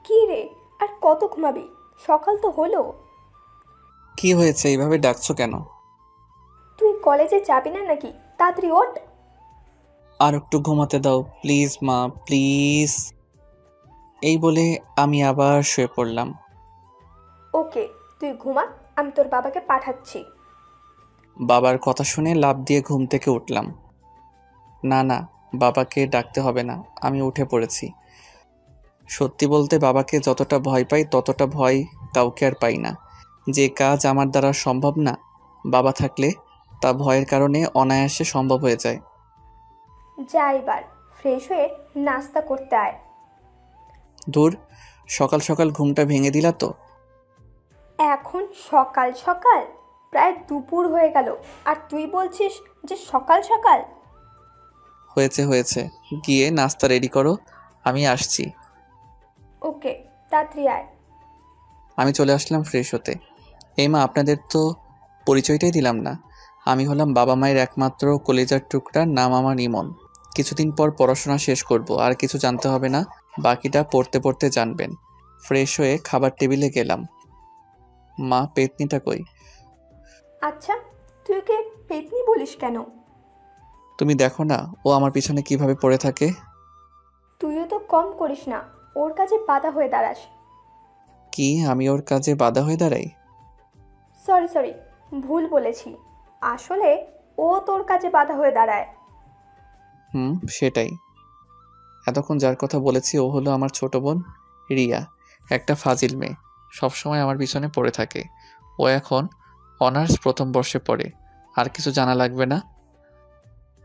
কি রে, আর কত ঘুমাবি? সকাল তো হলো। কি হয়েছে, এইভাবে ডাকছো কেন? তুই কলেজে যাবি না নাকি? তাড়াতাড়ি ওঠ। আর একটু ঘুমাতে দাও প্লিজ মা, প্লিজ। এই বলে আমি আবার শুয়ে পড়লাম। ওকে, তুই ঘুমা, আমি তোর বাবাকে পাঠাচ্ছি। বাবার কথা শুনে লাফ দিয়ে ঘুম থেকে উঠলাম। না না, বাবাকে ডাকতে হবে না, আমি উঠে পড়েছি। সত্যি বলতে বাবাকে যতটা ভয় পাই ততটা ভয় কাউকে আর পাই না। যে কাজ আমার দ্বারা সম্ভব না, বাবা থাকলে তা ভয়ের কারণে অনায়াসে সম্ভব হয়ে যায়। যা এবার ফ্রেশ হয়ে নাস্তা করতে আয়। দূর, সকাল সকাল ঘুমটা ভেঙে দিলা তো। এখন সকাল সকাল? প্রায় দুপুর হয়ে গেল, আর তুই বলছিস যে সকাল সকাল? হয়েছে হয়েছে, গিয়ে নাস্তা রেডি করো, আমি আসছি। ওকে, তাড়াতাড়ি আয়। আমি চলে আসলাম ফ্রেশ হতে। এই মা, আপনাদের তো পরিচয়টাই দিলাম না। আমি হলাম বাবা মায়ের একমাত্র কলিজার টুকরা, নাম আমার ইমন। কিছুদিন পর পড়াশোনা শেষ করব, আর কিছু জানতে হবে না, বাকিটা পড়তে পড়তে জানবেন। ফ্রেশ হয়ে খাবার টেবিলে গেলাম। মা, পেতনিটা কই? আচ্ছা, তুই ওকে পেতনি বলিস কেন? তুমি দেখো না ও আমার পিছনে কিভাবে পড়ে থাকে। তুইও তো কম করিস না, ওর কাছে বাধা হয়ে দাঁড়াস। কি আমি ওর কাজে বাধা হয়ে দাঁড়াই? সরি সরি, ভুল বলেছি। আসলে ও তোর কাছে বাধা হয়ে দাঁড়ায়। সেটাই। এতক্ষণ যার কথা বলেছি ও হলো আমার ছোট বোন রিয়া, একটা ফাজিল মেয়ে, সবসময় আমার পিছনে পড়ে থাকে। ও এখন অনার্স প্রথম বর্ষে পড়ে। আর কিছু জানা লাগবে না।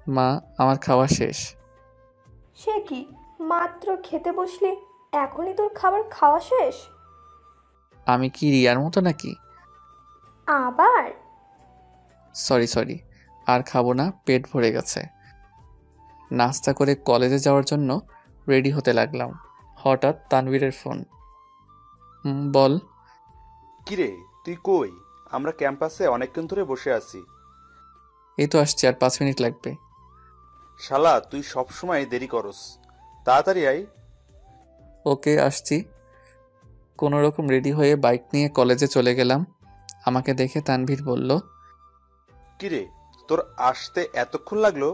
মা, আমার খাওয়া শেষ। সে কি, মাত্র খেতে বসলি, এখনই তোর খাবার খাওয়া শেষ? আমি কি রিয়ার মতো নাকি? আবার? সরি সরি, আর খাবো না, পেট ভরে গেছে। নাস্তা করে কলেজে যাওয়ার জন্য রেডি হতে লাগলাম। হঠাৎ তানভীরের ফোন। বল। কিরে, তুই কই? আমরা ক্যাম্পাসে অনেকক্ষণ ধরে বসে আছি। এই তো আসছি, আর 5 মিনিট লাগবে। শালা, তুই সব সময় দেরি করস। তাড়াতাড়ি আয়। ওকে, আসছি। কোনো রকম রেডি হয়ে বাইক নিয়ে কলেজে চলে গেলাম। আমাকে দেখে তানভীর বলল, কিরে, তোর আসতে এতক্ষণ লাগলো?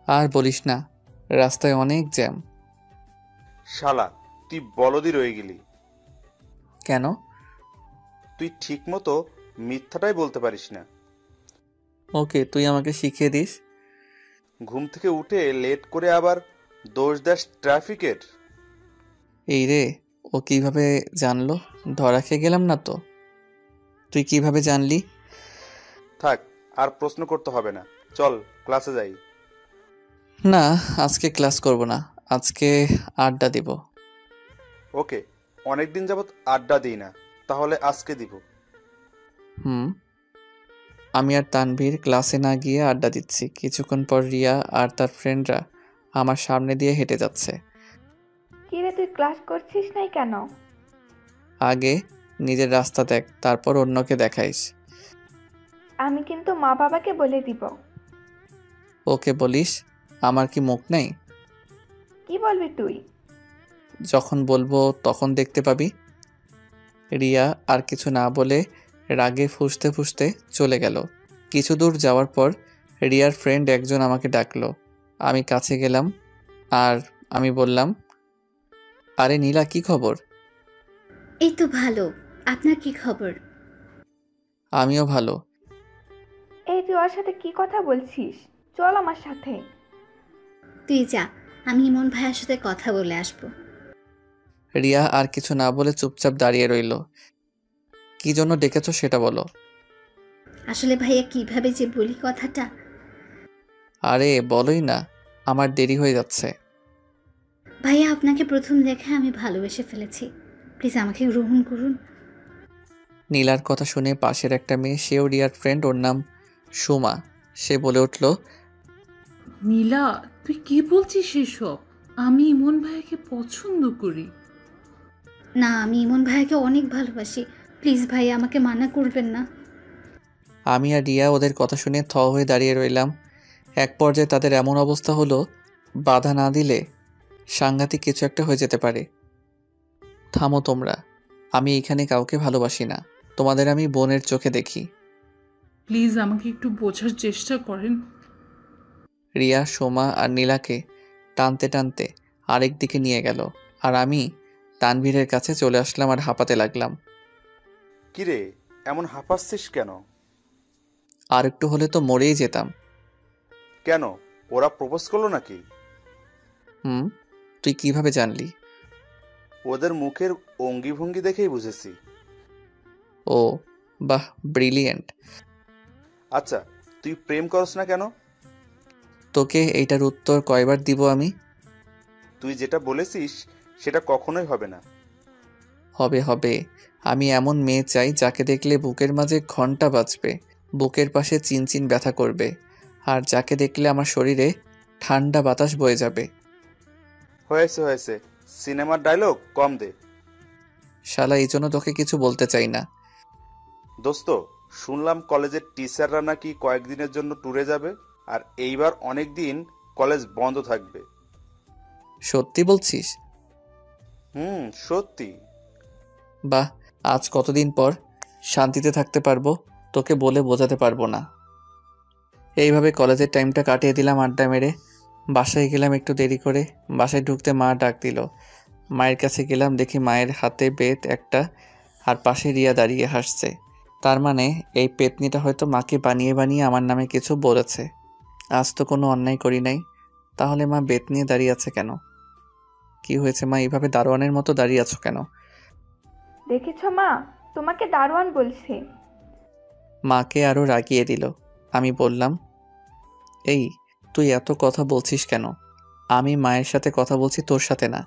আর বলিস না, রাস্তায় অনেক জ্যাম। শালা, তুই বলদি রয়ে গেলি। কেন? তুই ঠিক মতো মিথ্যাটাই বলতে পারিস না। ওকে, তুই আমাকে শিখিয়ে দিস। ঘুম থেকে উঠে লেট করে আবার দোষ দাস ট্রাফিকের। এই রে, ও কিভাবে জানলো? ধরা খেয়ে গেলাম না তো? তুই কিভাবে জানলি? থাক, আর প্রশ্ন করতে হবে না। চল ক্লাসে যাই। না, আজকে ক্লাস করব না, আজকে আড্ডা দিব। ওকে, অনেকদিন যাবত আড্ডা দিই না, তাহলে আজকে দিব। হুম। আমি আর তানভীর ক্লাসে না গিয়ে আড্ডা দিচ্ছি। কিছুক্ষণ পর রিয়া আর তার ফ্রেন্ডরা আমার সামনে দিয়ে হেঁটে যাচ্ছে। কিরে, তুই ক্লাস করছিস নাই কেন? আগে নিজের রাস্তা দেখ, তারপর অন্যকে দেখাইস। আমি কিন্তু মা বাবাকে বলে দিব। ওকে বলিস, আমার কি মুখ নেই? কি বলবি তুই? যখন বলবো তখন দেখতে পাবি। রিয়া আর কিছু না বলে রাগে ফুঁসতে ফুঁসতে চলে গেল। কিছু দূর যাওয়ার পর রিয়ার ফ্রেন্ড একজন আমাকে ডাকলো। আমি কাছে গেলাম আর আমি বললাম, আরে নীলা, কি খবর? এই তো ভালো। আপনার কি খবর? আমিও ভালো। এই, তুই ওর সাথে কি কথা বলছিস? চল আমার সাথে। তুই যা, আমি ইমন ভাইয়ের সাথে কথা বলে আসবো। রিয়া আর কিছু না বলে চুপচাপ দাঁড়িয়ে রইল। কি জন্য ডেকেছো সেটা বলো। আসলে ভাইয়া কিভাবে যে বলি কথাটা। আরে বলোই না, আমার দেরি হয়ে যাচ্ছে। ভাইয়া, আপনাকে প্রথম দেখে আমি ভালোবেসে ফেলেছি। প্লিজ আমাকে গ্রহণ করুন। নীলার কথা শুনে পাশের একটা মেয়ে, সেও রিয়ার ফ্রেন্ড, ওর নাম সুমা, সে বলে উঠল, নীলা, তুই কি বলছিস এসব? আমি ইমন ভাইকে পছন্দ করি। না, আমি ইমন ভাইয়াকে অনেক ভালোবাসি। প্লিজ ভাইয়া, আমাকে মানা করবেন না। আমি আর রিয়া ওদের কথা শুনে থ হয়ে দাঁড়িয়ে রইলাম। এক পর্যায়ে তাদের এমন অবস্থা হলো, বাধা না দিলে সাংঘাতিক কিছু একটা হয়ে যেতে পারে। থামো তোমরা। আমি এখানে কাউকে ভালোবাসি না। তোমাদের আমি বোনের চোখে দেখি। প্লিজ আমাকে একটু বোঝার চেষ্টা করেন। রিয়া, সোমা আর নীলাকে টানতে টানতে আরেক দিকে নিয়ে গেল, আর আমি তানভীরের কাছে চলে আসলাম আর হাঁপাতে লাগলাম। কিরে, এমন হাঁপাচ্ছিস কেন? আর একটু হলে তো মরেই যেতাম। কেন, ওরা প্রপোজ করলো নাকি? হুম, তুই কিভাবে জানলি? ওদের মুখের অঙ্গি ভঙ্গি দেখেই বুঝেছি। ও বাহ, ব্রিলিয়েন্ট। আচ্ছা, তুই প্রেম করস না কেন? তোকে এইটার উত্তর কয়বার দিব আমি? তুই যেটা বলেছিস সেটা কখনোই হবে না। হবে হবে। আমি এমন মেয়ে চাই যাকে দেখলে বুকের মাঝে ঘন্টা বাজবে, বুকের পাশে চিনচিন ব্যথা করবে, আর যাকে দেখলে আমার শরীরে ঠান্ডা বাতাস বয়ে যাবে। হয়েছে হয়েছে, সিনেমার ডায়লগ কম দে। শালা, এই জন্য তোকে কিছু বলতে চাই না। দোস্ত, শুনলাম কলেজের টিচাররা নাকি কয়েকদিনের জন্য ট্যুরে যাবে, আর এইবার অনেক দিন কলেজ বন্ধ থাকবে। সত্যি বলছিস? সত্যি। বাহ, আজ কতদিন পর শান্তিতে থাকতে পারবো, তোকে বলে বোঝাতে পারবো না। এইভাবে কলেজের টাইমটা কাটিয়ে দিলাম আড্ডা মেরে। বাসায় গেলাম একটু দেরি করে। বাসায় ঢুকতে মা ডাক দিল। মায়ের কাছে গেলাম, দেখি মায়ের হাতে বেত একটা, আর পাশে রিয়া দাঁড়িয়ে হাসছে। তার মানে এই পেতনিটা হয়তো মাকে বানিয়ে বানিয়ে আমার নামে কিছু বলেছে। আজ তো কোনো অন্যায় করি নাই, তাহলে মা বেত নিয়ে দাঁড়িয়ে আছে কেন? কি হয়েছে মা, এইভাবে দারোয়ানের মতো দাঁড়িয়ে আছো কেন? দেখেছ মা, তোমাকে দারোয়ান বলছে। মাকে আরও রাগিয়ে দিল। আমি বললাম, এই তুই এত কথা বলছিস কেন? আমি মায়ের সাথে কথা বলছি, তোর সাথে না।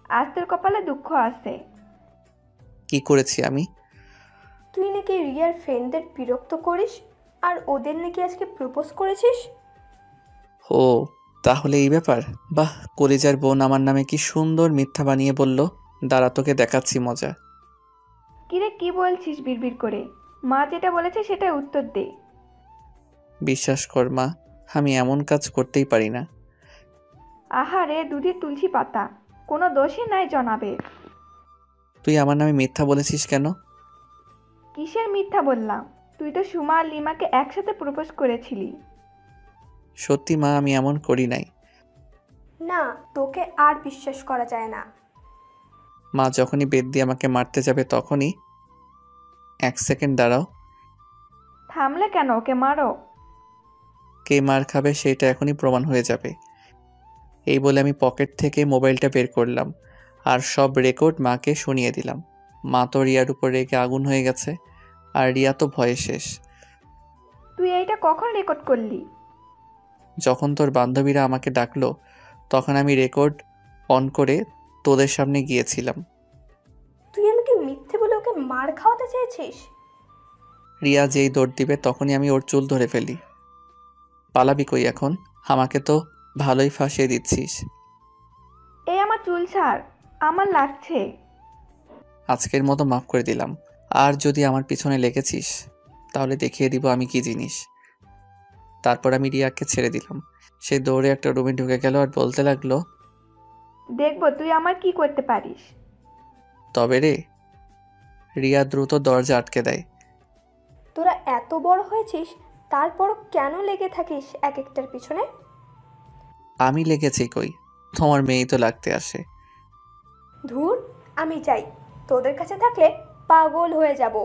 আজ তোর কপালে দুঃখ আছে। কি করেছি আমি? তুই নাকি রিয়ার ফ্রেন্ডদের বিরক্ত করিস, আর ওদের নাকি আজকে প্রপোজ করেছিস। ও, তাহলে এই ব্যাপার। বাহ, কলিজার বোন আমার নামে কি সুন্দর মিথ্যা বানিয়ে বলল। দাঁড়া, তোকে দেখাচ্ছি মজা। কিরে, কি বলছিস বিড়বিড় করে? মা যেটা বলেছে সেটাই উত্তর দে। বিশ্বাস কর মা, আমি এমন কাজ করতেই পারি না। আহারে দুধের তুলসী পাতা, কোনো দোষই নাই জনাবে। তুই আমার নামে মিথ্যা বলেছিস কেন? কিসের মিথ্যা বললাম? তুই তো সুমা আর লিমাকে একসাথে প্রপোজ করেছিলি। সত্যি মা, আমি এমন করি নাই। না, তোকে আর বিশ্বাস করা যায় না। মা যখনই বেত দিয়ে আমাকে মারতে যাবে তখনই। এক সেকেন্ড দাঁড়াও। থামলে কেন? ওকে মারো। কে মার খাবে সেটা এখনই প্রমাণ হয়ে যাবে। এই বলে আমি পকেট থেকে মোবাইলটা বের করলাম আর সব রেকর্ড মাকে শুনিয়ে দিলাম। মা তো রিয়ার উপর রেগে আগুন হয়ে গেছে, আর রিয়া তো ভয়ে শেষ। তুই এইটা কখন রেকর্ড করলি? যখন তোর বান্ধবীরা আমাকে ডাকলো তখন আমি রেকর্ড অন করে তোদের সামনে গিয়েছিলাম। তুই আমাকে মিথ্যে বলে ওকে মার খাওয়াতে চেয়েছিস। রিয়া যেই দৌড় দিবে তখনই আমি ওর চুল ধরে ফেলি। পালাবি কই এখন? আমাকে তো ভালোই ফাঁসিয়ে দিচ্ছিস। এই আমার চুল ছাড়, আমার লাগছে। আজকের মতো মাফ করে দিলাম। আর যদি আমার পিছনে লেগেছিস তাহলে দেখিয়ে দিব আমি কি জিনিস। তারপর আমি রিয়াকে ছেড়ে দিলাম। সে দৌড়ে একটা রুমে ঢুকে গেল আর বলতে লাগলো, দেখবো তুই আমার কি করতে পারিস। তবে রে। রিয়া দ্রুত দরজা আটকে দেয়। তোরা এত বড় হয়েছিস, তারপরও কেন লেগে থাকিস এক একটার পিছনে? আমি লেগেছি কই, তোমার মেয়েই তো লাগতে আসে। ধুর, আমি যাই, তোদের কাছে থাকলে পাগল হয়ে যাব।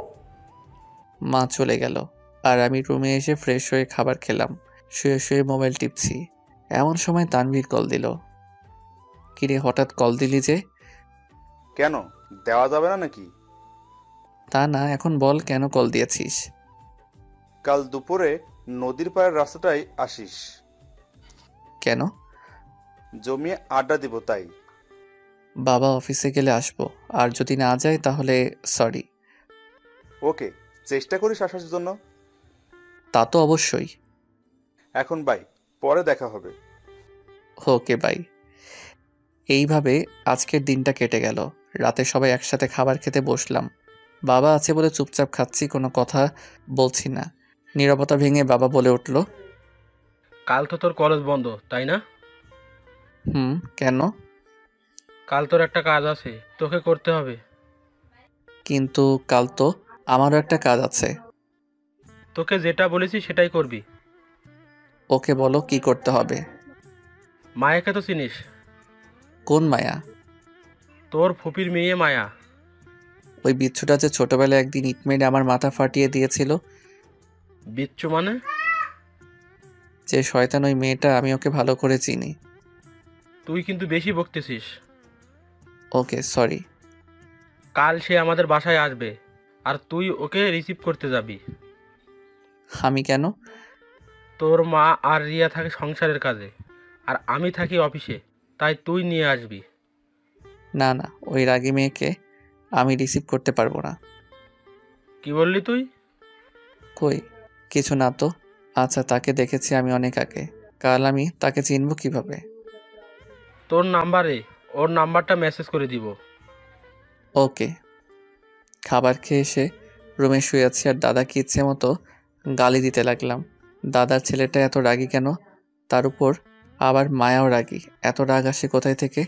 মা চলে গেল আর আমি রুমে এসে ফ্রেশ হয়ে খাবার খেলাম। শুয়ে শুয়ে মোবাইল টিপছি, এমন সময় তানভীর কল দিল। কিরে, হঠাৎ কল দিলি যে? কেন, দেওয়া যাবে না নাকি? তা না, এখন বল কেন কল দিয়েছিস? কাল দুপুরে নদীর পাড়ের রাস্তাটায় আসিস। কেন? জমিয়ে আড্ডা দিব তাই। বাবা অফিসে গেলে আসবো, আর যদি না যায় তাহলে সরি। ওকে, চেষ্টা করিস আসার জন্য। তা তো অবশ্যই। এখন বাই, পরে দেখা হবে। Okay bye. এইভাবে আজকের দিনটা কেটে গেল। রাতে সবাই একসাথে খাবার খেতে বসলাম। বাবা আছে বলে চুপচাপ খাচ্ছি, কোনো কথা বলছি না। নীরবতা ভেঙে বাবা বলে উঠল, কাল তো তোর কলেজ বন্ধ, তাই না? কেন? কাল তোর একটা কাজ আছে, তোকে করতে হবে। কিন্তু কাল তো আমারও একটা কাজ আছে। তোকে যেটা বলেছি সেটাই করবি। ওকে বলো কি করতে হবে। মায়াকে তো চিনিস? কোন মায়া? তোর ফুপির মেয়ে মায়া। ওই বিচ্ছুটা যে ছোটবেলায় একদিন ইট মেরে আমার মাথা ফাটিয়ে দিয়েছিল। বিচ্ছু মানে? যে শয়তান ওই মেয়েটা, আমি ওকে ভালো করে চিনি। তুই কিন্তু বেশি বকতেছিস। ওকে সরি। কাল সে আমাদের বাসায় আসবে, আর তুই ওকে রিসিভ করতে যাবি। আমি কেন? তোর মা আর রিয়া থাকে সংসারের কাজে, আর আমি থাকি অফিসে, তাই তুই নিয়ে আসবি। না না, ওই রাগী মেয়েকে আমি রিসিভ করতে পারবো না। কি বললি তুই? কই কিছু না তো। আচ্ছা, তাকে দেখেছি আমি অনেক আগে। কাল আমি তাকে চিনব কিভাবে? তোর নাম্বারে ওর নাম্বারটা মেসেজ করে দিব। ওকে। খাবার খেয়ে এসে রুমে শুয়ে আছি আর দাদাকে ইচ্ছে মতো গালি দিতে লাগলাম। দাদার ছেলেটা এত রাগী কেন? তার উপর আবার মায়াও রাগী। এত রাগ আসে কোথায় থেকে?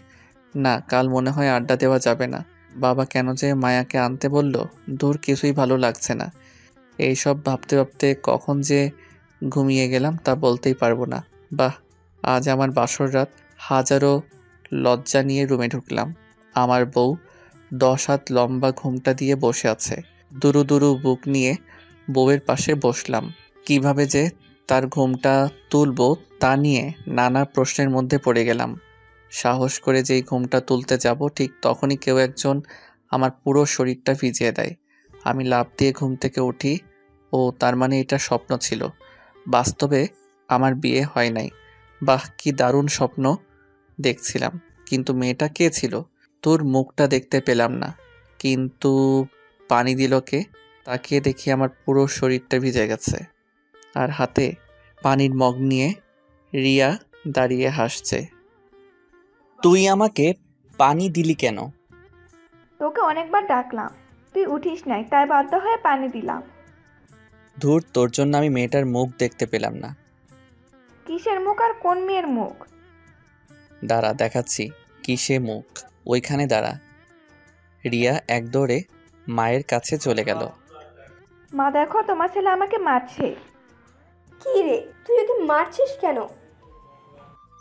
না, কাল মনে হয় আড্ডা দেওয়া যাবে না। বাবা কেন যে মায়াকে আনতে বলল, দূর কিছুই ভালো লাগছে না। এইসব ভাবতে ভাবতে কখন যে ঘুমিয়ে গেলাম তা বলতেই পারবো না। বাহ, আজ আমার বাসর রাত। হাজারো লজ্জা নিয়ে রুমে ঢুকলাম। আমার বউ 10 হাত লম্বা ঘোমটা দিয়ে বসে আছে। দুরু দুরু বুক নিয়ে বউয়ের পাশে বসলাম। কিভাবে যে তার ঘোমটা তুলবো তা নিয়ে নানা প্রশ্নের মধ্যে পড়ে গেলাম। সাহস করে যেই ঘোমটা তুলতে যাব ঠিক তখনই কেউ একজন আমার পুরো শরীরটা ভিজিয়ে দেয়। আমি লাফ দিয়ে ঘুম থেকে উঠি। ও তার মানে এটা স্বপ্ন ছিল, বাস্তবে আমার বিয়ে হয় নাই। বাহ, কি দারুণ স্বপ্ন দেখছিলাম। কিন্তু মেয়েটা কে ছিল? তোর মুখটা দেখতে পেলাম না, কিন্তু পানি দিল কে? তাকিয়ে দেখি আমার পুরো শরীরটা ভিজে গেছে, আর হাতে পানির মগ নিয়ে রিয়া দাঁড়িয়ে হাসছে। তুই আমাকে পানি দিলি কেন? তোকে অনেকবার ডাকলাম, তুই উঠিস নাই, তাই বাধ্য হয়ে পানি দিলাম। ধুর, তোর জন্য আমি মেয়েটার মুখ দেখতে পেলাম না। কিসের মুখ আর কোন মেয়ের মুখ? দাঁড়া দেখাচ্ছি কিসে মুখ। ওইখানে দাঁড়া। রিয়া এক দৌড়ে মায়ের কাছে চলে গেল। মা দেখো, তোমার ছেলে আমাকে মারছে। কি রে, তুই ওকে মারছিস কেন?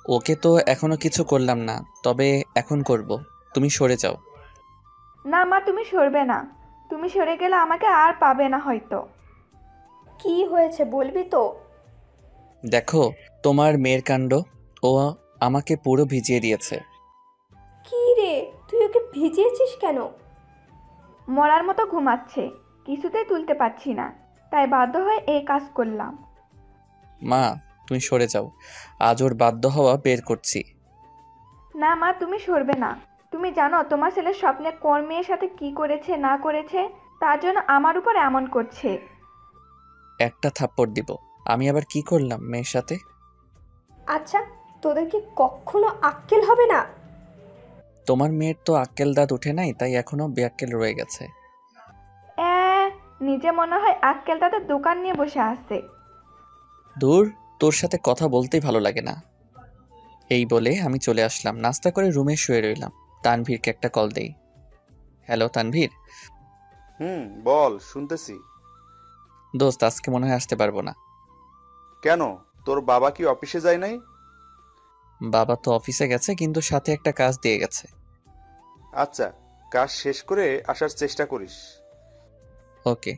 ওকে তো এখনো কিছু করলাম না, তবে এখন করব। তুমি সরে যাও। না মা, তুমি সরবে না। তুমি সরে গেলে আমাকে আর পাবে না হয়তো। কি হয়েছে বলবি তো? দেখো তোমার মেয়ের কাণ্ড। ও আমাকে পুরো ভিজিয়ে দিয়েছে। কি রে, তুই ওকে ভিজিয়েছিস কেন? মরার মতো ঘুমাচ্ছে, কিছুতেই তুলতে পারছি না, তাই বাধ্য হয়ে এই কাজ করলাম। মা তুমি সরে যাও, আজ ওর বাধ্য হওয়া বের করছি। না মা, তুমি সরবে না। তুমি জানো তোমার ছেলে স্বপ্নে কোন মেয়ের সাথে কি করেছে না করেছে, তার জন্য আমার উপর এমন করছে। একটা থাপ্পড় দিব। আমি আবার কি করলাম মেয়ের সাথে? আচ্ছা, তোদের কি কখনো আক্কেল হবে না? তোমার মেয়ের তো আক্কেল দাঁত উঠে নাই, তাই এখনো বেআক্কেল রয়ে গেছে। এ, নিজে মনে হয় আক্কেল তাদের দোকান নিয়ে বসে আছে। দূর, তোর সাথে কথা বলতেই ভালো লাগে না। এই বলে আমি চলে আসলাম। নাস্তা করে রুমে শুয়ে রইলাম। তানভীরকে একটা কল দেই। হ্যালো তানভীর। বল, শুনতেছি। দোস্ত, আজকে মনে হয় আসতে পারবো না। কেন, তোর বাবা কি অফিসে যায় নাই? বাবা তো অফিসে গেছে, কিন্তু সাথে একটা কাজ দিয়ে গেছে। আচ্ছা, কাজ শেষ করে আসার চেষ্টা করিস। ওকে।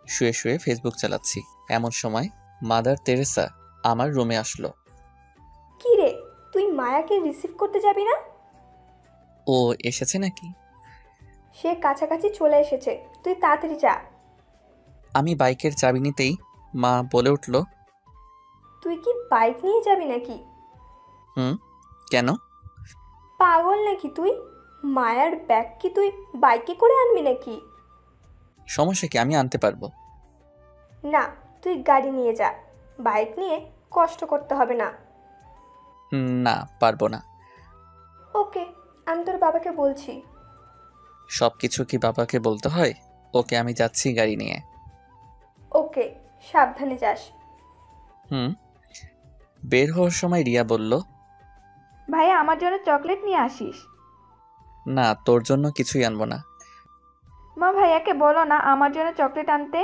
শুয়ে শুয়ে ফেসবুক চালাচ্ছি, এমন সময় মাদার তেরেসা আমার রুমে আসলো। কি রে, তুই মায়াকে রিসিভ করতে যাবি না? ও এসেছে নাকি? সে কাছাকাছি চলে এসেছে, তুই তাড়াতাড়ি যা। আমি বাইকের চাবি নিতেই মা বলে উঠল, তুই কি বাইক নিয়ে যাবি নাকি? কেন? পাগল নাকি তুই? মায়ার ব্যাগ কি তুই বাইকে করে আনবি নাকি? সমস্যা কি, আমি আনতে পারবো। না, তুই গাড়ি নিয়ে যা, বাইক নিয়ে কষ্ট করতে হবে না। না, পারবো না। ওকে, আমি তোর বাবাকে বলছি। সব কিছু কি বাবাকে বলতে হয়? ওকে, আমি যাচ্ছি গাড়ি নিয়ে। ওকে, সাবধানে যাস। বের হওয়ার সময় রিয়া বলল, ভাইয়া, আমার জন্য চকলেট নিয়ে আসিস। না, তোর জন্য কিছুই আনবো না। মা ভাইয়াকে বলো না আমার জন্য চকলেট আনতে।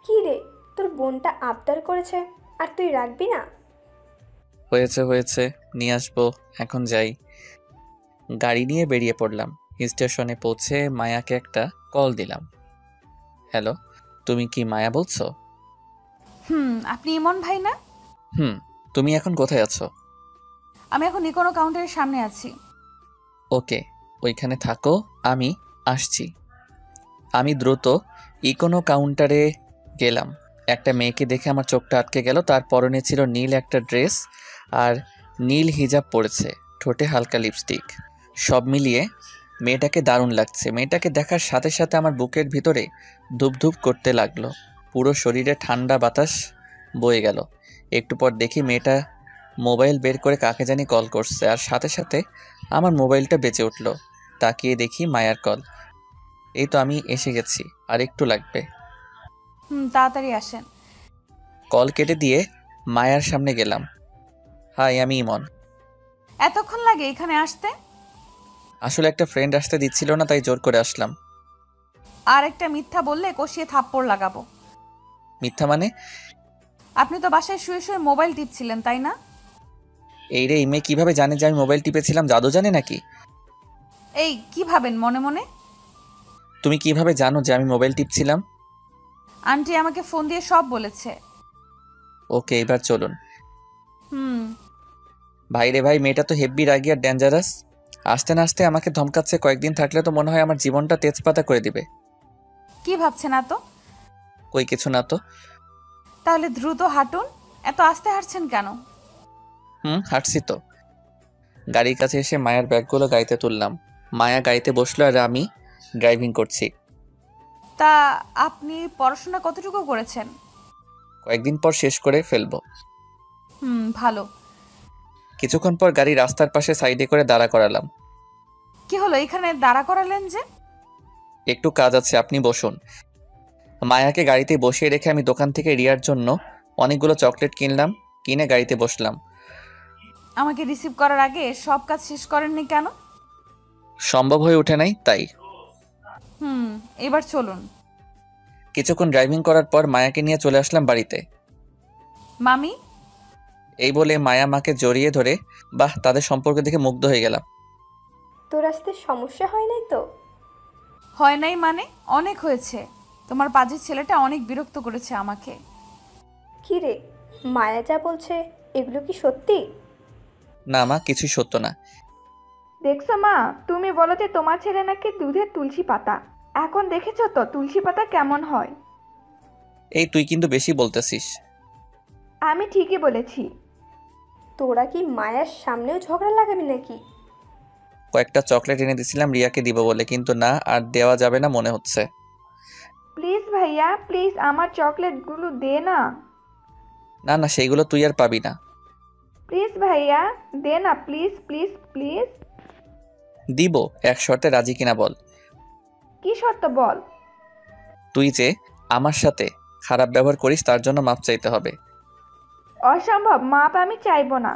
কি রে, তোর বোনটা আবদার করেছে আর তুই রাখবি না? হয়েছে হয়েছে, নিয়ে আসবো, এখন যাই। গাড়ি নিয়ে বেরিয়ে পড়লাম। স্টেশনে পৌঁছে মায়াকে একটা কল দিলাম। হ্যালো, তুমি কি মায়া বলছো? আপনি ইমন ভাই না? তুমি এখন কোথায় আছো? আমি এখন ইকোনো কাউন্টারের সামনে আছি। ওকে, ওইখানে থাকো, আমি আসছি। আমি দ্রুত ইকোনো কাউন্টারে গেলাম। একটা মেয়েকে দেখে আমার চোখটা আটকে গেল। তার পরনে ছিল নীল একটা ড্রেস আর নীল হিজাব পরেছে, ঠোঁটে হালকা লিপস্টিক। সব মিলিয়ে মেয়েটাকে দারুণ লাগছে। মেয়েটাকে দেখার সাথে সাথে আমার বুকের ভিতরে ধুপধুপ করতে লাগলো। পুরো শরীরে ঠান্ডা বাতাস বয়ে গেল। একটু পর দেখি মেয়েটা মোবাইল বের করে কাকে জানি কল করছে, আর সাথে সাথে আমার মোবাইলটা বেঁচে উঠল। তাকিয়ে দেখি মায়ার কল। এই তো আমি এসে গেছি, আর একটু লাগবে। তাড়াতাড়ি আসেন। কল কেটে দিয়ে মায়ার সামনে গেলাম। হাই, আমি ইমন। এতক্ষণ লাগে এখানে আসতে? আসলে একটা ফ্রেন্ড আসতে দিচ্ছিল না, তাই জোর করে আসলাম। আর একটা মিথ্যা বললে কষিয়ে থাপ্পড় লাগাবো। মিথ্যা মানে? আপনি তো বাসায় শুয়ে শুয়ে মোবাইল টিপছিলেন, তাই না? এই রে, এই মেয়ে কিভাবে জানে যে আমি মোবাইল টিপেছিলাম? জাদু জানে নাকি? এই কি ভাবেন মনে মনে? তুমি কিভাবে জানো যে আমি মোবাইল টিপছিলাম? আন্টি আমাকে ফোন দিয়ে সব বলেছে। ওকে, এবার চলুন। ভাই রে ভাই, মেয়েটা তো হেব্বি রাগী আর ডেঞ্জারাস। আসতে না আসতে আমাকে ধমকাচ্ছে। কয়েকদিন থাকলে তো মনে হয় আমার জীবনটা তেজপাতা করে দিবে। কি ভাবছেন এত? কই কিছু না তো। তাহলে দ্রুত হাঁটুন। এত আস্তে হাঁটছেন কেন? হাঁটছি তো। গাড়ির কাছে এসে মায়ার ব্যাগগুলো গাড়িতে তুললাম। মায়া গাড়িতে বসলো আর আমি ড্রাইভিং করছি। তা আপনি পড়াশোনা কতটুকু করেছেন? কয়েকদিন পর শেষ করে ফেলবো। ভালো। কিছুক্ষণ পর গাড়ি রাস্তার পাশে সাইডে করে দাঁড়া করালাম। কি হলো, এখানে দাঁড়া করালেন যে? একটু কাজ আছে, আপনি বসুন। মায়াকে গাড়িতে বসিয়ে রেখে আমি দোকান থেকে রিয়ার জন্য অনেকগুলো চকলেট কিনলাম। কিনে গাড়িতে বসলাম। আমাকে রিসিভ করার আগে সব কাজ শেষ করেননি কেন? সম্ভব হয়ে ওঠে নাই, তাই। এবার চলুন। কিছুক্ষণ ড্রাইভিং করার পর মায়াকে নিয়ে চলে আসলাম বাড়িতে। মামি? এই বলে মায়া মাকে জড়িয়ে ধরে, বাহ, তাদের সম্পর্ক দেখে মুগ্ধ হয়ে গেলাম। তোর আসতে সমস্যা হয় নাই তো? হয় নাই মানে? অনেক হয়েছে। তোমার পাজির ছেলেটা অনেক বিরক্ত করেছে আমাকে। কি রে, মায়া যা বলছে এগুলো কি সত্যি? না মা, কিছুই সত্য না। দেখছো মা, তুমি বলো যে তোমার ছেলে নাকি দুধের তুলসী পাতা। এখন দেখেছো তো তুলসী পাতা কেমন হয়। এই তুই কিন্তু বেশি বলতেছিস। আমি ঠিকই বলেছি। তোরা কি মায়ার সামনেও ঝগড়া লাগাবি নাকি? কয়েকটা চকলেট এনে দিছিলাম রিয়াকে দিব বলে, কিন্তু না, আর দেওয়া যাবে না মনে হচ্ছে। প্লিজ ভাইয়া, প্লিজ আমার চকলেটগুলো দে না। না না, সেইগুলো তুই আর পাবি না। প্লিজ ভাইয়া, দে না, প্লিজ প্লিজ প্লিজ। দিব, এক শর্তে রাজি কিনা বল। কি শর্ত বল? তুই যে আমার সাথে খারাপ ব্যবহার করিস তার জন্য মাপ চাইতে হবে। অসম্ভব, মাপ আমি চাইবো না।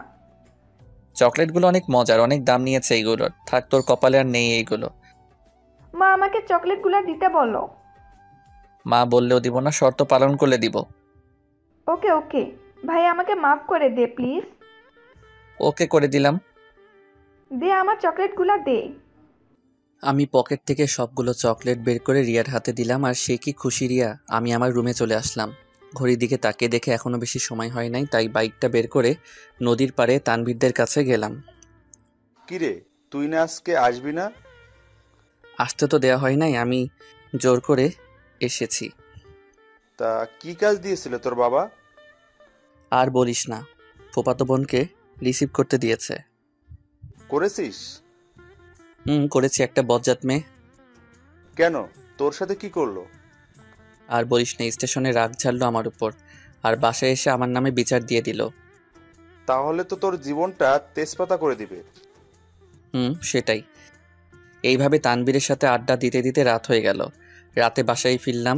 চকলেটগুলো অনেক মজার, অনেক দাম নিয়েছে এইগুলোর। থাক, তোর কপালে আর নেই এইগুলো। মা আমাকে চকলেটগুলো দিতে বলো। মা বললেও দিব না, শর্ত পালন করলে দিব। ওকে ওকে, ভাই আমাকে মাফ করে দে প্লিজ। ওকে করে দিলাম। দে আমার চকলেটগুলো দে। আমি পকেট থেকে সবগুলো চকলেট বের করে রিয়ার হাতে দিলাম, আর সে কি খুশি রিয়া। আমি আমার রুমে চলে আসলাম। ঘড়ির দিকে তাকিয়ে দেখে এখনো বেশি সময় হয় নাই, তাই বাইকটা বের করে নদীর পাড়ে তানভীরদের কাছে গেলাম। কিরে, তুই না আজকে আসবি না? আসতে তো দেয়া হয় নাই, আমি জোর করে এসেছি। তা কি কাজ দিয়েছিল তোর বাবা? আর বলিস না, ফুফাতো বোনকে রিসিভ করতে দিয়েছে। করেছিস? করেছি, একটা বজ্জাত মেয়ে। কেন, তোর সাথে কি করলো? আর বলিস না, স্টেশনে রাগ ঝাড়লো আমার উপর, আর বাসায় এসে আমার নামে বিচার দিয়ে দিল। তাহলে তো তোর জীবনটা তেজপাতা করে দিবে। সেটাই। এইভাবে তানবীরের সাথে আড্ডা দিতে দিতে রাত হয়ে গেল। রাতে বাসায় ফিরলাম।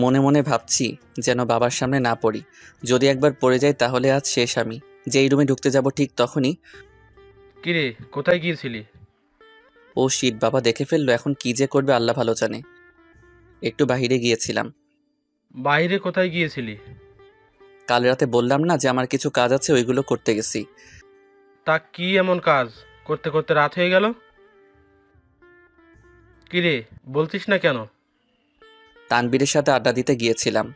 মনে মনে ভাবছি যেন বাবার সামনে না পড়ি। যদি একবার পড়ে যাই তাহলে আজ শেষ। আমি যেই রুমে ঢুকতে যাব ঠিক তখনই, কিরে, কোথায় গিয়েছিলি? ও শিট, বাবা দেখে ফেললো, এখন কি যে করবে আল্লাহ ভালো জানে। একটু বাইরে গিয়েছিলাম। বাইরে কোথায় গিয়েছিলি? কাল রাতে বললাম না যে আমার কিছু কাজ আছে, ওইগুলো করতে গেছি। তা কি এমন কাজ করতে করতে রাত হয়ে গেল? কিরে, বলছিস না কেন? তানবীরের সাথে আড্ডা দিতে গিয়েছিলাম।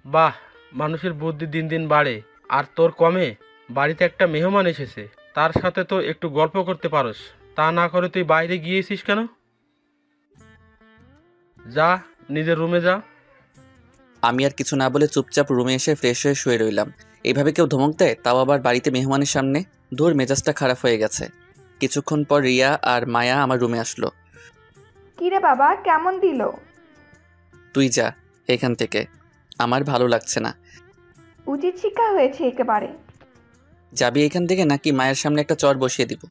বাহ, মানুষের বুদ্ধি দিন দিন বাড়ে। আর তোর কমে? বাড়িতে একটা মেহমান এসেছে, তার সাথে তো একটু গল্প করতে পারোস। তা না করে তুই বাইরে গিয়েছিস কেন? যা, নিজের রুমে যা। আমি আর কিছু না বলে চুপচাপ রুমে এসে ফ্রেশ হয়ে শুয়ে রইলাম। এইভাবে কেউ ধমক দেয়, তাও আবার বাড়িতে মেহমানের সামনে? ধুর, মেজাজটা খারাপ হয়ে গেছে। কিছুক্ষণ পর রিয়া আর মায়া আমার রুমে আসলো। কিরে বাবা, কেমন দিল? তুই যা এখান থেকে, আমার ভালো লাগছে না। উচিত শিক্ষা হয়েছে একেবারে। যাবি এখান থেকে নাকি মায়ের সামনে একটা চর বসিয়ে দিব?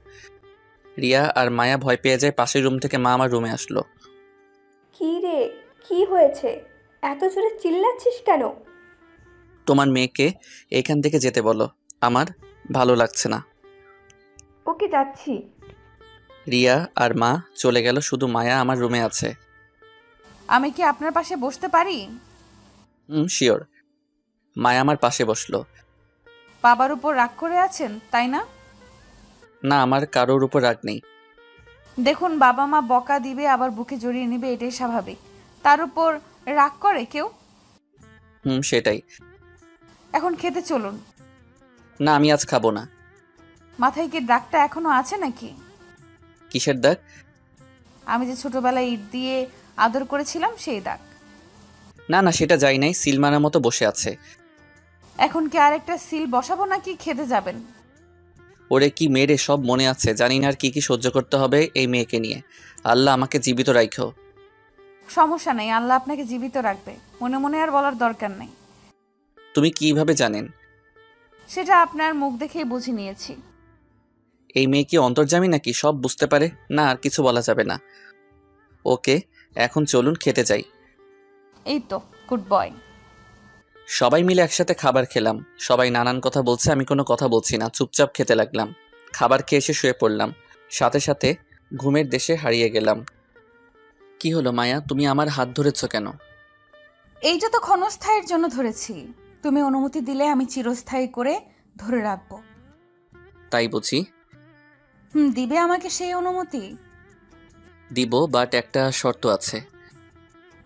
রিয়া আর মায়া ভয় পেয়ে যায়। পাশের রুম থেকে মা আমার রুমে আসলো। কি রে, কি হয়েছে? এত জোরে চিল্লাচ্ছিস কেন? তোমার মেয়েকে এখান থেকে যেতে বলো, আমার ভালো লাগছে না। ওকে, যাচ্ছি। রিয়া আর মা চলে গেল, শুধু মায়া আমার রুমে আছে। আমি কি আপনার পাশে বসতে পারি? শিওর। মায়া আমার পাশে বসলো। বাবার উপর রাগ করে আছেন তাই না? না, আমার কারোর উপর রাগ নেই। দেখুন, বাবা মা বকা দিবে আবার বুকে জড়িয়ে নেবে, এটাই স্বাভাবিক। তার উপর রাগ করে কেউ? সেটাই। এখন খেতে চলুন। না, আমি আজ খাবো না। মাথায় কি দাগটা এখনো আছে নাকি? কিসের দাগ? আমি যে ছোটবেলায় ইট দিয়ে আদর করেছিলাম সেই দাগ। না না, সেটা যাই নাই, সিলমানের মতো বসে আছে। এখন কি আরেকটা সিল বসাবো নাকি খেতে যাবেন? ওরে কি মেরে, সব মনে আছে। জানি না আর কি কি সহ্য করতে হবে এই মেয়েকে নিয়ে। আল্লাহ আমাকে জীবিত রাখো। সমস্যা নেই, আল্লাহ আপনাকে জীবিত রাখবে। মনে মনে আর বলার দরকার নেই। তুমি কিভাবে জানেন? সেটা আপনার মুখ দেখেই বুঝে নিয়েছি। এই মেয়ে কি অন্তর্যামী নাকি? সব বুঝতে পারে না, আর কিছু বলা যাবে না। ওকে, এখন চলুন খেতে যাই। এই তো, গুড বয়। সবাই মিলে একসাথে খাবার খেলাম। সবাই নানান কথা বলছে, আমি কোনো কথা বলছি না, চুপচাপ খেতে লাগলাম। খাবার খেয়ে এসে শুয়ে পড়লাম। সাথে সাথে ঘুমের দেশে হারিয়ে গেলাম। কি হলো মায়া, তুমি আমার হাত ধরেছ কেন? এইটা তো ক্ষণস্থায়ীর জন্য ধরেছি। তুমি অনুমতি দিলে আমি চিরস্থায়ী করে ধরে রাখবো। তাই বুঝি? দিবে আমাকে সেই অনুমতি? দিব, বাট একটা শর্ত আছে।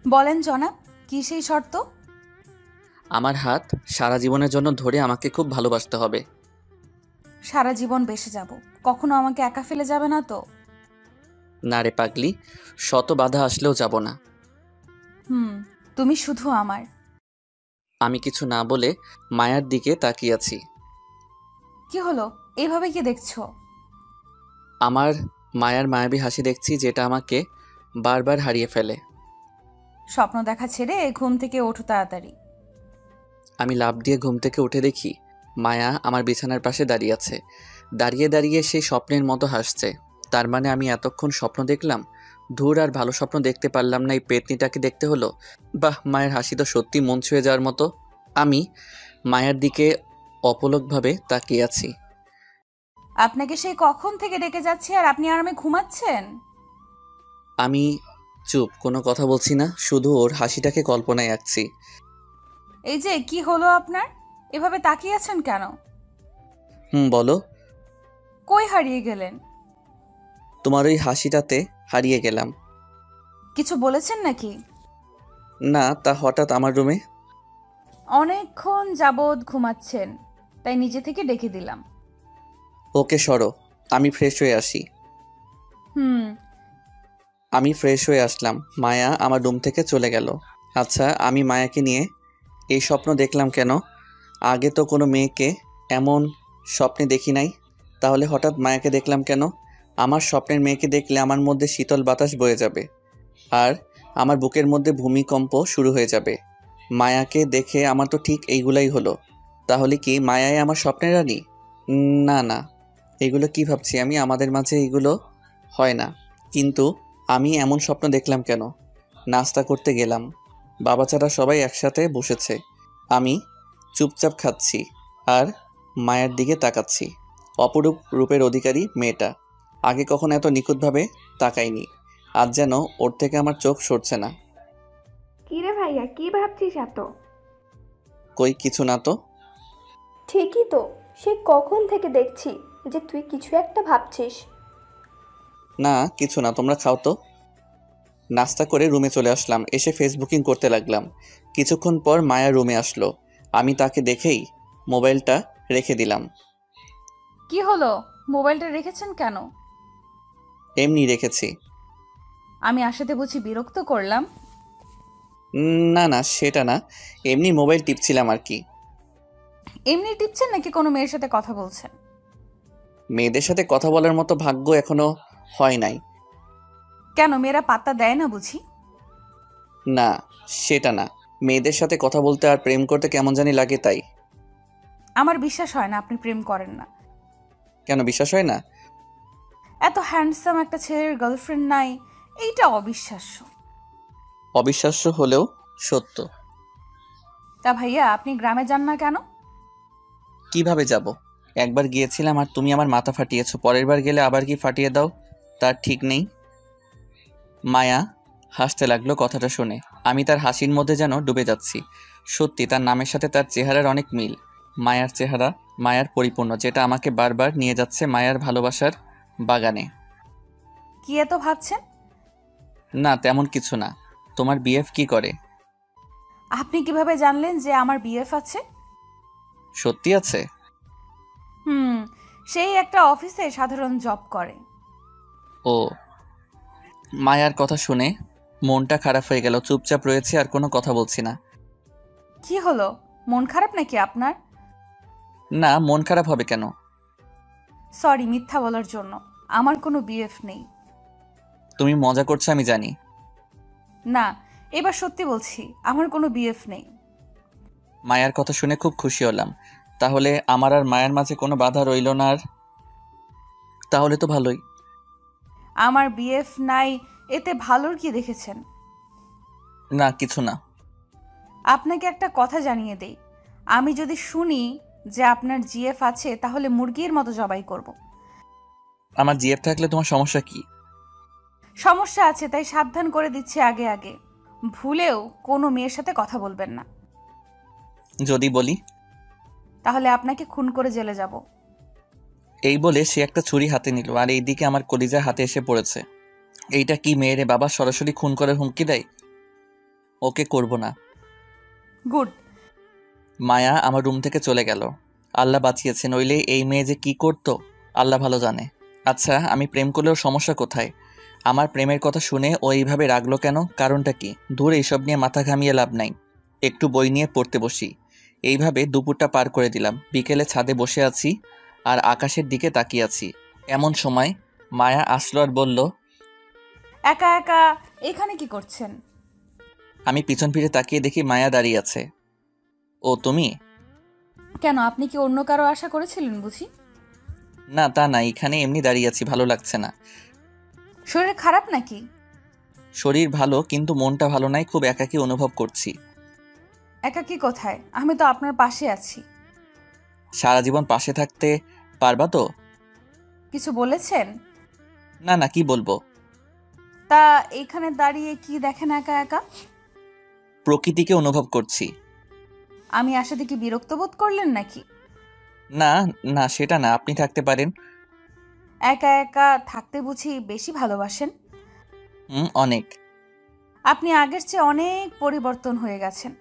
বলেন জনাব, কি সেই শর্ত? আমার হাত সারা জীবনের জন্য ধরে আমাকে খুব ভালোবাসতে হবে। সারা জীবন বেঁচে যাব, কখনো আমাকে একা ফেলে যাবে না তো? না রে পাগলি, শত বাধা আসলেও যাব না। তুমি শুধু আমার। আমি কিছু না বলে মায়ার দিকে তাকিয়ে আছি। কি হলো, এইভাবে কি দেখছো? আমার মায়ার মায়াবী হাসি দেখছি, যেটা আমাকে বারবার হারিয়ে ফেলে। স্বপ্ন দেখা ছেড়ে ঘুম থেকে ওঠো তাড়াতাড়ি। আমি লাফ দিয়ে ঘুম থেকে উঠে দেখি মায়া আমার বিছানার পাশে দাঁড়িয়ে আছে। দাঁড়িয়ে দাঁড়িয়ে সেই স্বপ্নের মতো হাসছে। তার মানে আমি এতক্ষণ স্বপ্ন দেখলাম? ধুর, আর ভালো স্বপ্ন দেখতে পারলাম না, এই পেতনিটাকে দেখতে হলো। বাহ, মায়ের হাসি তো সত্যি মন ছুঁয়ে যাওয়ার মতো। আমি মায়ের দিকে অপলকভাবে তাকিয়ে আছি। আপনাকে সেই কখন থেকে ডেকে যাচ্ছি আর আপনি আরামে ঘুমাচ্ছেন। আমি চুপ, কোনো কথা বলছি না, শুধু ওর হাসিটাকে কল্পনায় আঁকছি। এই যে কি হলো আপনার, এভাবে তাকিয়ে আছেন কেন? বলো। কই হারিয়ে গেলেন? তোমার ওই হাসিটাতে হারিয়ে গেলাম। কিছু বলেছেন নাকি? না, তা হঠাৎ আমার রুমে। অনেকক্ষণ যাবৎ ঘুমাচ্ছেন, তাই নিজে থেকে ডেকে দিলাম। ওকে সরো, আমি ফ্রেশ হয়ে আসি। আমি ফ্রেশ হয়ে আসলাম। মায়া আমার রুম থেকে চলে গেল। আচ্ছা, আমি মায়াকে নিয়ে এই স্বপ্ন দেখলাম কেন? আগে তো কোনো মেয়েকে এমন স্বপ্নে দেখি নাই, তাহলে হঠাৎ মায়াকে দেখলাম কেন? আমার স্বপ্নের মেয়েকে দেখলে আমার মধ্যে শীতল বাতাস বয়ে যাবে, আর আমার বুকের মধ্যে ভূমিকম্প শুরু হয়ে যাবে। মায়াকে দেখে আমার তো ঠিক এইগুলাই হলো। তাহলে কি মায়াই আমার স্বপ্নের রানী? না না, এগুলো কি ভাবছি আমি? আমাদের মাঝে এগুলো হয় না। কিন্তু আমি এমন স্বপ্ন দেখলাম কেন? নাস্তা করতে গেলাম, বাবা ছাড়া সবাই একসাথে বসেছে। আমি চুপচাপ খাচ্ছি আর মায়ের দিকে তাকাচ্ছি। অপরূপ রূপের অধিকারী মেয়েটা। আগে কখনো এত নিখুঁতভাবে তাকাইনি। আজ যেন ওর থেকে আমার চোখ সরছে না। কি রে ভাইয়া, কি ভাবছিস এত? কই কিছু না তো। ঠিকই তো, সে কখন থেকে দেখছি যে তুই কিছু একটা ভাবছিস। না কিছু না, তোমরা খাও তো। নাস্তা করে রুমে চলে আসলাম। এসে ফেসবুকিং করতে লাগলাম। কিছুক্ষণ পর মায়া রুমে আসলো। আমি তাকে দেখেই মোবাইলটা রেখে দিলাম। কি হলো, মোবাইলটা রেখেছেন কেন? এমনি রেখেছি। আমি আসাতে বুঝি বিরক্ত করলাম? না না সেটা না, এমনি মোবাইল টিপছিলাম আর কি। এমনি টিপছেন নাকি কোনো মেয়ের সাথে কথা বলছেন? মেয়েদের সাথে কথা বলার মতো ভাগ্য এখনো হয় নাই। কেন, মেয়েরা পাত্তা দেয় না বুঝি? না সেটা না, মেয়েদের সাথে কথা বলতে আর প্রেম করতে কেমন জানি লাগে তাই। আমার বিশ্বাস হয় না আপনি প্রেম করেন না। কেন বিশ্বাস হয় না? এত হ্যান্ডসাম একটা ছেলের গার্লফ্রেন্ড নাই, এইটা অবিশ্বাস্য। অবিশ্বাস্য হলেও সত্য। তা ভাইয়া, আপনি গ্রামে যান না কেন? কিভাবে যাব? একবার গিয়েছিলাম আর তুমি আমার মাথা ফাটিয়েছো, পরের বার গেলে আবার কি ফাটিয়ে দাও তার ঠিক নেই। মায়া হাসতে লাগলো কথাটা শুনে। আমি তার হাসির মধ্যে যেন ডুবে যাচ্ছি। সত্যি তার নামের সাথে তার চেহারার অনেক মিল। মায়ার চেহারা মায়ার পরিপূর্ণ, যেটা আমাকে বারবার নিয়ে যাচ্ছে মায়ার ভালোবাসার বাগানে। কি এত ভাবছেন? না তেমন কিছু না। তোমার বিএফ কি করে? আপনি কিভাবে জানলেন যে আমার বিএফ আছে? সত্যি আছে? সেই একটা অফিসে সাধারণ জব করে। ও। মায়ার কথা শুনে মনটা খারাপ হয়ে গেল। চুপচাপ রয়েছে আর কোনো কথা বলছি না। কি হলো, মন খারাপ নাকি আপনার? না মন খারাপ হবে কেন? সরি মিথ্যা বলার জন্য, আমার কোনো বিএফ নেই। তুমি মজা করছো আমি জানি। না, এবার সত্যি বলছি, আমার কোনো বিএফ নেই। মায়ার কথা শুনে খুব খুশি হলাম। তাহলে আমার আর মায়ের মাঝে কোনো বাধা রইল না আর। তাহলে তো ভালোই। আমার বিএফ নাই এতে ভালোর কি দেখেছেন? না কিছু না। আপনাকে একটা কথা জানিয়ে দেই, আমি যদি শুনি যে আপনার জিএফ আছে তাহলে মুরগির মতো জবাই করব। আমার জিএফ থাকলে তোমার সমস্যা কি? সমস্যা আছে তাই সাবধান করে দিচ্ছি আগে আগে, ভুলেও কোনো মেয়ের সাথে কথা বলবেন না। যদি বলি? তাহলে আপনাকে খুন করে জেলে যাব। এই বলে সে একটা ছুরি হাতে নিল আর এইদিকে আমার কলিজা হাতে এসে পড়েছে। এইটা কি মেয়েরে বাবা, সরাসরি খুন করে হুমকি দেয়? ওকে করব না। গুড। মায়া আমার রুম থেকে চলে গেল। আল্লাহ বাঁচিয়েছে, নইলে এই মেয়ে যে কি করতো আল্লাহ ভালো জানে। আচ্ছা আমি প্রেম করলেও সমস্যা কোথায়? আমার প্রেমের কথা শুনে ও এইভাবে রাগলো কেন? কারণটা কি? দূর, এইসব নিয়ে মাথা ঘামিয়ে লাভ নাই। একটু বই নিয়ে পড়তে বসি। এইভাবে দুপুরটা পার করে দিলাম। বিকেলে ছাদে বসে আছি আর আকাশের দিকে তাকিয়ে আছি। এমন সময় মায়া আসলো আর বলল, একা একা এখানে কি করছেন? আমি পিছন ফিরে তাকিয়ে দেখি মায়া দাঁড়িয়ে আছে। ও তুমি? কেন, আপনি কি অন্য কারো আশা করেছিলেন বুঝি? না তা না, এখানে এমনি দাঁড়িয়ে আছি, ভালো লাগছে না। শরীর খারাপ নাকি? শরীর ভালো কিন্তু মনটা ভালো নাই, খুব একাকী অনুভব করছি। একাকী কোথায়, আমি তো আপনার পাশে আছি। সারা জীবন পাশে থাকতে পারবা তো? কিছু বলেছেন? না না, কি বলবো। তা এইখানে দাঁড়িয়ে কি দেখেন একা একা? প্রকৃতিকে অনুভব করছি। আমি আসাতে কি বিরক্ত বোধ করলেন নাকি? না না সেটা না, আপনি থাকতে পারেন। একা একা থাকতে বুঝি বেশি ভালোবাসেন? অনেক। আপনি আগের চেয়ে অনেক পরিবর্তন হয়ে গেছেন।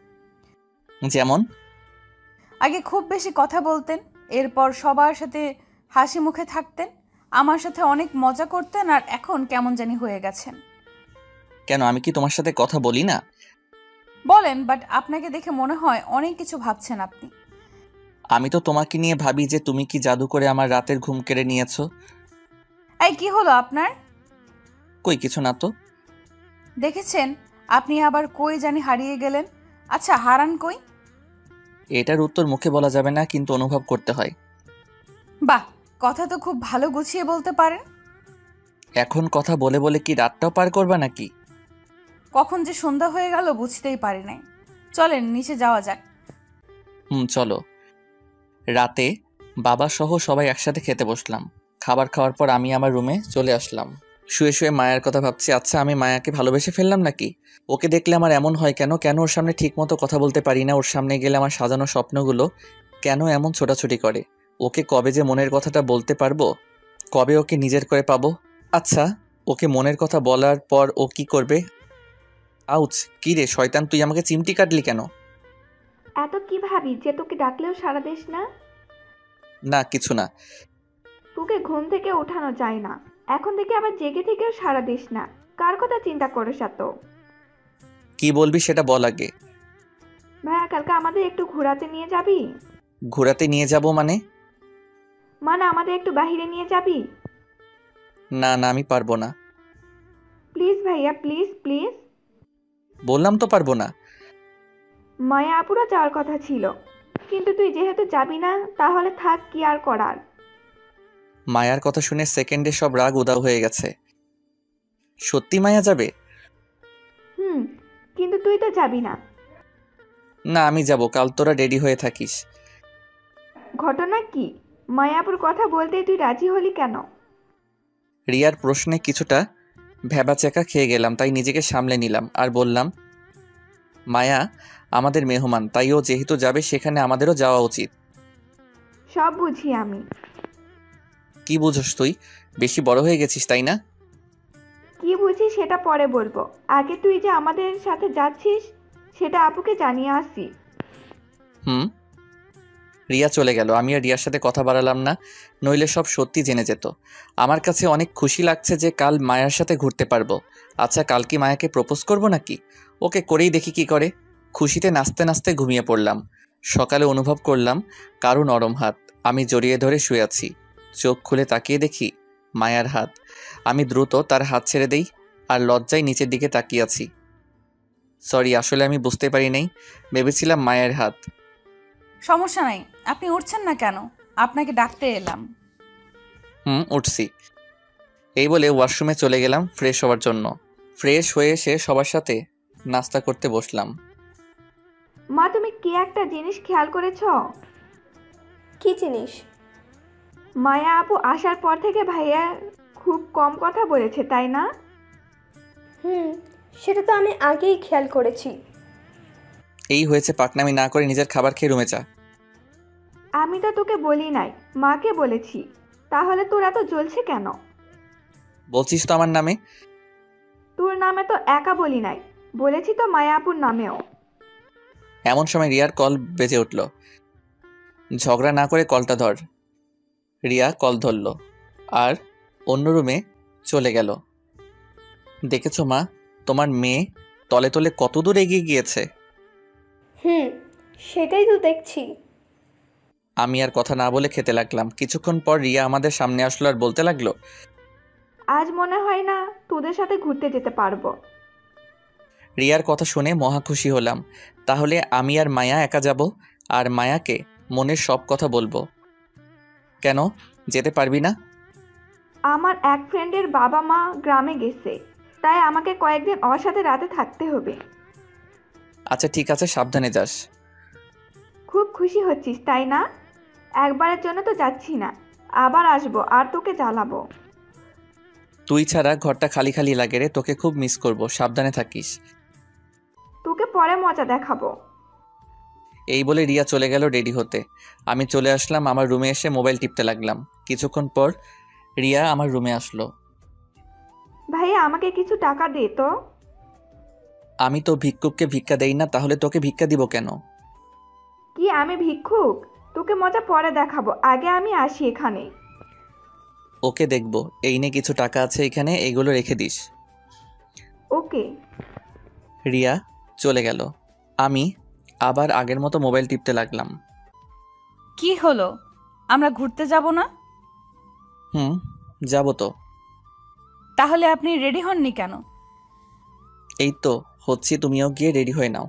যেমন? আগে খুব বেশি কথা বলতেন, এরপর সবার সাথে হাসি মুখে থাকতেন, আমার সাথে অনেক মজা করতেন, আর এখন কেমন জানি হয়ে গেছেন। কেন, আমি কি তোমার সাথে কথা বলি না? বলেন, বাট আপনাকে দেখে মনে হয় অনেক কিছু ভাবছেন আপনি। আমি তো তোমাকে নিয়ে ভাবি যে তুমি কি জাদু করে আমার রাতের ঘুম কেড়ে নিয়েছো। এই কি হলো আপনার? কই কিছু না তো। দেখেছেন, আপনি আবার কই জানি হারিয়ে গেলেন। আচ্ছা, হারান কই? এটার উত্তর মুখে বলা যাবে না, কিন্তু অনুভব করতে হয়। বাহ, কথা তো খুব ভালো গুছিয়ে বলতে পারেন। এখন কথা বলে বলে কি রাতটাও পার করবা নাকি? কখন যে সন্ধ্যা হয়ে গেল বুঝতেই পারি নাই। চলেন নিচে যাওয়া যাক। চলো। রাতে বাবা সহ সবাই একসাথে খেতে বসলাম। খাবার খাওয়ার পর আমি আমার রুমে চলে আসলাম। শুয়ে শুয়ে মায়ের কথা ভাবছি। আচ্ছা, আমি মায়াকে ভালোবেসে ফেললাম নাকি? ওকে দেখলে আমার এমন হয় কেন? কেন ওর সামনে ঠিকমতো কথা বলতে পারি না? ওর সামনে গেলে আমার সাজানো স্বপ্নগুলো কেন এমন ছোটাছুটি করে? ওকে কবে যে মনের কথাটা বলতে পারবো? কবে ওকে নিজের করে পাবো? আচ্ছা, ওকে মনের কথা বলার পর ও কি করবে? আউচ! কি রে শয়তান, তুই আমাকে চিমটি কাটলি কেন? এত কি ভাবি যে তোকে ডাকলেও সাড়া দিস না? না, কিছু না। তোকে ঘুম থেকে ওঠানো যায় না, এখন থেকে আবার জেগে থেকেও সাড়া দিস না। কার কথা চিন্তা করিস এত? কি বলবি সেটা বল আগে। ভাইয়া, কালকে আমাদের একটু ঘোরাতে নিয়ে যাবি? ঘোরাতে নিয়ে যাব মানে? মানে আমাদের একটু বাহিরে নিয়ে যাবি? না না, আমি পারবো না। প্লিজ ভাইয়া, প্লিজ প্লিজ। বললাম তো পারবো না। মায়া আপুরও যাওয়ার কথা ছিল, কিন্তু তুই যেহেতু যাবি না তাহলে থাক, কি আর করার। মায়ার কথা শুনে সেকেন্ডে সব রাগ উধাও হয়ে গেছে। সত্যি মায়া যাবে? কিন্তু তুই তো যাবি না। না, আমি যাব। কাল তোরা রেডি হয়ে থাকিস। ঘটনা কি? মায়াপুর কথা বলতেই তুই রাজি হলি কেন? রিয়ার প্রশ্নে কিছুটা ভ্যাবাচ্যাকা খেয়ে গেলাম, তাই নিজেকে সামলে নিলাম আর বললাম, মায়া আমাদের মেহমান, তাই ও যেহেতু যাবে সেখানে আমাদেরও যাওয়া উচিত। সব বুঝি আমি। কি বুঝোস তুই? বেশি বড় হয়ে গেছিস তাই না? কি বুঝি সেটা পরে বলবো, আগে তুই যে আমাদের সাথে যাচ্ছিস সেটা আপুকে জানিয়ে আসি। রিয়া চলে গেল। আমি আর রিয়ার সাথে কথা বাড়ালাম না, নইলে সব সত্যি জেনে যেত। আমার কাছে অনেক খুশি লাগছে যে কাল মায়ার সাথে ঘুরতে পারবো। আচ্ছা, কাল কি মায়াকে প্রপোজ করব নাকি? ওকে করেই দেখি কি করে। খুশিতে নাচতে নাচতে ঘুমিয়ে পড়লাম। সকালে অনুভব করলাম কারো নরম হাত। আমি জড়িয়ে ধরে শুয়ে আছি। চোখ খুলে তাকিয়ে দেখি মায়ার হাত। আমি দ্রুত তার হাত ছেড়ে দেই আর লজ্জায় নিচের দিকে তাকিয়ে আছি। সরি, আসলে আমি বুঝতে পারি নাই, ভেবেছিলাম মায়ের হাত। সমস্যা নাই, আপনি উঠছেন না কেন? আপনাকে ডাকতে এলাম। উঠছি। এই বলে ওয়াশরুমে চলে গেলাম ফ্রেশ হওয়ার জন্য। ফ্রেশ হয়ে এসে সবার সাথে নাস্তা করতে বসলাম। মা, তুমি কি একটা জিনিস খেয়াল করেছ? কি জিনিস? মায়া আপু আসার পর থেকে ভাইয়া খুব কম কথা বলেছে, তাই না? সেটা তো আমি আগেই খেয়াল করেছি। এই হয়েছে, পাকনামি না করে নিজের খাবার খেয়ে রুমে যা। আমি তো তোকে বলি নাই, মাকে বলেছি। তাহলে তোর এত জ্বলছে কেন? বলছিস তো আমার নামে। তোর নামে তো একা বলি নাই, বলেছি তো মায়া আপুর নামেও। এমন সময় রিয়ার কল বেজে উঠল। ঝগড়া না করে কলটা ধর। রিয়া কল ধরল আর অন্য রুমে চলে গেল। দেখেছো মা, তোমার মেয়ে তলে তলে কত দূর এগিয়ে গিয়েছে। সেটাই তো দেখছি। আমি আর কথা না বলে খেতে লাগলাম। কিছুক্ষণ পর রিয়া আমাদের সামনে আসলো আর বলতে লাগলো, আজ মনে হয় না তোদের সাথে ঘুরতে যেতে পারবো। রিয়ার কথা শুনে মহা খুশি হলাম। তাহলে আমি আর মায়া একা যাব আর মায়াকে মনের সব কথা বলবো। কেন যেতে পারবি না? আমার এক ফ্রেন্ডের বাবা মা গ্রামে গেছে, তাই আমাকে কয়েকদিন ওর সাথে রাতে থাকতে হবে। আচ্ছা ঠিক আছে, সাবধানে যাস। খুব খুশি হচ্ছিস তাই না? একবারের জন্য তো যাচ্ছি না, আবার আসবো আর তোকে জ্বালাবো। তুই ছাড়া ঘরটা খালি খালি লাগে রে, তোকে খুব মিস করব, সাবধানে থাকিস। তোকে পরে মজা দেখাবো। এই বলে রিয়া চলে গেল রেডি হতে। আমি চলে আসলাম আমার রুমে, এসে মোবাইল টিপতে লাগলাম। কিছুক্ষণ পর রিয়া আমার রুমে আসলো। ভাইয়া, আমাকে কিছু টাকা দে তো। আমি তো ভিক্ষুককে ভিক্ষা দেই না, তাহলে তোকে ভিক্ষা দিব কেন? কি আমি ভিক্ষুক? তোকে মজা পরে দেখাবো, আগে আমি আসি এখানে। ওকে দেখবো। এই নে কিছু টাকা আছে এখানে, এইগুলো রেখে দিস। ওকে। রিয়া চলে গেল। আমি আবার আগের মতো মোবাইল টিপতে লাগলাম। কি হলো, আমরা ঘুরতে যাব না? যাব তো। তাহলে আপনি রেডি হননি কেন? এই তো হচ্ছি, তুমিও গিয়ে রেডি হয়ে নাও।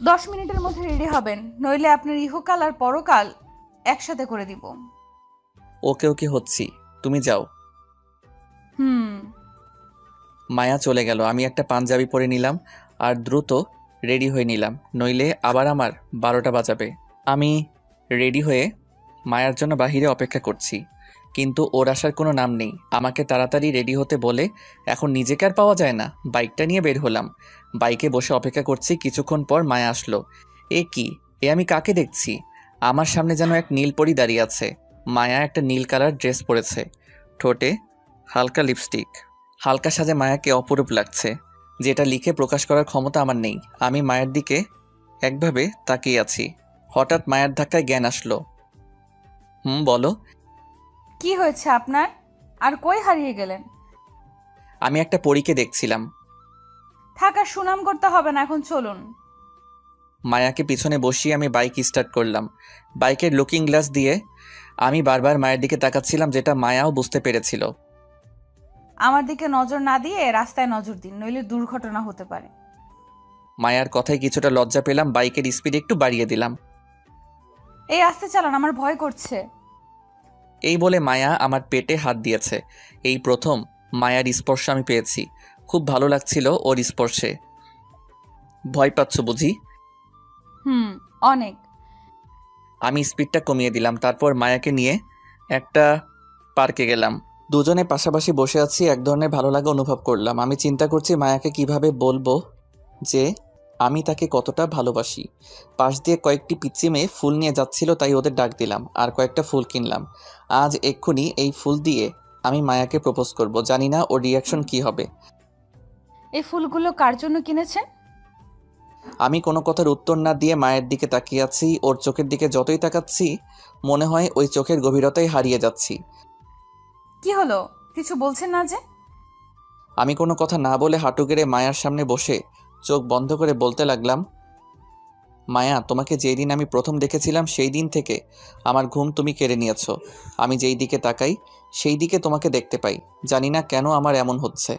10 মিনিটের মধ্যে রেডি হবেন, নইলে আপনার ইহকাল আর পরকাল একসাথে করে দিব। ওকে ওকে হচ্ছি, তুমি যাও। হুম। মায়া চলে গেল। আমি একটা পাঞ্জাবি পরে নিলাম আর দ্রুত রেডি হয়ে নিলাম, নইলে আবার আমার 12টা বাজাবে। আমি রেডি হয়ে মায়ার জন্য বাহিরে অপেক্ষা করছি। কিন্তু ওর আসার কোনো নাম নেই। আমাকে তাড়াতাড়ি রেডি হতে বলে এখন নিজেকে আর পাওয়া যায় না। বাইকটা নিয়ে বের হলাম। বাইকে বসে অপেক্ষা করছি। কিছুক্ষণ পর মায়া আসলো। এ কি, এ আমি কাকে দেখছি? আমার সামনে যেন এক নীল পরী দাঁড়িয়ে আছে। মায়া একটা নীল কালার ড্রেস পরেছে, ঠোঁটে হালকা লিপস্টিক। হালকা সাজে মায়াকে অপরূপ লাগছে, যেটা লিখে প্রকাশ করার ক্ষমতা আমার নেই। আমি মায়ের দিকে একভাবে তাকিয়ে আছি। হঠাৎ মায়ের ধাক্কায় জ্ঞান আসলো। বলো। কি হয়েছে আপনার? আর কই হারিয়ে গেলেন? আমি একটা পরীকে দেখছিলাম। থাকার সুনাম করতে হবে না, এখন চলুন। মায়াকে পিছনে বসিয়ে আমি বাইক স্টার্ট করলাম। বাইকের লুকিং গ্লাস দিয়ে আমি বারবার মায়ের দিকে তাকাচ্ছিলাম, যেটা মায়াও বুঝতে পেরেছিল। আমার দিকে নজর না দিয়ে রাস্তায় নজর দিন, নইলে দুর্ঘটনা হতে পারে। মায়ার কথায় কিছুটা লজ্জা পেলাম। বাইকের স্পিড একটু বাড়িয়ে দিলাম। এই আস্তে চালান, আমার ভয় করছে। এই বলে মায়া আমার পেটে হাত দিয়েছে। এই প্রথম মায়ার স্পর্শ আমি পেয়েছি। খুব ভালো লাগছিল ওর স্পর্শে। ভয় পাচ্ছ বুঝি? অনেক। আমি স্পিডটা কমিয়ে দিলাম। তারপর মায়াকে নিয়ে একটা পার্কে গেলাম। দুজনে পাশাপাশি বসে আছি। এক ধরনের ভালো লাগা অনুভব করলাম। আমি চিন্তা করছি মায়াকে কিভাবে বলবো যে আমি তাকে কতটা ভালোবাসি। পাশ দিয়ে কয়েকটি পিচ্চি মেয়ে ফুল নিয়ে যাচ্ছিল, তাই ওদের ডাক দিলাম আর কয়েকটা ফুল কিনলাম। আজ এক্ষুনি এই ফুল দিয়ে আমি মায়াকে প্রপোজ করব। জানি না ওর রিয়াকশন কি হবে। এই ফুলগুলো কার জন্য কিনেছেন? আমি কোনো কথার উত্তর না দিয়ে মায়ের দিকে তাকিয়ে আছি। ওর চোখের দিকে যতই তাকাচ্ছি মনে হয় ওই চোখের গভীরতায় হারিয়ে যাচ্ছি। কি হলো, কিছু বলছেন না যে? আমি কোনো কথা না বলে হাঁটু গেড়ে মায়ার সামনে বসে চোখ বন্ধ করে বলতে লাগলাম, মায়া, তোমাকে যেই দিন আমি প্রথম দেখেছিলাম সেই দিন থেকে আমার ঘুম তুমি কেড়ে নিয়েছো। আমি যেই দিকে তাকাই সেই দিকে তোমাকে দেখতে পাই। জানি না কেন আমার এমন হচ্ছে।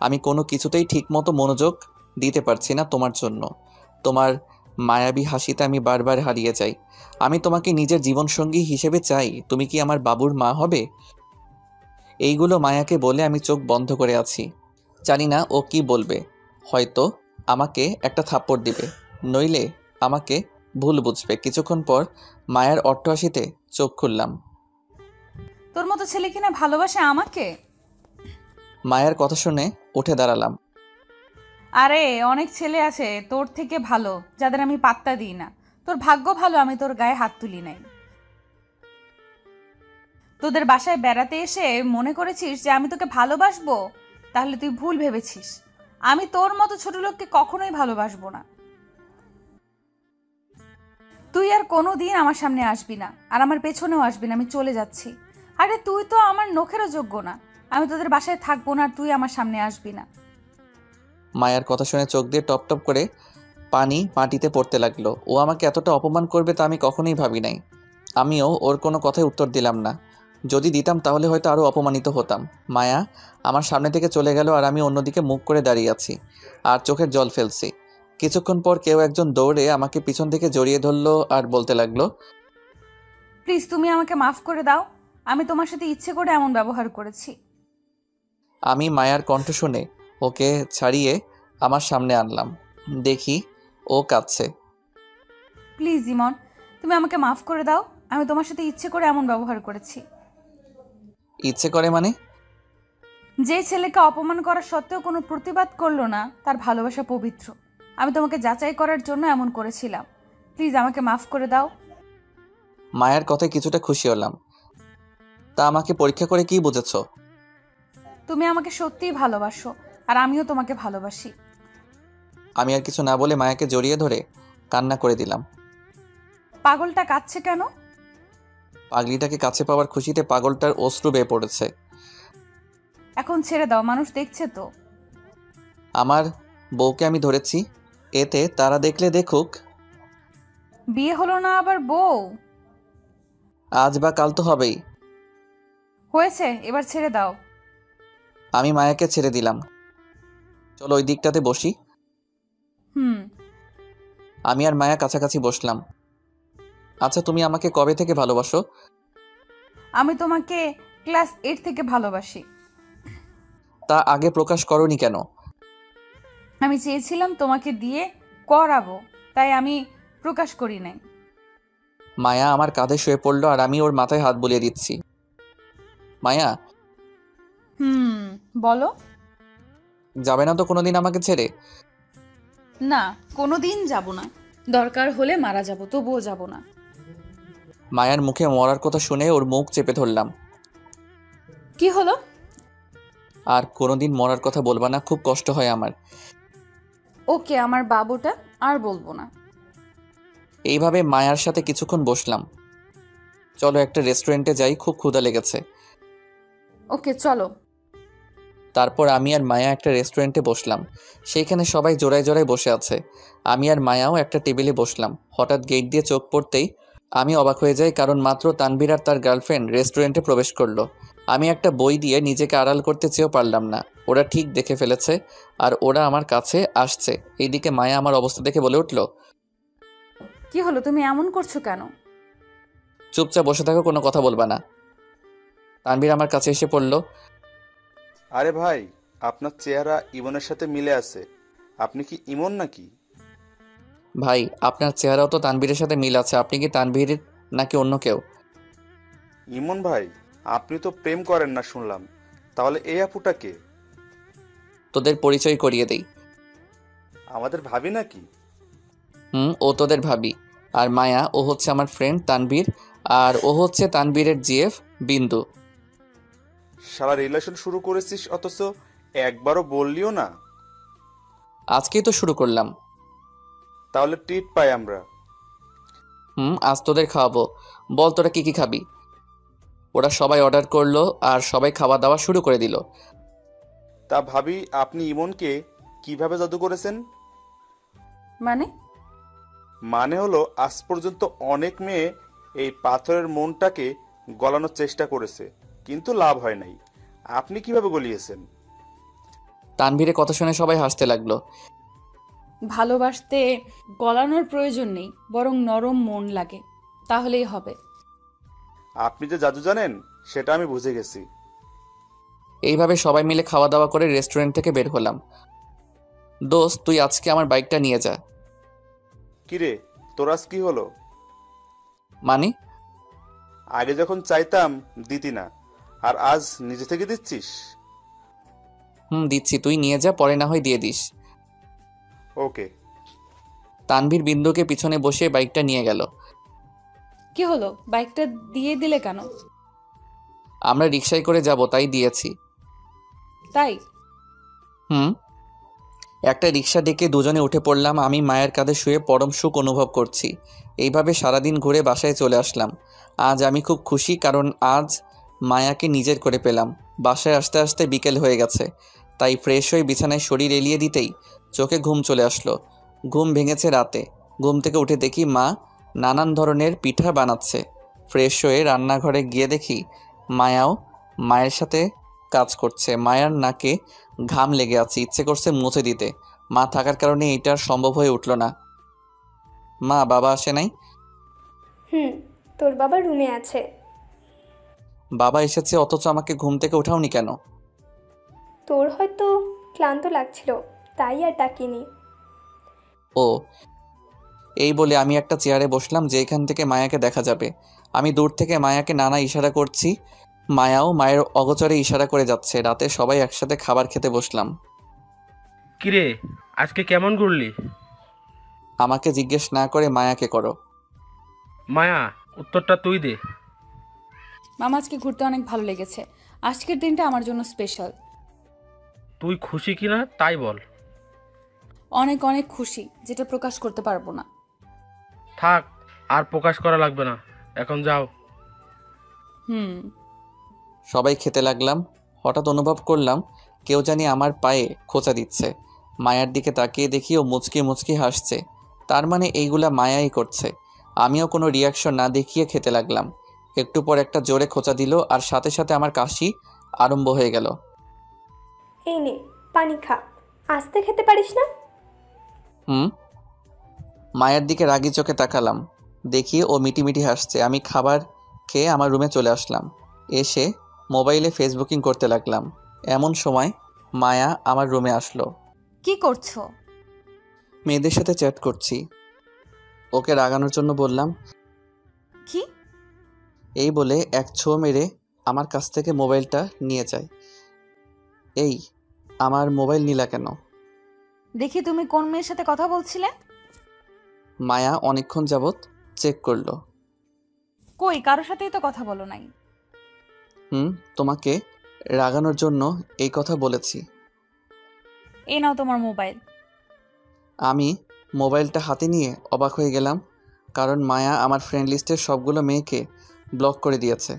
আমি কোনো কিছুতেই ঠিকমতো মনোযোগ দিতে পারছি না তোমার জন্য। তোমার মায়াবী হাসিতে আমি বারবার হারিয়ে যাই। আমি তোমাকে নিজের জীবনসঙ্গী হিসেবে চাই। তুমি কি আমার বাবুর মা হবে? এইগুলো মায়াকে বলে আমি চোখ বন্ধ করে আছি। জানি না ও কি বলবে। হয়তো আমাকে একটা থাপ্পড় দিবে, নইলে আমাকে ভুল বুঝবে। কিছুক্ষণ পর মায়ের অট্টহাসিতে চোখ খুললাম। তোর মতো ছেলে কিনা ভালোবাসে আমাকে? মায়ের কথা শুনে উঠে দাঁড়ালাম। আরে অনেক ছেলে আছে তোর থেকে ভালো, যাদের আমি পাত্তা দিই না। তোর ভাগ্য ভালো আমি তোর গায়ে হাত তুলি নাই। তোদের বাসায় বেড়াতে এসে মনে করেছিস যে আমি তোকে ভালোবাসবো? তাহলে তুই ভুল ভেবেছিস। আমি তোর মতো ছোট লোককে কখনোই ভালোবাসবো না। তুই আর কোনো দিন আমার সামনে আসবি না, আর আমার পেছনেও আসবি না। আমি চলে যাচ্ছি। আরে তুই তো আমার নখেরও যোগ্য না। আমি তোদের বাসায় থাকবো না, আর তুই আমার সামনে আসবি না। মায়ের কথা শুনে চোখ দিয়ে টপ টপ করে পানি মাটিতে পড়তে লাগলো। ও আমাকে এতটা অপমান করবে তা আমি কখনোই ভাবি নাই। আমিও ওর কোনো কথায় উত্তর দিলাম না। যদি দিতাম তাহলে হয়তো আরও অপমানিত হতাম। মায়া আমার সামনে থেকে চলে গেল আর আমি অন্যদিকে মুখ করে দাঁড়িয়ে আছি আর চোখের জল ফেলছি। কিছুক্ষণ পর কেউ একজন দৌড়ে আমাকে পিছন থেকে জড়িয়ে ধরলো আর বলতে লাগলো, প্লিজ তুমি আমাকে মাফ করে দাও। আমি তোমার সাথে ইচ্ছে করে এমন ব্যবহার করেছি। আমি মায়ার কণ্ঠ শুনে ওকে ছাড়িয়ে আমার সামনে আনলাম। দেখি ও কাঁদছে। প্লিজ ইমন, তুমি আমাকে মাফ করে দাও। আমি তোমার সাথে ইচ্ছে করে এমন ব্যবহার করেছি। ইচ্ছে করে মানে? যে ছেলেকে অপমান করা সত্ত্বেও কোনো প্রতিবাদ করলো না, তার ভালোবাসা পবিত্র। আমি তোমাকে যাচাই করার জন্য এমন করেছিলাম। প্লিজ আমাকে মাফ করে দাও। মায়ের কথায় কিছুটা খুশি হলাম। তা আমাকে পরীক্ষা করে কি বুঝেছ? তুমি আমাকে সত্যিই ভালোবাসো, আর আমিও তোমাকে ভালোবাসি। আমি আর কিছু না বলে মায়াকে জড়িয়ে ধরে কান্না করে দিলাম। পাগলটা কাঁদছে কেন? পাগলিটাকে কাছে পাওয়ার খুশিতে পাগলটার অশ্রু বেয়ে পড়েছে। এখন ছেড়ে দাও, মানুষ দেখছে তো। আমার বউকে আমি ধরেছি, এতে তারা দেখলে দেখুক। বিয়ে হলো না আবার বউ? আজ বা কাল তো হবেই। হয়েছে, এবার ছেড়ে দাও। আমি মায়াকে ছেড়ে দিলাম। চলো ওই দিকটাতে বসি। আমি আর মায়া কাছাকাছি বসলাম। আচ্ছা, তুমি আমাকে কবে থেকে ভালোবাসো? আমি তোমাকে ক্লাস 8 থেকে ভালোবাসি। তা আগে প্রকাশ করোনি কেন? আমি চেয়েছিলাম তোমাকে দিয়ে করাবো, তাই আমি প্রকাশ করি নাই। মায়া আমার কাঁধে শুয়ে পড়লো আর আমি ওর মাথায় হাত বুলিয়ে দিচ্ছি। মায়া, বলো। যাবে না তো কোনোদিন আমাকে ছেড়ে? না, কোনোদিন যাব না। দরকার হলে মারা যাব, তবুও যাব না। মায়ার মুখে মরার কথা শুনে ওর মুখ চেপে ধরলাম। কি হলো? আর কোনোদিন মরার কথা বলবা না, খুব কষ্ট হয় আমার। ওকে, আমার বাবুটা আর বলবো না। এইভাবে মায়ার সাথে কিছুক্ষণ বসলাম। চলো একটা রেস্টুরেন্টে যাই, খুব ক্ষুধা লেগেছে। ওকে, চলো। তারপর আমি আর মায়া একটা রেস্টুরেন্টে বসলাম। সেইখানে সবাই জোড়ায় জোড়ায় বসে আছে। আমি আর মায়াও একটা টেবিলে বসলাম। হঠাৎ গেট দিয়ে চোখ পড়তেই আমি অবাক হয়ে যাই, কারণ মাত্র তানভীর আর তার গার্লফ্রেন্ড রেস্টুরেন্টে প্রবেশ করলো। আমি একটা বই দিয়ে নিজেকে আড়াল করতে চেয়েও পারলাম না। ওরা ঠিক দেখে ফেলেছে আর ওরা আমার কাছে আসছে। এইদিকে মায়া আমার অবস্থা দেখে বলে উঠল, কি হলো, তুমি এমন করছো কেন? চুপচাপ বসে থাকো, কোনো কথা বলবা না। তানভীর আমার কাছে এসে পড়ল। আরে ভাই, আপনার চেহারা ইমনের সাথে মিলে আছে। আপনি কি ইমন নাকি? ভাই, আপনার চেহারাও তো তানভীরের সাথে মিল আছে। আপনি কি তানভীর নাকি অন্য কেউ? ইমন ভাই, আপনি তো প্রেম করেন না শুনলাম। তাহলে এই আপুটা কে? তোদের পরিচয় করিয়ে দেই। আমাদের ভাবি নাকি? ও তোদের ভাবি। আর মায়া, ও হচ্ছে আমার ফ্রেন্ড তানভীর। আর ও হচ্ছে তানভীরের জিএফ বিন্দু। শালা রিলেশন শুরু করেছিস, অথচ একবারও বললিও না। আজকেই তো শুরু করলাম। তাহলে ট্রিট পাই আমরা। আজ তোদের খাওয়াবো। বল তোরা কি কি খাবি? ওরা সবাই অর্ডার করলো আর সবাই খাওয়া দাওয়া শুরু করে দিল। তা ভাবি, আপনি ইমনকে কিভাবে জাদু করেছেন? মানে? মানে হলো, আজ পর্যন্ত অনেক মেয়ে এই পাথরের মনটাকে গলানোর চেষ্টা করেছে, কিন্তু লাভ হয় নাই। আপনি কিভাবে গলিয়েছেন? তানভীরের কথা শুনে সবাই হাসতে লাগলো। ভালোবাসতে গলানোর প্রয়োজন নেই, বরং নরম মন লাগে, তাহলেই হবে। আপনি যে জাদু জানেন সেটা আমি বুঝে গেছি। এইভাবে সবাই মিলে খাওয়া দাওয়া করে রেস্টুরেন্ট থেকে বের হলাম। দোস্ত, তুই আজকে আমার বাইকটা নিয়ে যা। কিরে, তোর আজ কি হলো? মানে? আগে যখন চাইতাম দিতি না, আর আজ নিজে থেকে দিচ্ছিস? দিচ্ছি, তুই নিয়ে যা, পরে না হয় দিয়ে দিস। ওকে। তানভীর বিন্দুকে পিছনে বসিয়ে বাইকটা নিয়ে গেল। কি হলো, বাইকটা দিয়ে দিলে কেন? আমরা রিকশায় করে যাব, তাই দিয়েছি। তাই? একটা রিকশা ডেকে দুজনে উঠে পড়লাম। আমি মায়ের কাঁধে শুয়ে পরম সুখ অনুভব করছি। এইভাবে সারাদিন ঘুরে বাসায় চলে আসলাম। আজ আমি খুব খুশি, কারণ আজ মায়াকে নিজের করে পেলাম। বাসায় আসতে আসতে বিকেল হয়ে গেছে, তাই ফ্রেশ হয়ে বিছানায় শরীর এলিয়ে দিতেই চোখে ঘুম চলে আসলো। ঘুম ভেঙেছে রাতে। ঘুম থেকে উঠে দেখি মা নানান ধরনের পিঠা বানাচ্ছে। ফ্রেশ হয়ে রান্নাঘরে গিয়ে দেখি মায়াও মায়ের সাথে কাজ করছে। মায়ার নাকে ঘাম লেগে আছে, ইচ্ছে করছে মুছে দিতে। মা থাকার কারণে এটা আর সম্ভব হয়ে উঠল না। মা, বাবা আসে নাই? তোর বাবা রুমে আছে। বাবা এসেছে, অথচ আমাকে ঘুম থেকে ওঠাওনি কেন? তোর হয়তো ক্লান্ত লাগছিল, তাই আর ডাকিনি। ও, এই বলে আমি একটা চেয়ারে বসলাম যেখান থেকে মায়াকে দেখা যাবে। আমি দূর থেকে মায়াকে নানা ইশারা করছি। মায়াও মায়ের অগোচরে ইশারা করে যাচ্ছে। রাতে সবাই একসাথে খাবার খেতে বসলাম। কিরে, আজকে কেমন ঘুরলি? আমাকে জিজ্ঞেস না করে মায়াকে করো। মায়া, উত্তরটা তুই দে। মামা, আজকে ঘুরতে অনেক ভালো লেগেছে। আজকের দিনটা আমার জন্য স্পেশাল। তুই খুশি কিনা তাই বল। অনেক অনেক খুশি, যেটা প্রকাশ করতে পারবো না। থাক, আর প্রকাশ করা লাগবে না, এখন যাও। সবাই খেতে লাগলাম। হঠাৎ অনুভব করলাম কেউ জানি আমার পায়ে খোঁচা দিচ্ছে। মায়ার দিকে তাকিয়ে দেখি ও মুচকি মুচকি হাসছে। তার মানে এইগুলা মায়াই করছে। আমিও কোনো রিয়াকশন না দেখিয়ে খেতে লাগলাম। একটু পর একটা জোরে খোঁচা দিল আর সাথে সাথে আমার কাশি আরম্ভ হয়ে গেল। এই নে পানি খা, আস্তে খেতে পারিস না? মায়ের দিকে রাগি চোখে তাকালাম। দেখি ও মিটিমিটি হাসছে। আমি খাবার খেয়ে আমার রুমে চলে আসলাম। এসে মোবাইলে ফেসবুকিং করতে লাগলাম। এমন সময় মায়া আমার রুমে আসলো। কি করছো? মেয়েদের সাথে চ্যাট করছি। ওকে রাগানোর জন্য বললাম, কি? এই বলে এক ছো মেরে আমার কাছ থেকে মোবাইলটা নিয়ে যায়। এই, আমার মোবাইল নিলা কেন? দেখি তুমি কোন মেয়ের সাথে কথা বলছিলে। মায়া অনেকক্ষণ যাবৎ চেক করলো। কই, কারোর সাথেই তো কথা বলো নাই। তোমাকে রাগানোর জন্য এই কথা বলেছি। এই নাও তোমার মোবাইল। আমি মোবাইলটা হাতে নিয়ে অবাক হয়ে গেলাম, কারণ মায়া আমার ফ্রেন্ড লিস্টের সবগুলো মেয়েকে ব্লক করে দিয়েছে।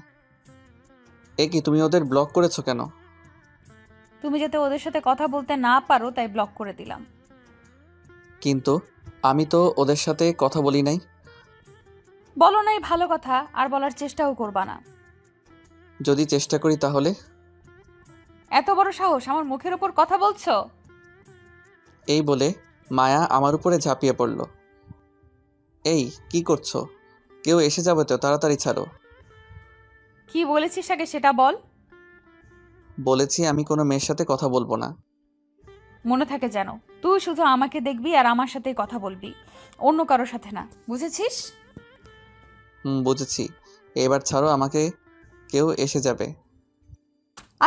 এ কি, তুমি ওদের ব্লক করেছো কেন? তুমি যাতে ওদের সাথে কথা বলতে না পারো তাই ব্লক করে দিলাম। কিন্তু আমি তো ওদের সাথে কথা বলি নাই। বলো নাই ভালো কথা, আর বলার চেষ্টাও করবা না। যদি চেষ্টা করি তাহলে? এত বড় সাহস, আমার মুখের উপর কথা বলছো? এই বলে মায়া আমার উপরে ঝাঁপিয়ে পড়ল। এই, কি করছো? কেউ এসে যাবে তো, তাড়াতাড়ি ছাড়ো। কি বলেছিস আগে সেটা বল। বলেছি আমি কোনো মেয়ের সাথে কথা বলবো না। মনে থাকে যেন, তুই শুধু আমাকে দেখবি আর আমার সাথেই কথা বলবি, অন্য কারোর সাথে না, বুঝেছিস? বুঝেছি। এবার ছাড়ো আমাকে, কেউ এসে যাবে।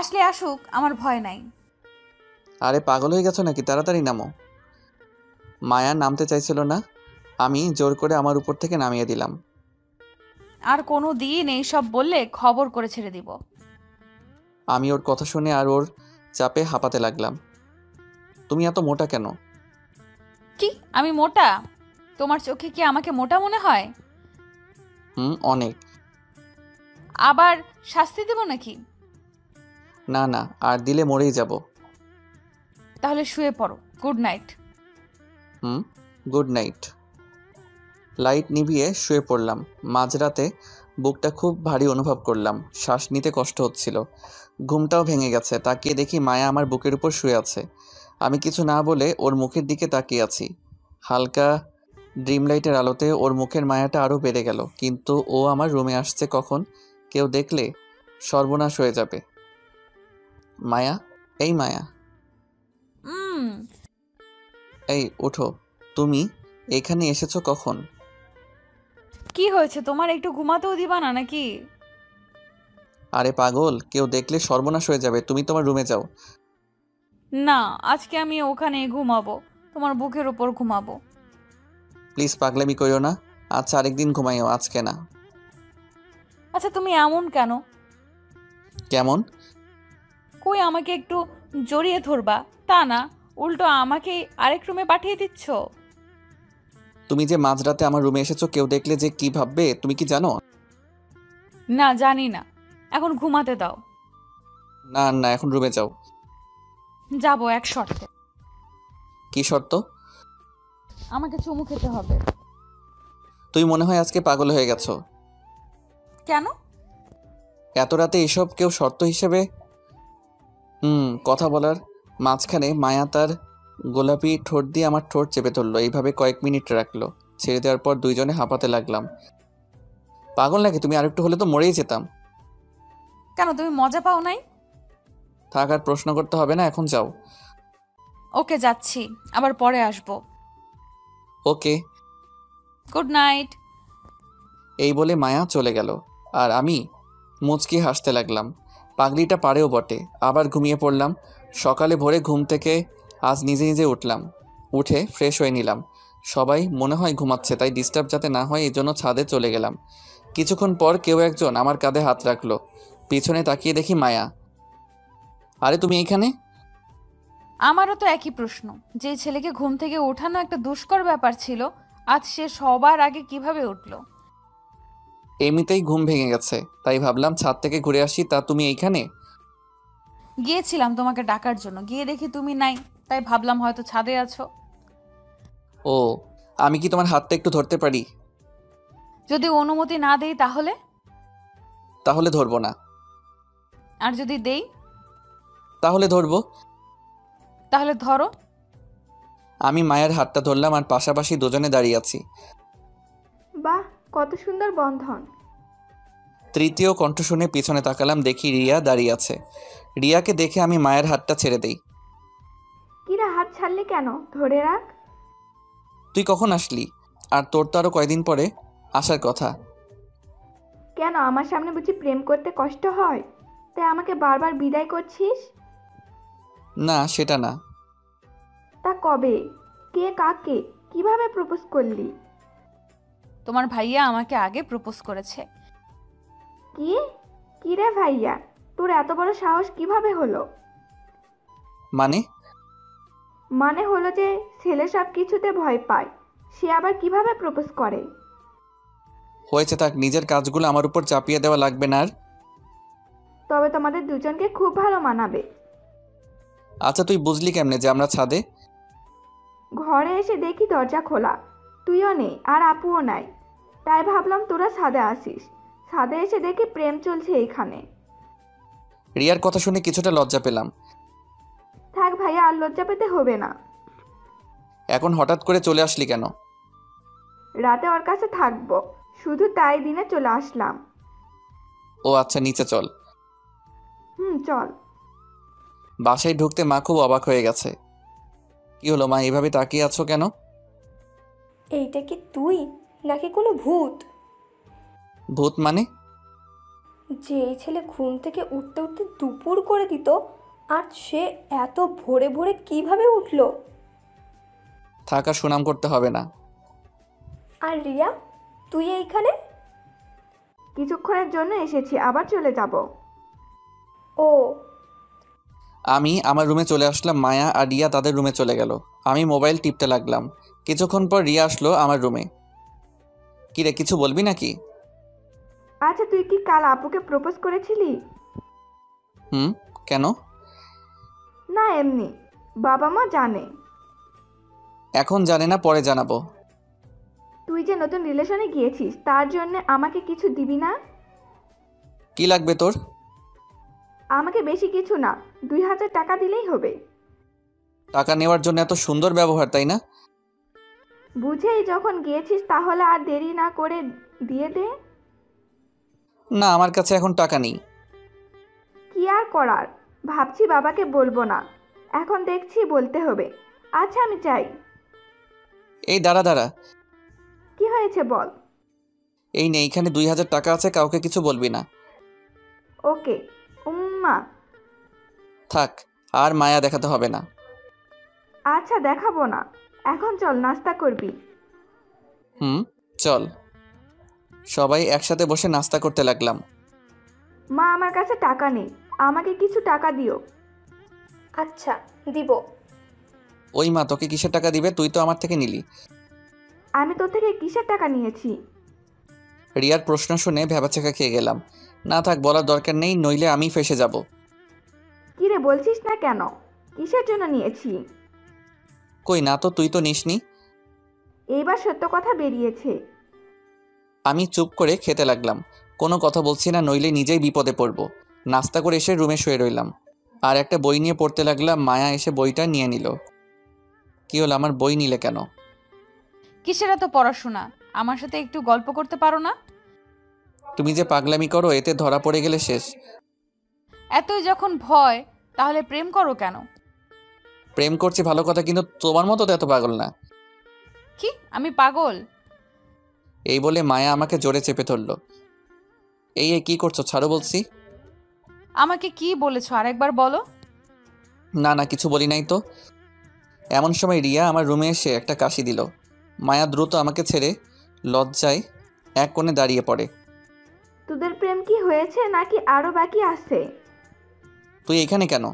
আসলে আসুক, আমার ভয় নাই। আরে পাগল হয়ে গেছো নাকি? তাড়াতাড়ি নামো। মায়া নামতে চাইছিল না, আমি জোর করে আমার উপর থেকে নামিয়ে দিলাম। আর কোনো দিন এইসব বললে খবর করে ছেড়ে দিব। আমি ওর কথা শুনে আর ওর চাপে হাঁপাতে লাগলাম। তুমি এত মোটা কেন? কি, আমি মোটা? তোমার চোখে কি আমাকে মোটা মনে হয়? অনেক। আবার শাস্তি দেব নাকি? না না, আর দিলে মরেই যাব। তাহলে শুয়ে পড়ো। Good night. Good night. Light নিভিয়ে শুয়ে পড়লাম। মাঝরাতে বুকটা খুব ভারী অনুভব করলাম, শ্বাস নিতে কষ্ট হচ্ছিল। ঘুমটাও ভেঙে গেছে। তাকিয়ে দেখি মায়া আমার বুকের উপর শুয়ে আছে। আমি কিছু না বলে ওর মুখের দিকে তাকিয়ে আছি। হালকা ড্রিম লাইটের আলোতে ওর মুখের মায়াটা আরও বেড়ে গেল। কিন্তু ও আমার রুমে আসছে কখন? কেউ দেখলে সর্বনাশ হয়ে যাবে। মায়া, এই মায়া, এই ওঠো। তুমি এখানে এসেছো কখন? কি হয়েছে তোমার? একটু ঘুমাতেও দিবা না নাকি? আরে পাগল, কেউ দেখলে সর্বনাশ হয়ে যাবে। তুমি তোমার রুমে যাও। না, আজকে আমি ওখানে ঘুমাবো, তোমার বুকের উপর ঘুমাবো। প্লিজ পাগলামি করিও না। আচ্ছা আরেকদিন ঘুমাইও, আজকে না। আচ্ছা তুমি এমন কেন? কেমন? কই, আমাকে একটু জড়িয়ে ধরবা তা না, উল্টো আমাকে আরেক রুমে পাঠিয়ে দিচ্ছ। তুমি যে মাঝরাতে আমার রুমে এসেছো, কেউ দেখলে যে কি ভাববে তুমি কি জানো? না, জানি না, এখন ঘুমাতে দাও। না না, এখন রুমে যাও। যাবো এক শর্তে। কি শর্ত? আমাকে চুমু খেতে হবে। তুই মনে হয় আজকে পাগল হয়ে গেছো। কেন? এত রাতে এসব কেউ শর্ত হিসেবে? কথা বলার মাঝখানে মায়া তার গোলাপি ঠোঁট দিয়ে আমার ঠোঁট চেপে ধরলো। এইভাবে কয়েক মিনিট রাখলো। ছেড়ে দেওয়ার পর দুইজনে হাঁপাতে লাগলাম। পাগল নাকি তুমি? আরেকটু হলে তো মরেই যেতাম। কেন, তুমি মজা পাও নাই? থাক, আর প্রশ্ন করতে হবে না, এখন যাও। ওকে, যাচ্ছি, আবার পরে আসবো। ওকে। Good night. এই বলে মায়া চলে গেল, আর আমি মুচকি হাসতে লাগলাম। পাগলিটা পারেও বটে। আবার ঘুমিয়ে পড়লাম। সকালে ভোরে ঘুম থেকে আজ নিজে নিজে উঠলাম। উঠে ফ্রেশ হয়ে নিলাম। সবাই মনে হয় ঘুমাচ্ছে, তাই ডিস্টার্ব যাতে না হয় এই জন্য ছাদে চলে গেলাম। কিছুক্ষণ পর কেউ একজন আমার কাঁধে হাত রাখলো। পিছনে তাকিয়ে দেখি মায়া। আরে তুমি এইখানে? আমারও তো একই প্রশ্ন। যে ছেলেকে ঘুম থেকে ওঠানো একটা দুষ্কর ব্যাপার ছিল, আজ সে সবার আগে কিভাবে উঠলো? এমনিতেই ঘুম ভেঙে গেছে, তাই ভাবলাম ছাদ থেকে ঘুরে আসি। তা তুমি এইখানে? গিয়েছিলাম তোমাকে ডাকার জন্য, গিয়ে দেখি তুমি নাই, তাই ভাবলাম হয়তো ছাদে আছো। ও, আমি কি তোমার হাতটা একটু ধরতে পারি? যদি অনুমতি না দেই তাহলে? তাহলে ধরবো না। আর যদি দেই? তাহলে ধরবো। তাহলে ধরো। আমি মায়ের হাতটা ধরলাম, আর পাশাপাশি দুজনে দাঁড়িয়ে আছি। বাহ, কত সুন্দর বন্ধন। তৃতীয় কণ্ঠ শুনে পিছনে তাকালাম, দেখি রিয়া দাঁড়িয়ে আছে। রিয়াকে দেখে আমি মায়ের হাতটা ছেড়ে দেই। কিরা, হাত ছাড়লে কেন? ধরে রাখ। তুই কখন আসলি? আর তোর তো আরো কয়দিন পরে আসার কথা। কেন, আমার সামনে বুঝি প্রেম করতে কষ্ট হয়? তাই আমাকে বারবার বিদায় করছিস? না সেটা না। তা কবে, কে, কাকে, কিভাবে প্রপোজ করলি? তোমার ভাইয়া আমাকে আগে প্রপোজ করেছে। কি? কি রে ভাইয়া, তোর এত বড় সাহস কিভাবে হলো? মানে? মানে হলো যে ছেলে সব কিছুতে ভয় পায়, সে আবার কিভাবে প্রপোজ করে? হয়েছে থাক, নিজের কাজগুলো আমার উপর চাপিয়ে দেওয়া লাগবে না আর। তবে তোমাদের দুজনকে খুব ভালো মানাবে। আচ্ছা তুই বুঝলি কেমনে যে আমরা ছাদে? ঘরে এসে দেখি দরজা খোলা, তুইও নেই আর আপুও নাই, তাই ভাবলাম তোরা ছাদে আসিস। ছাদে এসে দেখি প্রেম চলছে এইখানে। রিয়ার কথা শুনে কিছুটা লজ্জা পেলাম। থাক ভাইয়া, আর লজ্জা পেতে হবে না। এখন হঠাৎ করে চলে আসলি কেন? রাতে ওর কাছে থাকবো, শুধু তাই দিনে চলে আসলাম। ও আচ্ছা, নিচে চল। চল। বাসায় ঢুকতে মা খুব অবাক হয়ে গেছে। কি হলো মা, এভাবে তাকিয়ে আছো কেন? এইটা কি তুই নাকি কোনো ভূত? ভূত মানে? যে এই ছেলে ঘুম থেকে উঠতে উঠতে দুপুর করে দিত, আর সে এত ভোরে ভোরে কিভাবে উঠলো? থাকা সুনাম করতে হবে না। আর রিয়া, তুই এইখানে? কিছুক্ষণের জন্য এসেছি, আবার চলে যাব। ও, আমি আমার রুমে চলে আসলাম, মায়া আর রিয়া তাদের রুমে চলে গেল। আমি মোবাইল টিপতে লাগলাম। কিছুক্ষণ পর রিয়া আসলো আমার রুমে। কিরে, কিছু বলবি নাকি? আচ্ছা, তুই কি কাল আপুকে প্রপোজ করেছিলি? কেন? না এমনি, বাবা মা জানে। এখন জানে না, পরে জানাবো। তুই যে নতুন রিলেশনে গিয়েছিস, তার জন্য আমাকে কিছু দিবি না? কি লাগবে তোর? আমাকে বেশি কিছু না, 2000 টাকা দিলেই হবে। টাকা নেওয়ার জন্য এত সুন্দর ব্যবহার, তাই না? বুঝেই যখন গিয়েছিস তাহলে আর দেরি না করে দিয়ে দে। না, আমার কাছে এখন টাকা নেই। কি আর করার, ভাবছি বাবাকে বলবো না, এখন দেখছি বলতে হবে। আচ্ছা আমি চাই। এই দাঁড়া দাঁড়া। কি হয়েছে বল। এই নে, এইখানে 2000 টাকা আছে, কাউকে কিছু বলবি না। ওকে। উম্মা। থাক, আর মায়া দেখাতে হবে না। আচ্ছা দেখাবো না, এখন চল নাস্তা করবি। চল। সবাই একসাথে বসে নাস্তা করতে লাগলাম। মা, আমার কাছে টাকা নেই, আমাকে কিছু টাকা দিও। আচ্ছা দিব। ওই মা, তোকে কিসের টাকা দিবে? তুই তো আমার থেকে নিলি। আমি তোর থেকে কিসের টাকা নিয়েছি? রিয়ার প্রশ্ন শুনে ভ্যাবাচাকা খেয়ে গেলাম। না থাক, বলার দরকার নেই, নইলে আমি ফেসে যাব। কি রে, বলছিস না কেন? কিসের জন্য নিয়েছি? কই না তো, তুই তো নিসনি। এইবার সত্য কথা বেরিয়েছে। আমি চুপ করে খেতে লাগলাম, কোনো কথা বলছি না, নইলে নিজেই বিপদে পড়ব। নাস্তা করে এসে রুমে শুয়ে রইলাম আর একটা বই নিয়ে পড়তে লাগলাম। মায়া এসে বইটা নিয়ে নিল। কি হলো, আমার বই নিলে কেন? কিসের এত পড়াশোনা? আমার সাথে একটু গল্প করতে পারো না? তুমি যে পাগলামি করো, এতে ধরা পড়ে গেলে শেষ। এতই যখন ভয়, তাহলে প্রেম করো কেন? প্রেম করছি ভালো কথা, কিন্তু তোমার মতো তো এত পাগল না। কি আমি পাগল? এই বলে মায়া আমাকে জোরে চেপে ধরলো। এই কি করছো, ছাড়ো বলছি। আমাকে কি বলেছো আরেকবার বলো। না না, কিছু বলি নাই তো। এমন সময় রিয়া আমার রুমে এসে একটা কাশি দিল। মায়া দ্রুত আমাকে ছেড়ে লজ্জায় এক কোণে দাঁড়িয়ে পড়ে। তোদের প্রেম কি হয়েছে নাকি আরো বাকি আছে? তুই এখানে কেন?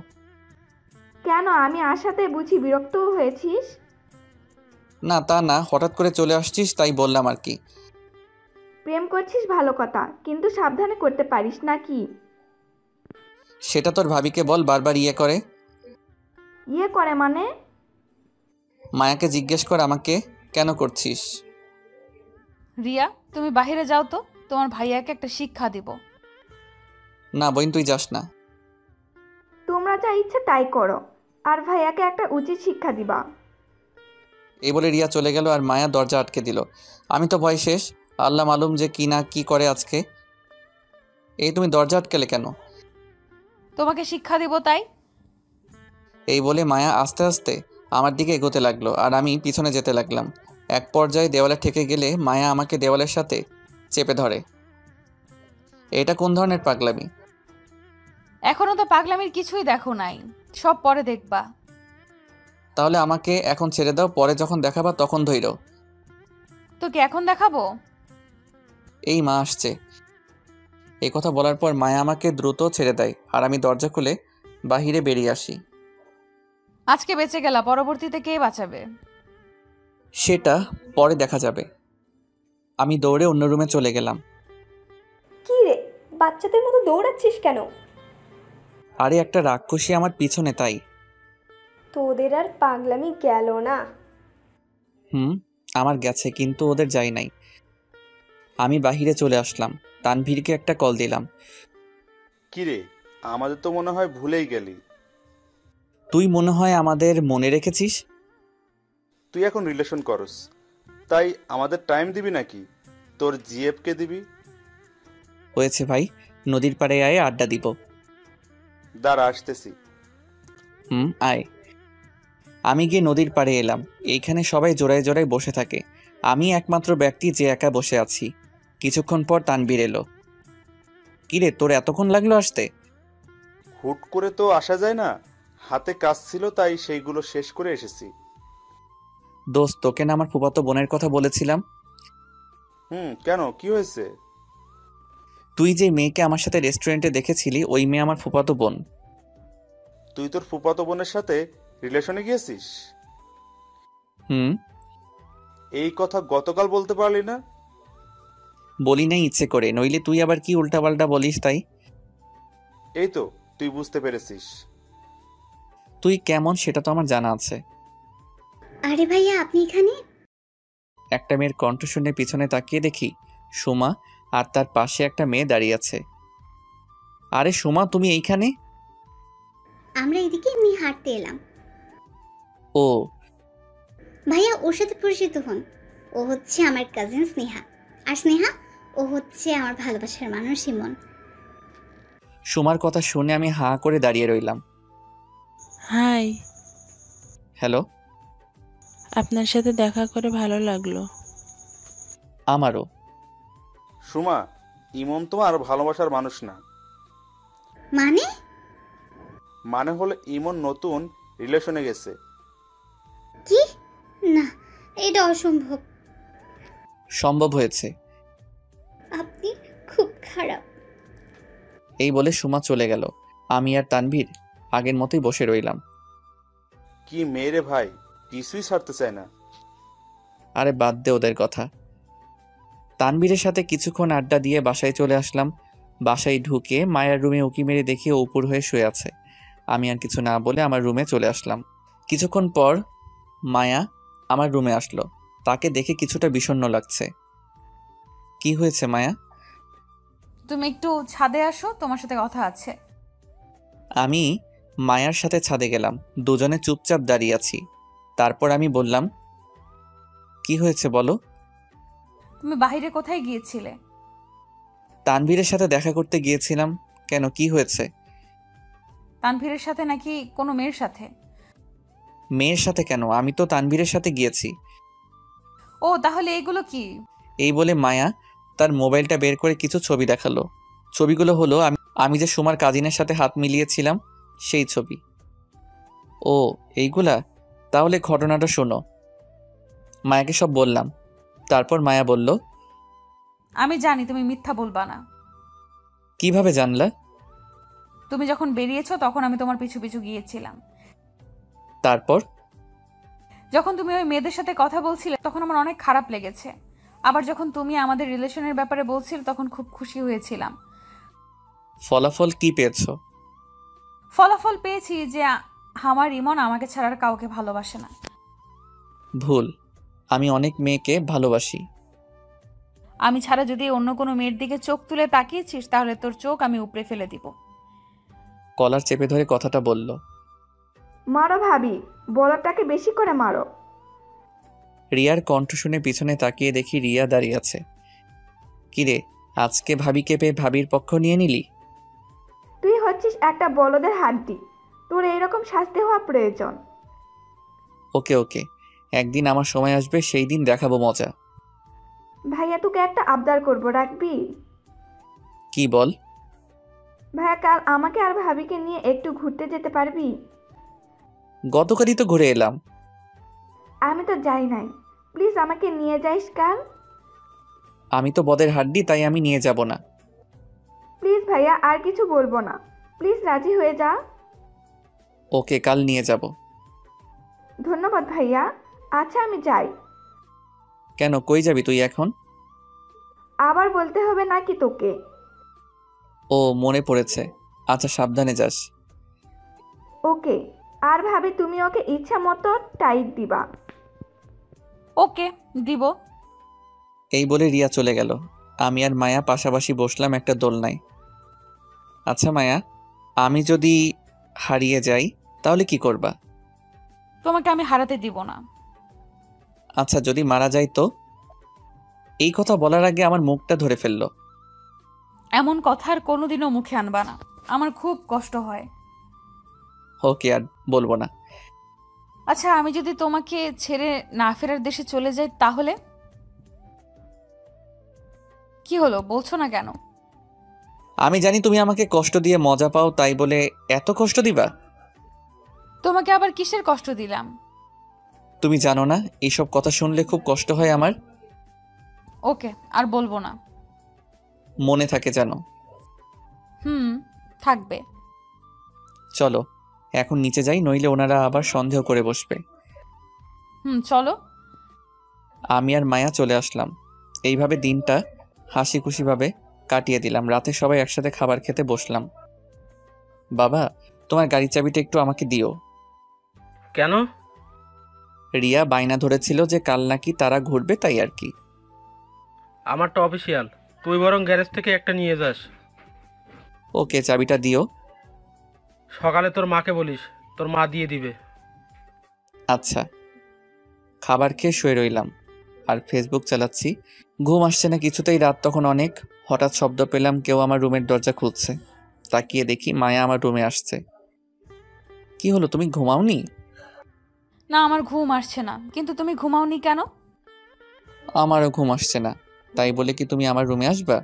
কেন, আমি আসাতে বুঝি বিরক্ত হয়েছিস? না তা না, হঠাৎ করে চলে আসছিস তাই বললাম আর কি। প্রেম করছিস ভালো কথা, কিন্তু সাবধানে করতে পারিস নাকি? সেটা তোর ভাবিকে বল, বারবার ইয়ে করে। ইয়ে করে মানে? মায়াকে জিজ্ঞেস কর আমাকে কেন করছিস। রিয়া, তুমি বাইরে যাও তো, তোমার ভাইয়াকে একটা শিক্ষা দিব। না বোন, তুই যাস না। তোমরা যা ইচ্ছে তাই করো, আর ভাইয়াকে একটা উচিত শিক্ষা দিবা। এই বলে রিয়া চলে গেল আর মায়া দরজা আটকে দিল। আমি তো ভয় শেষ, আল্লাহ মালুম যে কি না কি করে আজকে। এই তুমি দরজা আটকালে কেন? তোমাকে শিক্ষা দিব তাই। এই বলে মায়া আস্তে আস্তে আমার দিকে এগোতে লাগলো আর আমি পিছনে যেতে লাগলাম। এক পর্যায়ে দেওয়ালে ঠেকে গেলে মায়া আমাকে দেওয়ালের সাথে চেপে ধরে। এটা কোন ধরনের পাগলামি? এখনো তো পাগলামির কিছুই দেখো নাই, সব পরে দেখবা। তাহলে আমাকে এখন ছেড়ে দাও, পরে যখন দেখাবা তখন ধইরো। তোকে এখন দেখাবো? এই মা আসছে। এই কথা বলার পর মায়া আমাকে দ্রুত ছেড়ে দেয় আর আমি দরজা খুলে বাহিরে বেরিয়ে আসি। আজকে বেঁচে গেলা, পরবর্তীতে কে বাঁচাবে? সেটা পরে দেখা যাবে। আমি দৌড়ে অন্য রুমে চলে গেলাম। কি রে, বাচ্চাদের মতো দৌড়াচ্ছিস কেন? আরে একটা রাক্ষসী আমার পিছনে, তাই। তোদের আর পাগলামি গেল না। আমার গেছে, কিন্তু ওদের যাই নাই। আমি বাহিরে চলে আসলাম, তানভীরকে একটা কল দিলাম। কিরে, আমাদের তো মনে হয় ভুলেই গেলি। তুই মনে হয় আমাদের মনে রেখেছিস। তুই এখন রিলেশন করস, তাই আমাদের টাইম দিবি নাকি তোর জিএফকে দিবি? হয়েছে ভাই, নদীর পাড়ে আয়, আড্ডা দিব। দাঁড়া আসতেছি। আয়। আমি গিয়ে নদীর পাড়ে এলাম। এইখানে সবাই জোড়ায় জোড়ায় বসে থাকে, আমি একমাত্র ব্যক্তি যে একা বসে আছি। কিছুক্ষণ পর তানভীর এলো। কিরে, তোর এতক্ষণ লাগলো আসতে? হুট করে তো আসা যায় না, হাতে কাজ ছিল তাই সেইগুলো শেষ করে এসেছি। দোস্ত, তোকে না আমার ফুফাতো বোনের কথা বলেছিলাম? কেন, কি হয়েছে? তুই যে মেয়েকে আমার সাথে রেস্টুরেন্টে দেখেছিলি, ওই মেয়ে আমার ফুফাতো বোন। তুই তোর ফুফাতো বোনের সাথে রিলেশনে গিয়েছিস? এই কথা গতকাল বলতে পারলি না? বলি নাই ইচ্ছে করে, নইলে তুই আবার কি উল্টাপাল্টা বলিস তাই। এই তো তুই বুঝতে পেরেছিস। তুই কেমন সেটা তো আমার জানা আছে। আরে ভাইয়া, আপনি এখানে? একটা মেয়ের কণ্ঠ শুনে পিছনে তাকিয়ে দেখি সুমা, আর তার পাশে একটা মেয়ে দাঁড়িয়ে আছে। আরে সুমা, তুমি এইখানে? আমরা এদিকে এমনি হাঁটতে এলাম। ও ভাইয়া, ওর সাথে পরিচিত হন। ও হচ্ছে আমার কাজিন স্নেহা, আর স্নেহা ও হচ্ছে আমার ভালোবাসার মানুষ ইমন। সুমার কথা শুনে আমি হাঁ করে দাঁড়িয়ে রইলাম। Hi, hello. আপনার সাথে দেখা করে ভালো লাগলো। আমারও। সুমা, ইমন তোমার ভালোবাসার মানুষ না। মানে? মানে হলো ইমন নতুন রিলেশনে গেছে। কি? না, এটা অসম্ভব। সম্ভব হয়েছে। আপনি খুব খারাপ। এই বলে সুমা চলে গেল। আমি আর তানভীর আগের মতোই বসে রইলাম। কি মেয়েরে ভাই, কিছুই ছাড়তে চায় না। আরে বাদ দে ওদের কথা। তানভীরের সাথে কিছুক্ষণ আড্ডা দিয়ে বাসায় চলে আসলাম। বাসায় ঢুকে মায়ার রুমে উকি মেরে দেখি ও উপর হয়ে শুয়ে আছে। আমি আর কিছু না বলে আমার রুমে চলে আসলাম। কিছুক্ষণ পর মায়া আমার রুমে আসলো। তাকে দেখে কিছুটা বিষণ্ণ লাগছে। কি হয়েছে মায়া? তুমি একটু ছাদে আসো, তোমার সাথে কথা আছে। আমি মায়ার সাথে ছাদে গেলাম। দুজনে চুপচাপ দাঁড়িয়ে আছি। তারপর আমি বললাম, কি হয়েছে বলো? তুমি বাইরে কোথায় গিয়েছিলে? তানভীরের সাথে দেখা করতে গিয়েছিলাম। কেন, কি হয়েছে? তানভীরের সাথে নাকি কোনো মেয়ের সাথে? মেয়ের সাথে কেন, আমি তো তানভীরের সাথে গিয়েছি। ও, তাহলে এগুলো কি? এই বলে মায়া তার মোবাইলটা বের করে কিছু ছবি দেখালো। ছবিগুলো হলো আমি যে সুমার কাজিনের সাথে হাত মিলিয়েছিলাম সেই ছবি। ও এইগুলা? তাহলে ঘটনাটা শোনো। মায়াকে সব বললাম। তারপর মায়া বলল, আমি জানি তুমি মিথ্যা বলবা না। কিভাবে জানলা? তুমি যখন বেরিয়েছো তখন আমি তোমার পিছু পিছু গিয়েছিলাম। তারপর? যখন তুমি ওই মেয়েদের সাথে কথা বলছিলে তখন আমার অনেক খারাপ লেগেছে। আবার যখন তুমি আমাদের রিলেশনের ব্যাপারে বলছিলে তখন খুব খুশি হয়েছিলাম। ফলাফল কি পেয়েছো? ফলাফল পেয়েছি যে আমার ইমন আমাকে ছাড়ার কাউকে ভালোবাসে না। ভুল, আমি অনেক মেয়েকে ভালোবাসি। আমি ছাড়া যদি অন্য কোনো মেয়ের দিকে চোখ তুলে তাকিয়েছিস তাহলে তোর চোখ আমি উপড়ে ফেলে দিব। কলার চেপে ধরে কথাটা বলল। মারো ভাবি, বলটাকে বেশি করে মারো। রিয়ার কণ্ঠ শুনে পিছনে তাকিয়ে দেখি রিয়া দাঁড়িয়ে আছে। কিরে, আজকে ভাবিকে পেয়ে ভাবির পক্ষ নিয়ে নিলি? তুই হচ্ছিস একটা বলদের হাড্ডি, তোর এইরকম শাস্তি হওয়া প্রয়োজন। ওকে ওকে, একদিন আমার সময় আসবে, সেই দিন দেখাবো মজা। ভাইয়া তোকে একটা আবদার করবো, রাখবি? কি বল? ভাইয়া কাল আমাকে আর ভাবিকে নিয়ে একটু ঘুরতে যেতে পারবি? গতকালই তো ঘুরে এলাম। আমি তো যাই নাই, প্লিজ আমাকে নিয়ে যাইস কাল। আমি তো বদের হাড্ডি, তাই আমি নিয়ে যাব না। প্লিজ ভাইয়া, আর কিছু বলবো না, প্লিজ রাজি হয়ে যা। ওকে, কাল নিয়ে যাব। ধন্যবাদ ভাইয়া। আচ্ছা আমি যাই। কেন, কই যাবি তুই এখন? আবার বলতে হবে নাকি তোকে? ও, মনে পড়েছে। আচ্ছা, সাবধানে যাস। ওকে। আর ভাবি তুমি ওকে ইচ্ছা মতো টাইট দিবা। ওকে, দিব। এই বলে রিয়া চলে গেল। আমি আর মায়া পাশাপাশি বসলাম একটা দোলনায়। আচ্ছা মায়া, আমি যদি হারিয়ে যাই তাহলে কি করবা? তোমাকে আমি হারাতে দিব না। আচ্ছা, যদি মারা যাই তো? এই কথা বলার আগে আমার মুখটা ধরে ফেললো। এমন কথা আর কোনোদিনও মুখে আনবা না, আমার খুব কষ্ট হয়। ওকে, আর বলবো না। আচ্ছা, আমি যদি তোমাকে ছেড়ে না ফেরার দেশে চলে যাই তাহলে? কি হলো, বলছো না কেন? আমি জানি তুমি আমাকে কষ্ট দিয়ে মজা পাও, তাই বলে এত কষ্ট দিবা? তোমাকে আবার কিসের কষ্ট দিলাম? তুমি জানো না, এইসব কথা শুনলে খুব কষ্ট হয় আমার। ওকে, আর বলবো না। মনে থাকে জানো। থাকবে। চলো এখন নিচে যাই, নইলে ওনারা আবার সন্দেহ করে বসবে। চলো। আমি আর মায়া চলে আসলাম। এইভাবে দিনটা হাসি খুশিভাবে কাটিয়ে দিলাম। রাতে সবাই একসাথে খাবার খেতে বসলাম। বাবা, তোমার গাড়ির চাবিটা একটু আমাকে দিও। কেন? রিয়া বায়না ধরেছিল যে কাল নাকি তারা ঘুরবে, তাই আর কি। আমারটা অফিসিয়াল, তুই বরং গ্যারেজ থেকে একটা নিয়ে যাস। ওকে, চাবিটা দিও। সকালে তোর মাকে বলিস, তোর মা দিয়ে দিবে। আচ্ছা। খাবার খেয়ে শুয়ে রইলাম আর ফেসবুক চালাচ্ছি। ঘুম আসছে না কিছুতেই। রাত তখন অনেক। হঠাৎ শব্দ পেলাম, কেউ আমার রুমের দরজা খুলছে। তাকিয়ে দেখি মায়া আমার রুমে আসছে। কি হলো, তুমি ঘুমাওনি? না, আমার ঘুম আসছে না। কিন্তু তুমি ঘুমাওনি কেন? আমারও ঘুম আসছে না, তাই বলে কি তুমি আমার রুমে আসবা?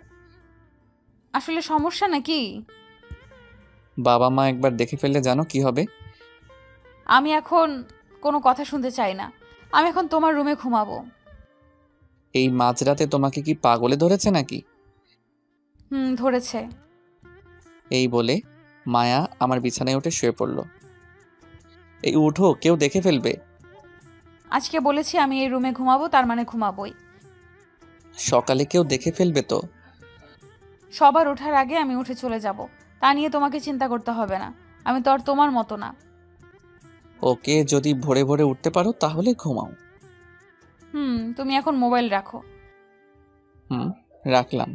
আসলে সমস্যা নাকি? বাবা মা একবার দেখে ফেললে জানো কি হবে? আমি এখন কোনো কথা শুনতে চাই না। আমি এখন তোমার রুমে ঘুমাবো। এই মাঝরাতে তোমাকে কি পাগলে ধরেছে নাকি? ধরেছে। এই বলে মায়া আমার বিছানায় উঠে শুয়ে পড়ল। এই উঠো, কেউ দেখে ফেলবে। আজকে বলেছি আমি এই রুমে ঘুমাবো, তার মানে ঘুমাবোই। সকালে কেউ দেখে ফেলবে তো? সবার ওঠার আগে আমি উঠে চলে যাব, তা নিয়ে তোমাকে চিন্তা করতে হবে না। আমি তো আর তোমার মতো না। ওকে, যদি ভোরে ভোরে উঠতে পারো তাহলে ঘুমাও। তুমি এখন মোবাইল রাখো। রাখলাম।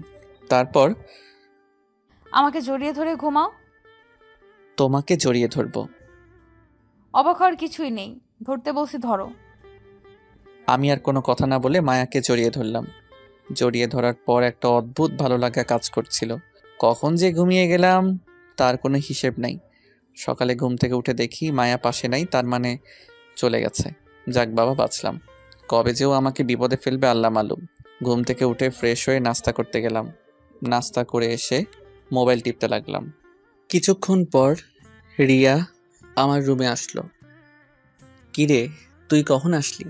তারপর আমাকে জড়িয়ে ধরে ঘুমাও। তোমাকে জড়িয়ে ধরবো? অবাক হওয়ার কিছুই নেই, ধরতে বলছি ধরো। আমি আর কোনো কথা না বলে মায়াকে জড়িয়ে ধরলাম। জড়িয়ে ধরার পর একটা অদ্ভুত ভালো লাগা কাজ করছিল। কখন যে ঘুমিয়ে গেলাম তার কোনো হিসেব নাই। সকালে ঘুম থেকে উঠে দেখি মায়া পাশে নাই, তার মানে চলে গেছে। যাক বাবা, বাঁচলাম। কবে যেও আমাকে বিপদে ফেলবে আল্লাহ মালুম। ঘুম থেকে উঠে ফ্রেশ হয়ে নাস্তা করতে গেলাম। নাস্তা করে এসে মোবাইল টিপতে লাগলাম। কিছুক্ষণ পর রিয়া আমার রুমে আসলো। কিরে, তুই কখন আসলি?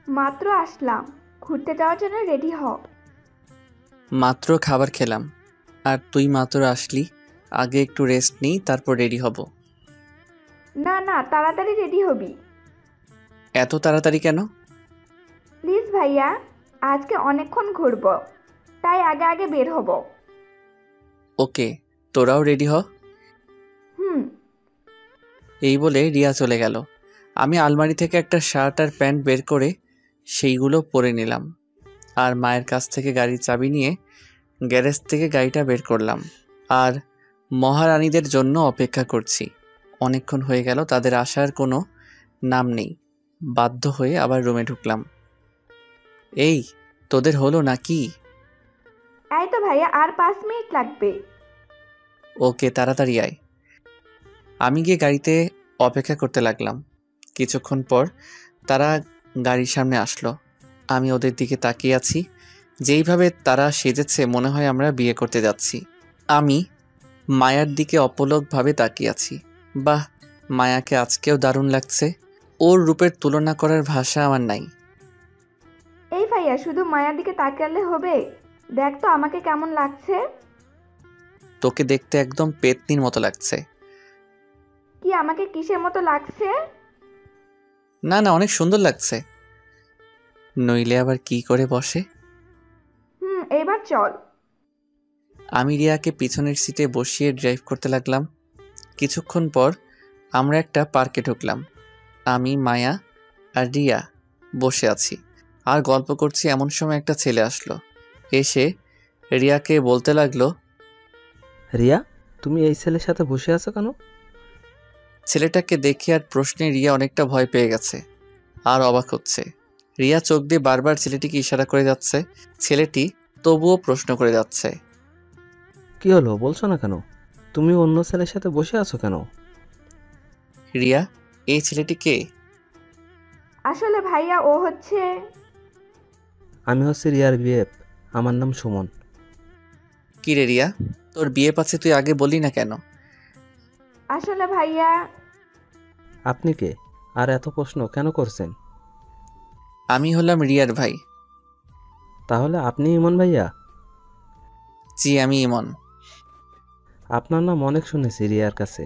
মাত্র আসলাম, ঘুরতে যাওয়ার জন্য রেডি হ। মাত্র খাবার খেলাম আর তুই মাত্র আসলি। আগে একটু রেস্ট নিই, তারপর রেডি হব। না না, তাড়াতাড়ি রেডি হবি। এত তাড়াতাড়ি কেন? প্লিজ ভাইয়া, আজকে অনেকক্ষণ ঘুরবো, তাই আগে আগে বের হব। ওকে, তোরাও রেডি হ। এই বলে রিয়া চলে গেল। আমি আলমারি থেকে একটা শার্ট আর প্যান্ট বের করে সেইগুলো পরে নিলাম আর মায়ের কাছ থেকে গাড়ির চাবি নিয়ে গ্যারেজ থেকে গাড়িটা বের করলাম আর মহারানীদের জন্য অপেক্ষা করছি। অনেকক্ষণ হয়ে গেল, তাদের আসার কোনো নাম নেই। বাধ্য হয়ে আবার রুমে ঢুকলাম। এই, তোদের হলো নাকি? এই তো ভাইয়া, আর 5 মিনিট লাগবে। ওকে, তাড়াতাড়ি আয়। আমি গিয়ে গাড়িতে অপেক্ষা করতে লাগলাম। কিছুক্ষণ পর তারা গাড়ির সামনে আসলো। আমি ওদের দিকে তাকিয়ে আছি। যেইভাবে তারা সেজেছে মনে হয় আমরা বিয়ে করতে যাচ্ছি। আমি মায়ার দিকে অপলকভাবে তাকিয়ে আছি। বাহ, মায়াকে আজকেও দারুণ লাগছে। ওর রূপের তুলনা করার ভাষা আমার নাই। এই ভাইয়া, শুধু মায়ার দিকে তাকালে হবে? দেখ তো আমাকে কেমন লাগছে। তোকে দেখতে একদম পেতনির মতো লাগছে। কি আমাকে কিসের মতো লাগছে? না না, অনেক সুন্দর লাগছে। নইলে আবার কি করে বসে? এবার চল। আমি রিয়াকে পিছনের সিটে বসিয়ে ড্রাইভ করতে লাগলাম। কিছুক্ষণ পর আমরা একটা পার্কে ঢুকলাম। আমি, মায়া আর রিয়া বসে আছি আর গল্প করছি। এমন সময় একটা ছেলে আসলো। এসে রিয়াকে বলতে লাগলো, রিয়া, তুমি এই ছেলের সাথে বসে আছো কেন? ছেলেটাকে দেখে আর প্রশ্নে রিয়া অনেকটা ভয় পেয়ে গেছে আর অবাক হচ্ছে। রিয়া চোখ দিয়ে বারবার ছেলেটিকে ইশারা করে যাচ্ছে। ছেলেটি তবুও প্রশ্ন করে যাচ্ছে। কি হলো, বলছো না কেন? তুমি অন্য ছেলের সাথে বসে আছো কেন? রিয়া, এই ছেলেটি কে? আসলে ভাইয়া ও হচ্ছে... আমি হচ্ছে রিয়ার বিএফ, আমার নাম সুমন। কি রে রিয়া, তোর বিয়ে পাচ্ছে, তুই আগে বলি না কেন? আসলে ভাইয়া... আপনি কে আর এত প্রশ্ন কেন করছেন? আমি হলাম রিয়ার ভাই। তাহলে আপনি ইমন ভাইয়া? জি, আমি ইমন। আপনার নাম অনেক শুনেছি রিয়ার কাছে।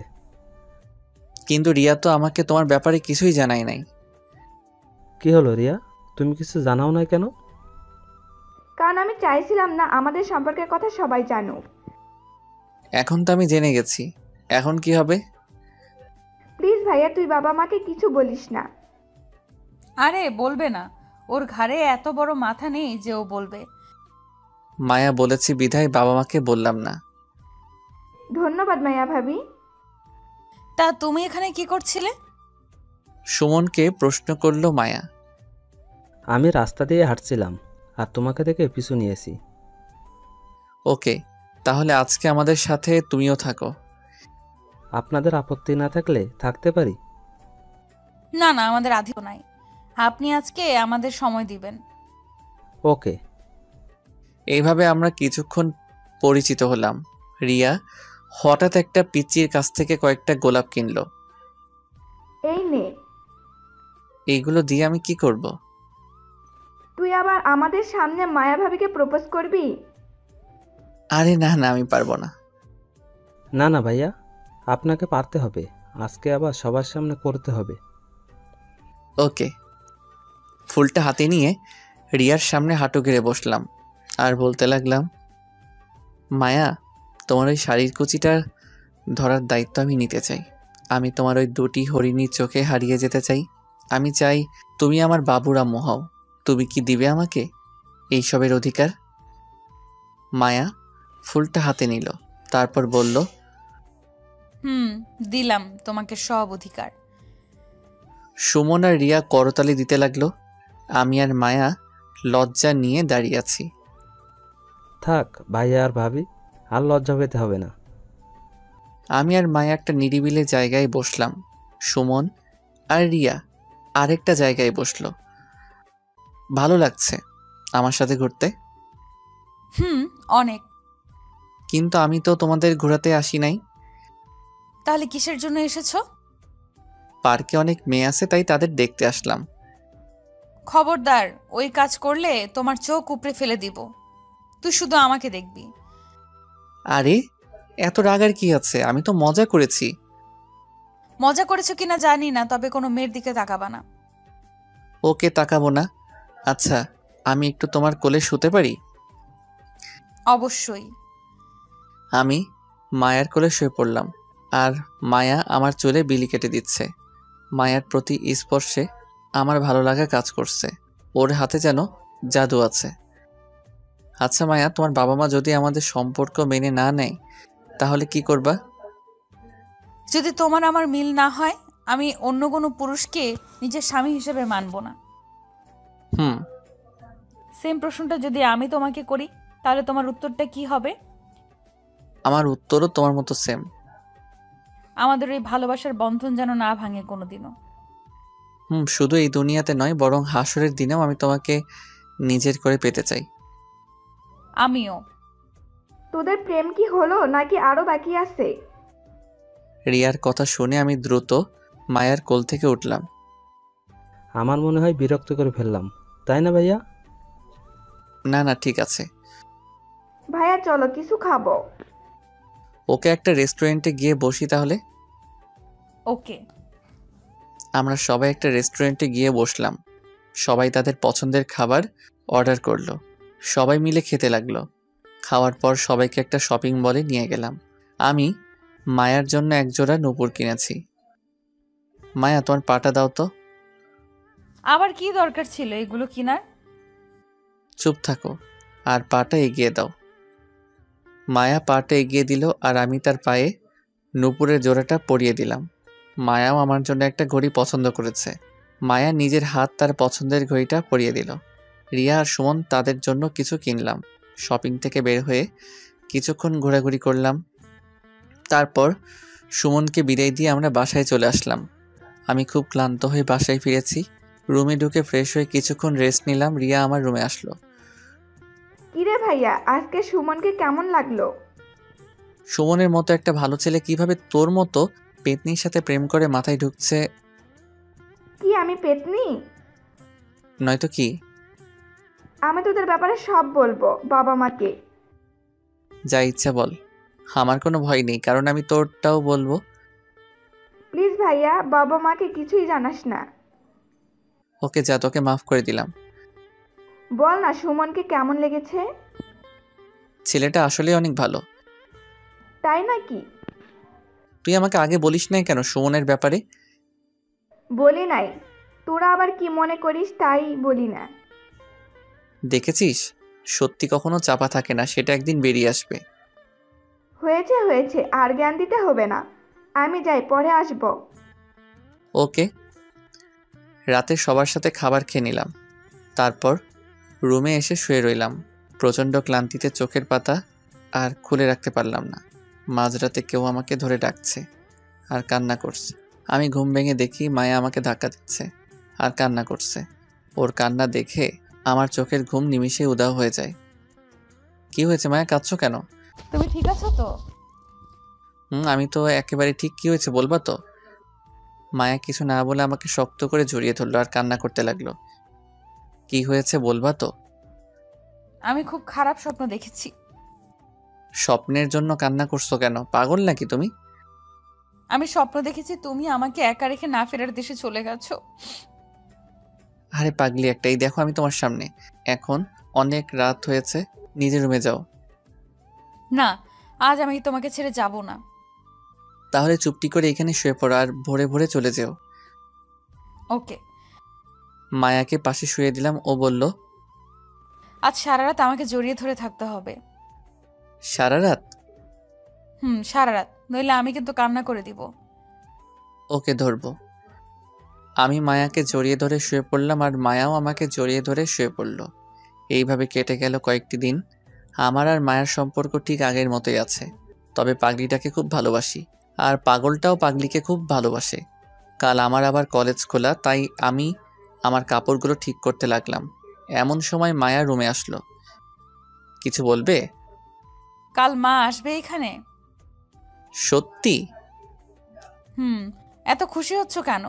কিন্তু রিয়া তো আমাকে তোমার ব্যাপারে কিছুই জানাই নাই। কি হলো রিয়া, তুমি কিছু জানাও না কেন? কারণ আমি চাইছিলাম না আমাদের সম্পর্কের কথা সবাই জানুক। এখন তো আমি জেনে গেছি, এখন কি হবে? প্লিজ ভাইয়া, তুই বাবা মাকে কিছু বলিস না। আরে বলবে না, ওর ঘাড়ে এত বড় মাথা নেই যে ও বলবে। মায়া বলেছি বিধায় বাবা মাকে বললাম না। ধন্যবাদ মায়া ভাবি। তা তুমি এখানে কি করছিলে? সুমনকে প্রশ্ন করলো মায়া। আমি রাস্তা দিয়ে হাঁটছিলাম আর তোমাকে দেখে পিছু নিয়েছি। ওকে, তাহলে আজকে আমাদের সাথে তুমিও থাকো। আপনাদের আপত্তি না থাকলে থাকতে পারি। না না, আমাদের আধিও নাই। আপনি আজকে আমাদের সময় দিবেন। ওকে। এইভাবে আমরা কিছুক্ষণ পরিচিত হলাম। রিয়া হঠাৎ একটা পিচ্চির কাছ থেকে কয়েকটা গোলাপ কিনলো। এই নে। এইগুলো দিয়ে আমি কি করব? তুই আবার আমাদের সামনে মায়া ভাবিকে প্রপোজ করবি? আরে না না, আমি পারবো না। না না ভাইয়া, আপনাকে পারতে হবে। আজকে আবার সবার সামনে করতে হবে। ওকে। ফুলটা হাতে নিয়ে রিয়ার সামনে হাঁটু গেড়ে বসলাম আর বলতে লাগলাম, মায়া, তোমার ওই শাড়ির কুচিটা ধরার দায়িত্ব আমি নিতে চাই। আমি তোমার ওই দুটি হরিণী চোখে হারিয়ে যেতে চাই। আমি চাই তুমি আমার বাবুর আম্মু হও। তুমি কি দিবে আমাকে এইসবের অধিকার? মায়া ফুলটা হাতে নিল, তারপর বলল, দিলাম তোমাকে সব অধিকার। সুমন আর রিয়া করতালি দিতে লাগলো। আমি আর মায়া লজ্জা নিয়ে দাঁড়িয়ে আছি। থাক ভাইয়া আর ভাবি, আর লজ্জা পেতে হবে না। আমি আর মায়া একটা নিরিবিলি জায়গায় বসলাম। সুমন আর রিয়া আরেকটা জায়গায় বসলো। ভালো লাগছে আমার সাথে ঘুরতে। অনেক। কিন্তু আমি তো তোমাদের ঘোরাতে আসি নাই। তাহলে কিসের জন্য এসেছো? পার্কে অনেক মেয়ে আছে, তাই তাদের দেখতে আসলাম। খবরদার, ওই কাজ করলে তোমার চোখ উপড়ে ফেলে দিব। তুই শুধু আমাকে দেখবি। আরে এত রাগার কি আছে? আমি তো মজা করেছি। মজা করেছো কিনা জানি না, তবে কোনো মেয়ের দিকে তাকাবা না। ওকে, তাকাবো না। আচ্ছা, আমি একটু তোমার কোলে শুতে পারি? অবশ্যই। আমি মায়ার কোলে শুয়ে পড়লাম আর মায়া আমার চুলে বিলি কেটে দিচ্ছে। মায়ার প্রতি স্পর্শে আমার ভালো লাগা কাজ করছে। ওর হাতে যেন জাদু আছে। আচ্ছা মায়া, তোমার বাবা মা যদি আমাদের সম্পর্ক মেনে না নেয় তাহলে কি করবা? যদি তোমার আমার মিল না হয়, আমি অন্য কোনো পুরুষকে নিজের স্বামী হিসেবে মানব না। সেম প্রশ্নটা যদি আমি তোমাকে করি, তাহলে তোমার উত্তরটা কি হবে? আমার উত্তরও তোমার মতো সেম। আমাদের এই ভালোবাসার বন্ধন যেন না ভাঙে কোনোদিনও। শুধু এই দুনিয়াতে নয়, বরং হাসরের দিনেও আমি তোমাকে নিজের করে পেতে চাই। আমিও। তোদের প্রেম কি হলো নাকি আরো বাকি আছে? রিয়ার কথা শুনে আমি দ্রুত মায়ার কোল থেকে উঠলাম। আমার মনে হয় বিরক্ত করে ফেললাম, তাই না ভাইয়া? না না, ঠিক আছে। ভাইয়া চলো কিছু খাবো। ওকে, একটা রেস্টুরেন্টে গিয়ে বসি তাহলে। ওকে। আমরা সবাই একটা রেস্টুরেন্টে গিয়ে বসলাম। সবাই তাদের পছন্দের খাবার অর্ডার করলো। সবাই মিলে খেতে লাগলো। খাওয়ার পর সবাইকে একটা শপিং মলে নিয়ে গেলাম। আমি মায়ার জন্য একজোড়া নূপুর কিনেছি। মায়া, তোমার পাটা দাও তো। আবার কি দরকার ছিল এগুলো কিনার? চুপ থাকো আর পাটা এগিয়ে দাও। মায়া পাটা এগিয়ে দিল আর আমি তার পায়ে নূপুরের জোড়াটা পরিয়ে দিলাম। মায়াও আমার জন্য একটা ঘড়ি পছন্দ করেছে। মায়া নিজের হাত তার পছন্দের ঘড়িটা পরিয়ে দিল। রিয়া আর সুমন তাদের জন্য কিছু কিনলাম। শপিং থেকে বের হয়ে কিছুক্ষণ ঘোরাঘুরি করলাম। তারপর সুমনকে বিদায় দিয়ে আমরা বাসায় চলে আসলাম। আমি খুব ক্লান্ত হয়ে বাসায় ফিরেছি। রুমে ঢুকে ফ্রেশ হয়ে কিছুক্ষণ রেস্ট নিলাম। রিয়া আমার রুমে আসলো। কিরে ভাইয়া, আজকে সুমনকে কেমন লাগলো? সুমনের মতো একটা ভালো ছেলে কিভাবে তোর মতো পেতনির সাথে প্রেম করে মাথায় ঢুকছে? কি আমি পেতনি? নয়তো কি? আমি তোদের ব্যাপারে সব বলবো বাবা মাকে। যা ইচ্ছা বল, আমার কোনো ভয় নেই, কারণ আমি তোরটাও বলবো। প্লিজ ভাইয়া, বাবা মাকে কিছুই জানাস না। ওকে যা, তোকে মাফ করে দিলাম। বল না সুমনকে কেমন লেগেছে? ছেলেটা আসলে অনেক ভালো। তাই নাকি? তুই আমাকে আগে বলিস নাই কেন সুমনের ব্যাপারে? বলি নাই, তোরা আবার কি মনে করিস তাই বলি না। দেখেছিস, সত্যি কখনো চাপা থাকে না, সেটা একদিন বেরিয়ে আসবে। হয়েছে হয়েছে, আর জ্ঞান দিতে হবে না। আমি যাই, পরে আসবো। ওকে। রাতে সবার সাথে খাবার খেয়ে নিলাম। তারপর রুমে এসে শুয়ে রইলাম। প্রচণ্ড ক্লান্তিতে চোখের পাতা আর খুলে রাখতে পারলাম না। মাঝরাতে কেউ আমাকে ধরে ডাকছে আর কান্না করছে। আমি ঘুম ভেঙে দেখি মায়া আমাকে ধাক্কা দিচ্ছে আর কান্না করছে। ওর কান্না দেখে আমার চোখের ঘুম নিমিষে উধাও হয়ে যায়। কি হয়েছে মায়া, কাঁদছো কেন? তুমি ঠিক আছো তো? আমি তো একেবারে ঠিক। কি হয়েছে বলবা তো? মায়া কিছু না বলে আমাকে শক্ত করে জড়িয়ে ধরলো আর কান্না করতে লাগলো। কি হয়েছে বলবা তো? আমি খুব খারাপ স্বপ্ন দেখেছি। স্বপ্নের জন্য কান্না করছো কেন? পাগল নাকি তুমি? আমি স্বপ্ন দেখেছি তুমি আমাকে একা রেখে না ফেরার দেশে চলে গেছো। আরে পাগলি একটাই, দেখো আমি তোমার সামনে। এখন অনেক রাত হয়েছে, নিজের রুমে যাও। না, আজ আমি তোমাকে ছেড়ে যাব না। তাহলে চুপটি করে এখানে শুয়ে পড়ো আর ভোরে ভোরে চলে যেও। ওকে। মায়াকে পাশে শুয়ে দিলাম। ও বলল, আজ সারা রাত আমাকে জড়িয়ে ধরে থাকতে হবে। সারা রাত? সারা রাত, নইলে আমি কিন্তু কান্না করে দিব। ওকে, ধরবো। আমি মায়াকে জড়িয়ে ধরে শুয়ে পড়লাম আর মায়াও আমাকে জড়িয়ে ধরে শুয়ে পড়ল। এইভাবে কেটে গেল কয়েকটি দিন। আমার আর মায়ার সম্পর্ক ঠিক আগের মতোই আছে, তবে পাগলিটাকে খুব ভালোবাসি আর পাগলটাও পাগলিকে খুব ভালোবাসে। কাল আমার আবার কলেজ খোলা, তাই আমি আমার কাপড়গুলো ঠিক করতে লাগলাম। এমন সময় মায়া রুমে আসলো। কিছু বলবে? কাল মা আসবে এখানে? সত্যি? এত খুশি হচ্ছ কেন?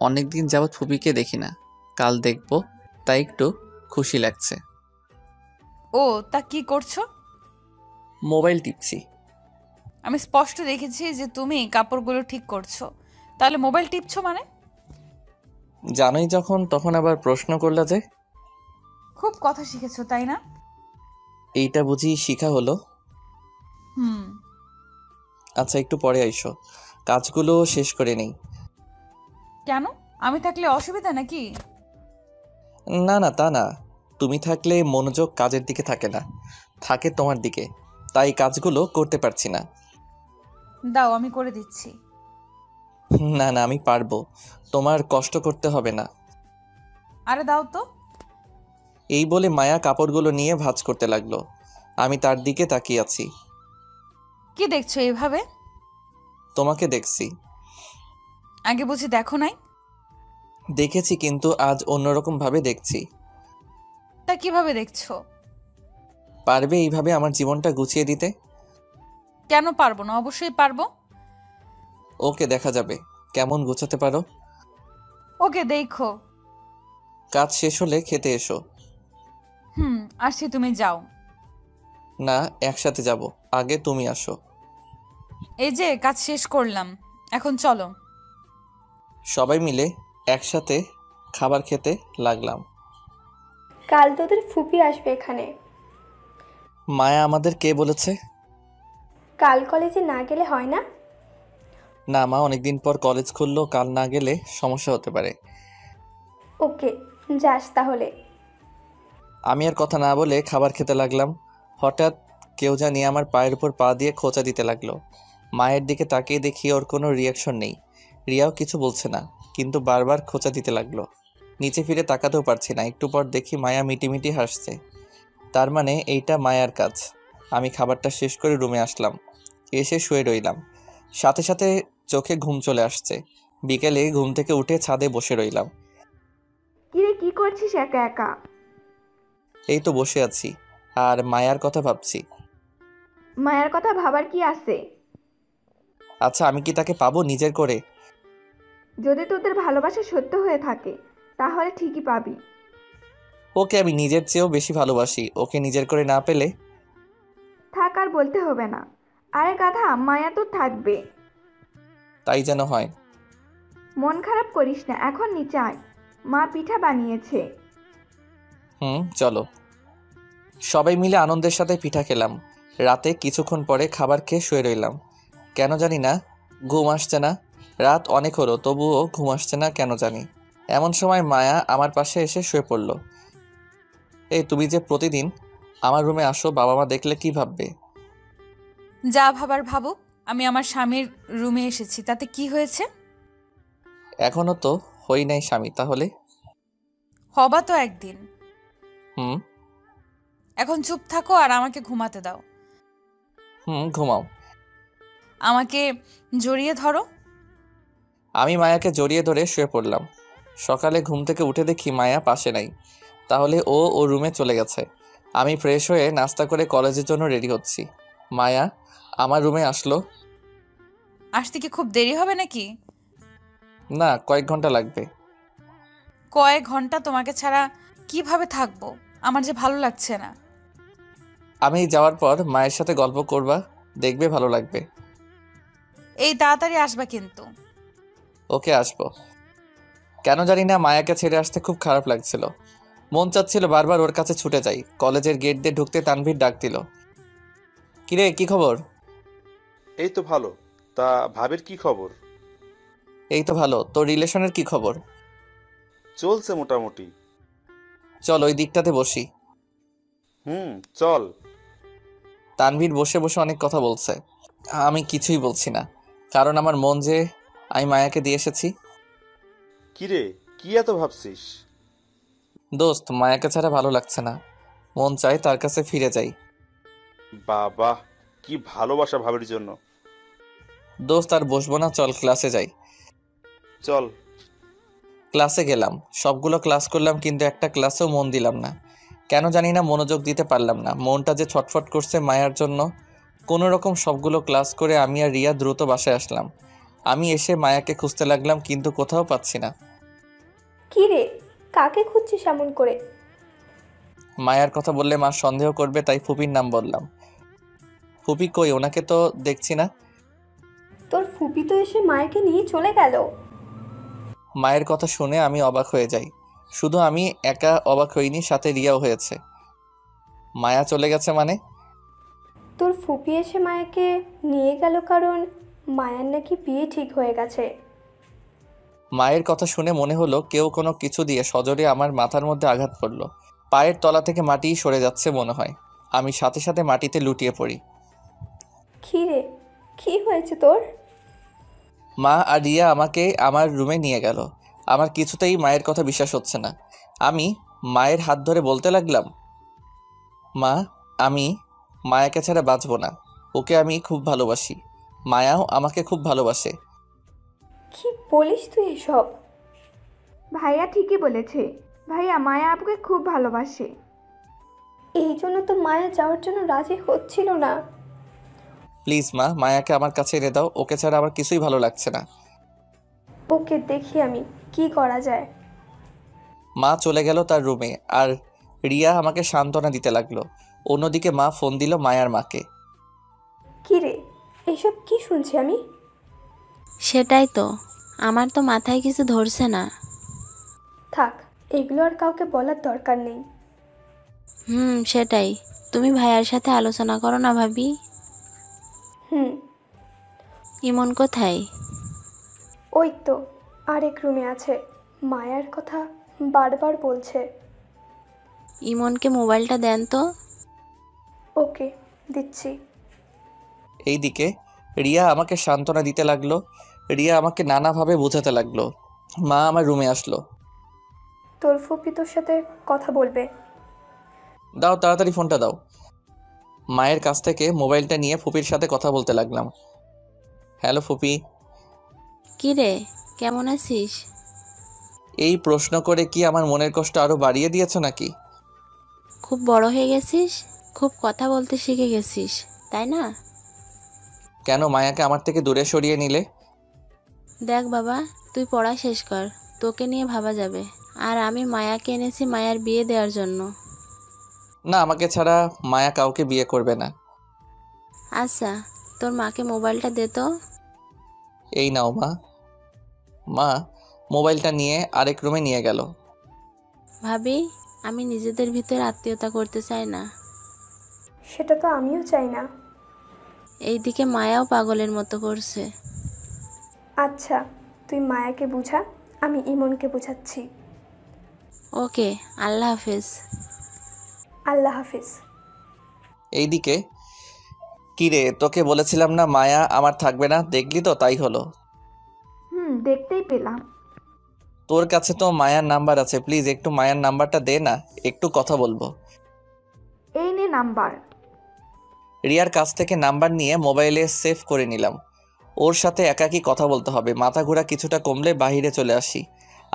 অনেকদিন যাবৎ ফুপিকে দেখি না, কাল দেখবো, তাই একটু খুশি লাগছে। ও, তা কি করছো? মোবাইল টিপছি। আমি স্পষ্ট দেখেছি যে তুমি কাপড়গুলো ঠিক করছো, তাহলে মোবাইল টিপছো মানে? জানোই যখন, তখন আবার প্রশ্ন করলা যে? খুব কথা শিখেছো তাই না? এইটা বুঝি শিখা হলো? আচ্ছা, একটু পরে আইসো, কাজগুলো শেষ করে নেই। কেন, আমি থাকলে অসুবিধা নাকি? না না, তা না। তুমি থাকলে মনোযোগ কাজের দিকে থাকে না, থাকে তোমার দিকে, তাই কাজগুলো করতে পারছি না। দাও, আমি করে দিচ্ছি। না না, আমি পারবো, তোমার কষ্ট করতে হবে না। আরে দাও তো। এই বলে মায়া কাপড়গুলো নিয়ে ভাঁজ করতে লাগলো। আমি তার দিকে তাকিয়ে আছি। কি দেখছো এভাবে? তোমাকে দেখছি। আগে বুঝি দেখো নাই? দেখেছি, কিন্তু আজ অন্যরকম ভাবে দেখছি। তা কিভাবে দেখছো? পারবে এইভাবে আমার জীবনটা গুছিয়ে দিতে? কেন পারবো না? অবশ্যই পারবো। ওকে, দেখা যাবে কেমন গোছাতে পারো। ওকে, দেখো। কাজ শেষ হলে খেতে এসো। আসছি, তুমি যাও। না, একসাথে যাব, আগে তুমি আসো। এই যে কাজ শেষ করলাম, এখন চলো। সবাই মিলে একসাথে খাবার খেতে লাগলাম। কাল তোদের ফুপি আসবে এখানে। মায়া আমাদের কে বলেছে? কাল কলেজে না গেলে হয় না? না মা, অনেকদিন পর কলেজ খুললো, কাল না গেলে সমস্যা হতে পারে। ওকে, যাস তাহলে। আমি আর কথা না বলে খাবার খেতে লাগলাম। হঠাৎ কেউ জানি আমার পায়ের উপর পা দিয়ে খোঁচা দিতে লাগলো। মায়ের দিকে তাকিয়ে দেখি ওর কোনো রিয়াকশন নেই, রিয়াও কিছু বলছে না, কিন্তু বারবার খোঁচা দিতে লাগলো। নিচে ফিরে তাকাতেও পারছি না। একটু পর দেখি মায়া মিটিমিটি হাসছে। তার মানে এইটা মায়ার কাজ। আমি খাবারটা শেষ করে রুমে আসলাম, এসে শুয়ে রইলাম। সাথে সাথে চোখে ঘুম চলে আসছে। বিকেলে ঘুম থেকে উঠে ছাদে বসে রইলাম। কিরে, কি করছিস একা একা? এই তো বসে আছি আর মায়ার কথা ভাবছি। মায়ের কথা ভাবার কি আছে? আচ্ছা, আমি কি তাকে পাবো নিজের করে? যদি তোদের ভালোবাসা সত্য হয়ে থাকে তাহলে ঠিকই পাবি। ওকে আমি নিজের চেয়েও বেশি ভালোবাসি, ওকে নিজের করে না পেলে? থাক, আর বলতে হবে না। আরে গাধা, মায়া তো থাকবে। তাই যেন হয়। মন খারাপ করিস না, এখন নিচে আয়, মা পিঠা বানিয়েছে। চলো। সবাই মিলে আনন্দের সাথে পিঠা খেলাম। রাতে কিছুক্ষণ পরে খাবার খেয়ে শুয়ে রইলাম। কেন জানি না ঘুম আসছে না। রাত অনেক হলো, তবুও ঘুম আসছে না কেন জানি। এমন সময় মায়া আমার পাশে এসে শুয়ে পড়ল। এই তুমি যে প্রতিদিন আমার রুমে আসো, বাবা মা দেখলে কি ভাববে? যা ভাবার ভাবুক, আমি আমার স্বামীর রুমে এসেছি, তাতে কি হয়েছে? এখনো তো হই নাই স্বামী, তাহলে? হবা তো একদিন। হুম। এখন চুপ থাকো আর আমাকে ঘুমাতে দাও। ঘুমাও। আমাকে জড়িয়ে ধরো। আমি মায়াকে জড়িয়ে ধরে শুয়ে পড়লাম। সকালে ঘুম থেকে উঠে দেখি মায়া পাশে নাই। তাহলে ও রুমে চলে গেছে। আমি ফ্রেশ হয়ে নাস্তা করে কলেজের জন্য রেডি হচ্ছি। মায়া আমার রুমে আসলো। আসতে কি খুব দেরি হবে নাকি? না, কয়েক ঘন্টা লাগবে। কয়েক ঘন্টা তোমাকে ছাড়া কিভাবে থাকবো? আমার যে ভালো লাগছে না। আমি যাওয়ার পর মায়ের সাথে গল্প করবা, দেখবে ভালো লাগবে। এই তাড়াতাড়ি আসবা কিন্তু। ওকে, আসবো। কেন জানি না মায়াকে ছেড়ে আসতে খুব খারাপ লাগছিল। মন চাচ্ছিল বারবার ওর কাছে ছুটে যাই। কলেজের গেট দিয়ে ঢুকতে তানভীর ডাক দিল। কিরে, কি খবর? এই তো ভালো। তা ভাবির কি খবর? এই তো ভালো। তোর রিলেশনের কি খবর? চলছে মোটামুটি। চল ওই দিকটাতে বসি। চল। তানভীর বসে বসে অনেক কথা বলছে। আমি কিছুই বলছি না, কারণ আমার মন যে আমি মায়াকে দিয়ে এসেছি। কিরে, কি এত ভাবছিস? দোস্ত, মায়াকে ছাড়া ভালো লাগছে না, মন চায় তার কাছে ফিরে যাই। বাবা, কি ভালোবাসা ভাবির জন্য। দোস্ত আর বসবো না, চল ক্লাসে যাই। চল। ক্লাসে গেলাম, সবগুলো ক্লাস করলাম, কিন্তু একটা ক্লাসেও মন দিলাম না। কেন জানি না মনোযোগ দিতে পারলাম না। মনটা যে ছটফট করছে মায়ার জন্য। কোনো রকম সবগুলো ক্লাস করে আমি আর রিয়া দ্রুত বাসায় আসলাম। আমি এসে মায়াকে খুঁজতে লাগলাম, কিন্তু কোথাও পাচ্ছি না। কি রে, কাকে খুঁজছিস এমন করে? মায়ার কথা বললে মা সন্দেহ করবে, তাই ফুপির নাম বললাম। ফুপি কই? ওনাকে তো দেখছি না। তোর ফুপি তো এসে মায়েকে নিয়ে চলে গেল। মায়ের কথা শুনে আমি অবাক হয়ে যাই। শুধু আমি একা অবাক হইনি, সাথে রিয়াও হয়েছে। মায়া চলে গেছে মানে? তোর ফুপি এসে মায়াকে নিয়ে গেল কারণ মায়ার নাকি বিয়ে ঠিক হয়ে গেছে। মায়ের কথা শুনে মনে হলো কেউ কোনো কিছু দিয়ে সজোরে আমার মাথার মধ্যে আঘাত করলো। পায়ের তলা থেকে মাটি সরে যাচ্ছে মনে হয়। আমি সাথে সাথে মাটিতে লুটিয়ে পড়ি। কি রে, কি হয়েছে তোর? মা আর রিয়া আমাকে আমার রুমে নিয়ে গেল। আমার কিছুতেই মায়ের কথা বিশ্বাস হচ্ছে না। আমি মায়ের হাত ধরে বলতে লাগলাম, মা, আমি মায়াকে ছাড়া বাঁচব না। ওকে আমি খুব ভালোবাসি, মায়াও আমাকে খুব ভালোবাসে। কি বলিস তুই এসব? ভাইয়া ঠিকই বলেছে। ভাইয়া, মায়া আপুকে খুব ভালোবাসে। এই জন্য তো মায়া যাওয়ার জন্য রাজি হচ্ছিল না। প্লিজ মা, মায়াকে আমার কাছে এনে দাও, ওকে ছাড়া আমার কিছুই ভালো লাগছে না। ওকে দেখি আমি কি করা যায়। মা চলে গেল তার রুমে, আর রিয়া আমাকে সান্ত্বনা দিতে লাগলো। অন্যদিকে মা ফোন দিল মায়ার মাকে। কি রে, এসব কি শুনছি আমি? সেটাই তো, আমার তো মাথায় কিছু ধরছে না। থাক, এগুলো আর কাউকে বলার দরকার নেই। সেটাই। তুমি ভাইয়ার সাথে আলোচনা করো না ভাবি। ইমন কোথায়? ওই তো আরেক রুমে আছে, মায়ার কথা বারবার বলছে। ইমনকে মোবাইলটা দেন তো। ওকে, দিচ্ছি। এইদিকে রিয়া আমাকে সান্ত্বনা দিতে লাগলো। রিয়া আমাকে নানাভাবে বোঝাতে লাগলো। মা আমার রুমে আসলো। তোর ফুপি তোর সাথে কথা বলবে। দাও, তাড়াতাড়ি ফোনটা দাও। মায়ের কাছ থেকে মোবাইলটা নিয়ে ফুপির সাথে কথা বলতে লাগলাম। হ্যালো ফুপি। কি রে, কেমন আছিস? এই প্রশ্ন করে কি আমার মনের কষ্ট আরো বাড়িয়ে দিয়েছো নাকি? খুব বড় হয়ে গেছিস, খুব কথা বলতে শিখে গেছিস, তাই না? কেন মায়াকে আমার থেকে দূরে সরিয়ে নিলে? দেখ বাবা, তুই পড়া শেষ কর, তোকে নিয়ে ভাবা যাবে। আর আমি মায়াকে এনেছি মায়ার বিয়ে দেওয়ার জন্য। না, আমাকে ছাড়া মায়া কাউকে বিয়ে করবে না। আচ্ছা, তোর মাকে মোবাইলটা দে তো। এই নাও মা। মা মোবাইলটা নিয়ে আরেক রুমে নিয়ে গেল। ভাবি, আমি নিজেদের ভিতরে আত্মীয়তা করতে চাই না। সেটা তো আমিও চাই না। এইদিকে মায়াও পাগলের মতো করছে। আচ্ছা, তুই মায়াকে বুঝা, আমি ইমনকে বুঝাচ্ছি। ওকে, আল্লাহ হাফেজ। আল্লাহ হাফিজ। এইদিকে কিরে, তোকে বলেছিলাম না মায়া আমার থাকবে না, দেখলি তো তাই হলো। দেখতেই পেলাম। তোর কাছে তো মায়ার নাম্বার আছে, প্লিজ একটু মায়ার নাম্বারটা দে না, একটু কথা বলবো। এই নে নাম্বার। রিয়ার কাছ থেকে নাম্বার নিয়ে মোবাইলে সেভ করে নিলাম। ওর সাথে একাকী কথা বলতে হবে। মাথা ঘোরা কিছুটা কমলে বাহিরে চলে আসি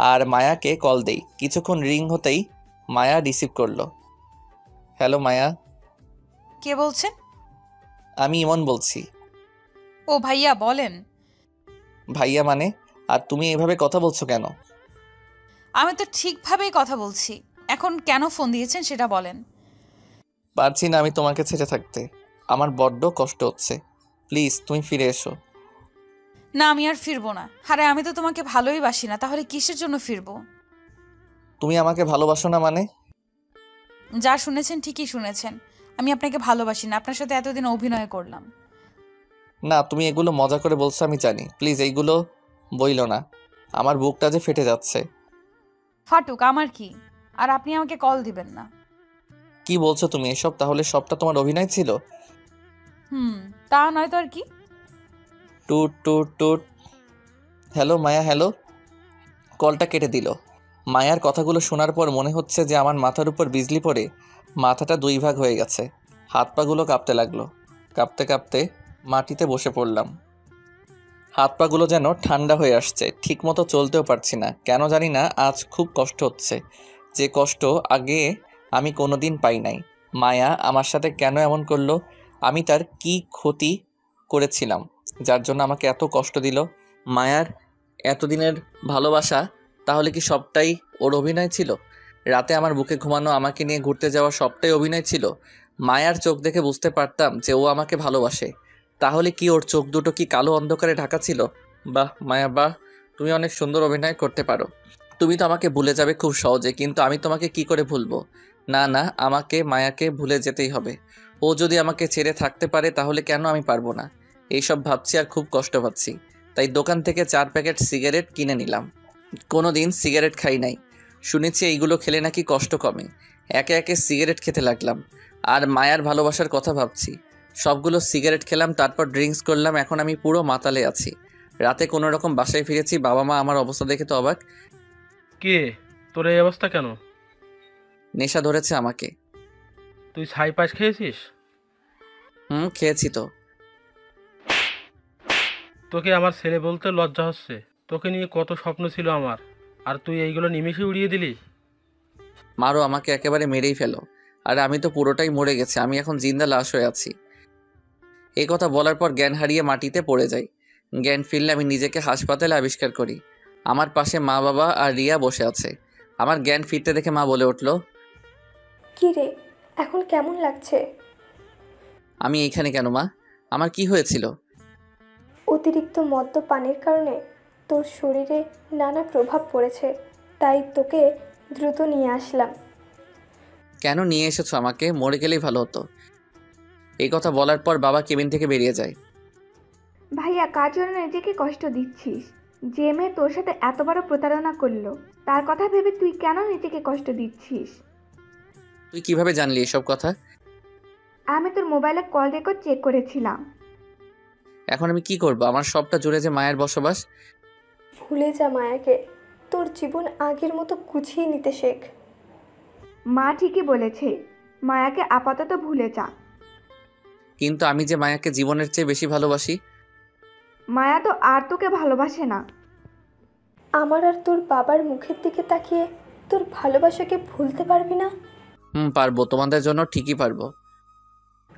আর মায়াকে কল দেই। কিছুক্ষণ রিং হতেই মায়া রিসিভ করলো। হ্যালো মায়া। কে বলছেন? আমি ইমন বলছি। ও ভাইয়া, বলেন। ভাইয়া মানে? আর তুমি এভাবে কথা বলছো কেন? আমি তো ঠিকভাবেই কথা বলছি। এখন কেন ফোন দিয়েছেন সেটা বলেন। পারছি না আমি তোমাকে ছেড়ে থাকতে, আমার বড্ড কষ্ট হচ্ছে। প্লিজ তুমি ফিরে এসো। না, আমি আর ফিরবো না। আরে আমি তো তোমাকে ভালোই বাসি না, তাহলে কিসের জন্য ফিরবো? তুমি আমাকে ভালোবাসো না মানে? যা শুনেছেন ঠিকই শুনেছেন। আমি আপনাকে ভালোবাসি না, আপনার সাথে এতদিন অভিনয় করলাম। না, তুমি এগুলো মজা করে বলছো আমি জানি, প্লিজ এইগুলো বইলো না, আমার বুকটা যে ফেটে যাচ্ছে। ফাটুক, আমার কি? আর আপনি আমাকে কল দিবেন না। কি বলছো তুমি এসব? তাহলে সবটা তোমার অভিনয় ছিল? তা নয় তো আর কি। টুট টুট টুট। হ্যালো মায়া, হ্যালো। কলটা কেটে দিল। মায়ার কথাগুলো শোনার পর মনে হচ্ছে যে আমার মাথার উপর বিজলি পড়ে মাথাটা দুই ভাগ হয়ে গেছে। হাত পাগুলো কাঁপতে লাগলো। কাঁপতে কাঁপতে মাটিতে বসে পড়লাম। হাত পাগুলো যেন ঠান্ডা হয়ে আসছে, ঠিকমতো চলতেও পারছি না। কেন জানি না আজ খুব কষ্ট হচ্ছে, যে কষ্ট আগে আমি কোনোদিন পাই নাই। মায়া আমার সাথে কেন এমন করলো? আমি তার কি ক্ষতি করেছিলাম যার জন্য আমাকে এত কষ্ট দিল? মায়ার এতদিনের ভালোবাসা তাহলে কি সবটাই ওর অভিনয় ছিল? রাতে আমার বুকে ঘুমানো, আমাকে নিয়ে ঘুরতে যাওয়া সবটাই অভিনয় ছিল? মায়ার চোখ দেখে বুঝতে পারতাম যে ও আমাকে ভালোবাসে। তাহলে কি ওর চোখ দুটো কি কালো অন্ধকারে ঢাকা ছিল? বাহ মায়া বাহ, তুমি অনেক সুন্দর অভিনয় করতে পারো। তুমি তো আমাকে ভুলে যাবে খুব সহজে, কিন্তু আমি তোমাকে কি করে ভুলবো? না না, আমাকে মায়াকে ভুলে যেতেই হবে। ও যদি আমাকে ছেড়ে থাকতে পারে তাহলে কেন আমি পারবো না? এইসব ভাবছি আর খুব কষ্ট পাচ্ছি। তাই দোকান থেকে 4 প্যাকেট সিগারেট কিনে নিলাম। কোনো দিন সিগারেট খাই নাই, শুনেছি এইগুলো খেলে নাকি কষ্ট কমে। একে একে সিগারেট খেতে লাগলাম আর মায়ার ভালোবাসার কথা ভাবছি। সবগুলো সিগারেট খেলাম, তারপর ড্রিঙ্কস করলাম। এখন আমি পুরো মাতালে আছি। রাতে কোনো রকম বাসায় ফিরেছি, বাবা মা আমার অবস্থা দেখে তো অবাক। কে, তোর এই অবস্থা কেন? নেশা ধরেছে আমাকে। তুই ছাই পাশ খেয়েছিস? খেয়েছি তো। তোকে আমার ছেলে বলতে লজ্জা হচ্ছে। তোকে নিয়ে কত স্বপ্ন ছিল আমার, আর তুই এইগুলো নিমেষে উড়িয়ে দিলি। মারো আমাকে, একেবারে মেরেই ফেলো। আর আমি তো পুরোটাই মরে গেছি, আমি এখন জিন্দা লাশ হয়ে আছি। এই কথা বলার পর জ্ঞান হারিয়ে মাটিতে পড়ে যাই। জ্ঞান ফিরলে আমি নিজেকে হাসপাতালে আবিষ্কার করি। আমার পাশে মা, বাবা আর রিয়া বসে আছে। আমার জ্ঞান ফিরতে দেখে মা বলে উঠল, কি রে, এখন কেমন লাগছে? আমি এইখানে কেন মা? আমার কি হয়েছিল? অতিরিক্ত মদ্যপানের কারণে তোর শরীরে নানা প্রভাব পড়েছে, তাই তোকে দ্রুত নিয়ে আসলাম। কেন নিয়ে এসেছো আমাকে? মরে গেলেই ভালো হতো। এই কথা বলার পর বাবা কেবিন থেকে বেরিয়ে যায়। ভাইয়া, কার জন্য নিজেকে কষ্ট দিচ্ছিস? যে মেয়ে তোর সাথে এত বড় প্রতারণা করলো, তার কথা ভেবে তুই কেন নিজেকে কষ্ট দিচ্ছিস? তুই কিভাবে জানলি এসব কথা? আমি তোর মোবাইলে কল রেকর্ড চেক করেছিলাম। এখন আমি কি করব? আমার সবটা জুড়ে যে মায়ের বসবাস। ভুলে যা মায়াকে, তোর জীবন আগের মতো গুছিয়ে নিতে শেখ। মা ঠিকই বলেছে, মায়াকে আপাতত ভুলে যা। কিন্তু আমি যে মায়াকে জীবনের চেয়ে বেশি ভালোবাসি। মায়া তো আর তোকে ভালোবাসে না। আমার আর তোর বাবার মুখের দিকে তাকিয়ে তোর ভালোবাসাকে ভুলতে পারবি না? পারবো, তোমাদের জন্য ঠিকই পারবো।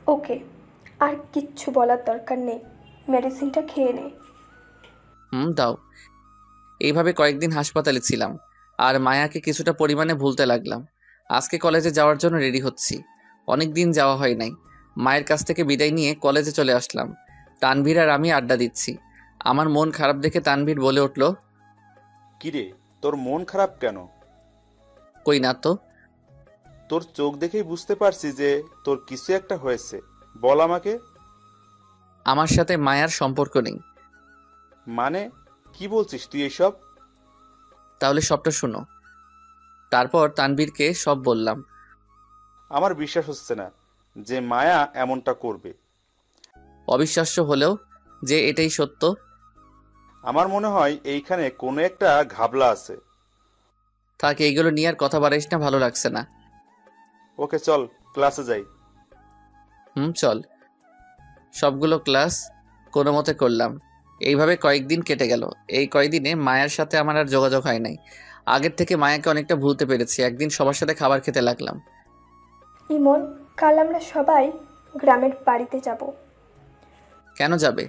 ওকে, আর কিচ্ছু বলার দরকার নেই, মেডিসিনটা খেয়ে নে। দাও। এইভাবে কয়েকদিন হাসপাতালে ছিলাম আর মায়াকে কিছুটা পরিমাণে ভুলতে লাগলাম। আজকে কলেজে যাওয়ার জন্য রেডি হচ্ছি। অনেক দিন যাওয়া হয় নাই। মায়ের কাছ থেকে বিদায় নিয়ে কলেজে চলে আসলাম। তানভীর আর আমি আড্ডা দিচ্ছি। আমার মন খারাপ দেখে তানভীর বলে উঠল, কিরে, তোর মন খারাপ কেন? কই না তো। তোর চোখ দেখেই বুঝতে পারছি যে তোর কিছু একটা হয়েছে, বল আমাকে। আমার সাথে মায়ার সম্পর্ক নেই। মানে কি বলছিস তুই এসব? তাহলে সবটা শোনো। তারপর তানভীরকে সব বললাম। আমার বিশ্বাস হচ্ছে না যে মায়া এমনটা করবে। অবিশ্বাস্য হলেও যে এটাই সত্য। আমার মনে হয় এইখানে কোনো একটা ঘাবলা আছে। থাক, এইগুলো নিয়ে আর কথা বাড়াইস না, ভালো লাগছে না। ওকে চল, ক্লাসে যাই। চল। সবগুলো ক্লাস কোনো মতে করলাম। এইভাবে কয়েকদিন কেটে গেল। এই কয়েকদিনে মায়ের সাথে আমার আর যোগাযোগ হয় নাই। আগের থেকে মায়াকে অনেকটা ভুলতে পেরেছি। একদিন সবার সাথে খাবার খেতে লাগলাম। ইমন, কাল আমরা সবাই গ্রামের বাড়িতে যাব। কেন যাবে?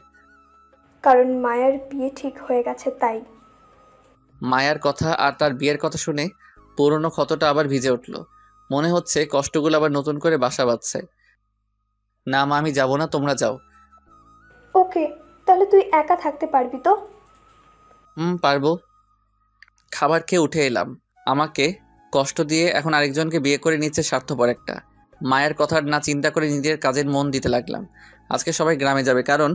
কারণ মায়ার বিয়ে ঠিক হয়ে গেছে তাই। মায়ার কথা আর তার বিয়ের কথা শুনে পুরনো ক্ষতটা আবার ভিজে উঠল। মনে হচ্ছে কষ্টগুলো আবার নতুন করে বাসা বাঁধছে। না মা, আমি যাব না, তোমরা যাও। ওকে, তাহলে তুই একা থাকতে পারবি তো? পারবো। খাবার খেয়ে উঠে এলাম। আমাকে কষ্ট দিয়ে এখন আরেকজনকে বিয়ে করে নিচ্ছে স্বার্থপর একটা। মায়ের কথা না চিন্তা করে নিজের কাজের মন দিতে লাগলাম। আজকে সবাই গ্রামে যাবে, কারণ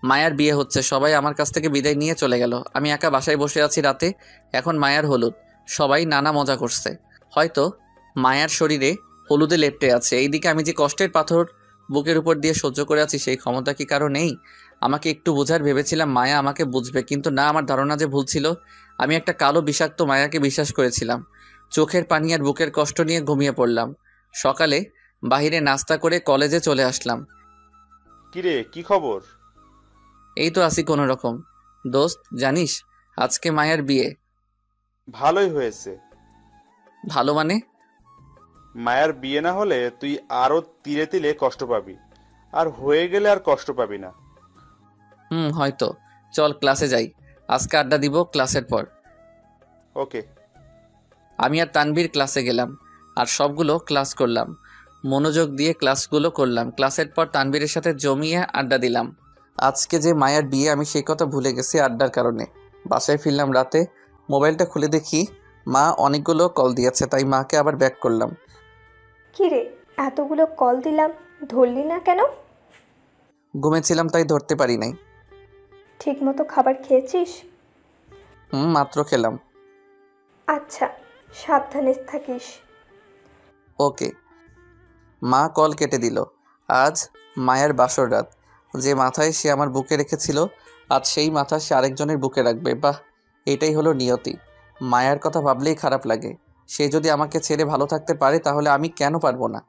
মায়ার বিয়ে হচ্ছে। সবাই আমার কাছ থেকে বিদায় নিয়ে চলে গেল। আমি একা বাসায় বসে আছি রাতে। এখন মায়ার হলুদ। সবাই নানা মজা করছে। হয়তো মায়ার শরীরে হলুদে লেপ্টে আছে। এইদিকে আমি যে কষ্টের পাথর বুকের উপর দিয়ে সহ্য করে আছি, সেই ক্ষমতা কি কারো নেই? আমাকে একটু বোঝার ভেবেছিলাম মায়া আমাকে বুঝবে, কিন্তু না, আমার ধারণা যে ভুল ছিল। আমি একটা কালো বিষাক্ত মায়াকে বিশ্বাস করেছিলাম। চোখের পানি আর বুকের কষ্ট নিয়ে ঘুমিয়ে পড়লাম। সকালে বাহিরে নাস্তা করে কলেজে চলে আসলাম। কিরে, কি খবর? এই তো আছি কোনো রকম। দোস্ত, জানিস আজকে মায়ার বিয়ে। ভালোই হয়েছে। ভালো মানে? মায়ার বিয়ে না হলে তুই আরো তিলে তিলে কষ্ট পাবি, আর হয়ে গেলে আর কষ্ট পাবি না। হয়তো। চল ক্লাসে যাই, আজকে আড্ডা দিব ক্লাসের পর। ওকে। আমি আর তানভীর ক্লাসে গেলাম আর সবগুলো ক্লাস করলাম। মনোযোগ দিয়ে ক্লাসগুলো করলাম। ক্লাসের পর তানভীরের সাথে জমিয়ে আড্ডা দিলাম। আজকে যে মায়ার বিয়ে, আমি সেই কথা ভুলে গেছি আড্ডার কারণে। বাসায় ফিরলাম রাতে। মোবাইলটা খুলে দেখি মা অনেকগুলো কল দিয়েছে, তাই মাকে আবার ব্যাক করলাম। কি রে, এতগুলো কল দিলাম, ধরলি না কেন? ঘুমেছিলাম তাই ধরতে পারি নাই। ঠিক মতো খাবার খেয়েছিস? মাত্র খেলাম। আচ্ছা, সাবধানে থাকিস। ওকে। মা কল কেটে দিল। আজ মায়ের বাসর রাত। যে মাথায় সে আমার বুকে রেখেছিল, আজ সেই মাথা সে আরেকজনের বুকে রাখবে। বাহ, এটাই হলো নিয়তি। মায়ের কথা ভাবলেই খারাপ লাগে। সে যদি আমাকে ছেড়ে ভালো থাকতে পারে, তাহলে আমি কেন পারবো না?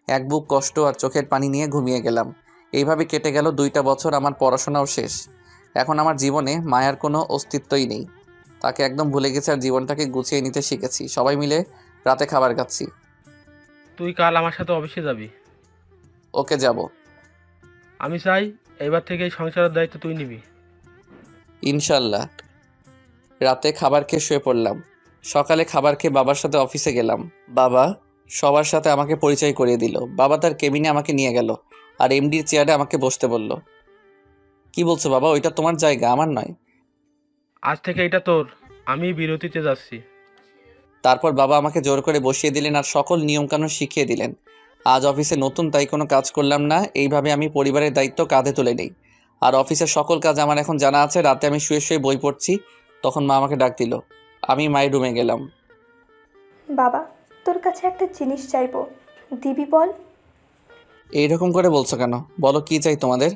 এক বুক কষ্ট আর চোখের পানি নিয়ে ঘুমিয়ে গেলাম। এইভাবে কেটে গেল 2টা বছর। আমার পড়াশোনাও শেষ। এখন আমার জীবনে মায়ার কোনো অস্তিত্বই নেই। তাকে একদম ভুলে গেছি আর জীবনটাকে গুছিয়ে নিতে শিখেছি। সবাই মিলে রাতে খাবার খাচ্ছি। তুই কাল আমার সাথে অফিসে যাবি। ওকে, যাব। আমি চাই এবার থেকে এই সংসারের দায়িত্ব তুই নিবি। ইনশাল্লাহ। রাতে খাবার খেয়ে শুয়ে পড়লাম। সকালে খাবার খেয়ে বাবার সাথে অফিসে গেলাম। বাবা সবার সাথে আমাকে পরিচয় করিয়ে দিল। বাবা তার কেবিনে আমাকে নিয়ে গেল আর এমডির চেয়ারে আমাকে বসতে বলল। কি বলছো বাবা? ওইটা তোমার জায়গা, আমার নয়। আজ থেকে এটা তোর। আমি বিরতিতে যাচ্ছি। তারপর বাবা আমাকে জোর করে বসিয়ে দিলেন আর সকল নিয়মকানুন শিখিয়ে দিলেন। আজ অফিসে নতুন, তাই কোনো কাজ করলাম না। এইভাবে আমি পরিবারের দায়িত্ব কাঁধে তুলে নেই। আর অফিসের সকল কাজ আমার এখন জানা আছে। রাতে আমি শুয়ে শুয়ে বই পড়ছি, তখন মা আমাকে ডাক দিল। আমি মায়ের রুমে গেলাম। বাবা, তোর কাছে একটা জিনিস চাইবো, দিবি বল? এইরকম করে বলছো কেন? বলো, কি চাই তোমাদের?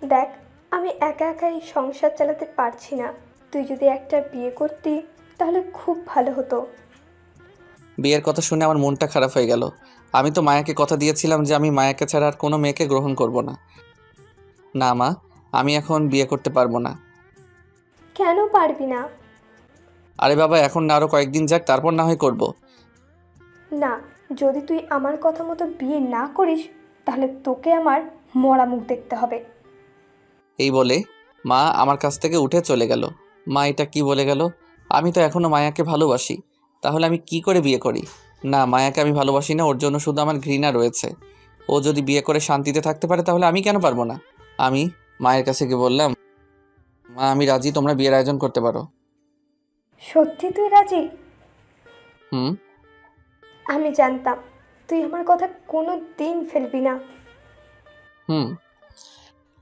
দেখ, আমি একা একা এই সংসার চালাতে পারছি না। তুই যদি একটা বিয়ে করতি তাহলে খুব ভালো হতো। বিয়ের কথা শুনে আমার মনটা খারাপ হয়ে গেল। আমি তো মায়াকে কথা দিয়েছিলাম যে আমি মায়াকে ছাড়া আর কোনো মেয়েকে গ্রহণ করব না। না মা, আমি এখন বিয়ে করতে পারবো না। কেন পারবি না? আরে বাবা, এখন না, আরও কয়েকদিন যাক, তারপর না হয় করব। না, যদি তুই আমার কথা মতো বিয়ে না করিস তাহলে তোকে আমার মরা মুখ দেখতে হবে। এই বলে মা আমার কাছ থেকে উঠে চলে গেল। মা এটা কি বলে গেল? আমি তো এখনও মায়াকে ভালোবাসি, তাহলে আমি কি করে বিয়ে করি? না, মায়াকে আমি ভালোবাসি না, ওর জন্য শুধু আমার ঘৃণা রয়েছে। ও যদি বিয়ে করে শান্তিতে থাকতে পারে তাহলে আমি কেন পারবো না? আমি মায়ের কাছে গিয়ে বললাম, মা আমি রাজি, তোমরা বিয়ের আয়োজন করতে পারো। সত্যি তুই রাজি? হুম। আমি জানতাম তুই আমার কথা কোনো দিন ফেলবি না। হুম।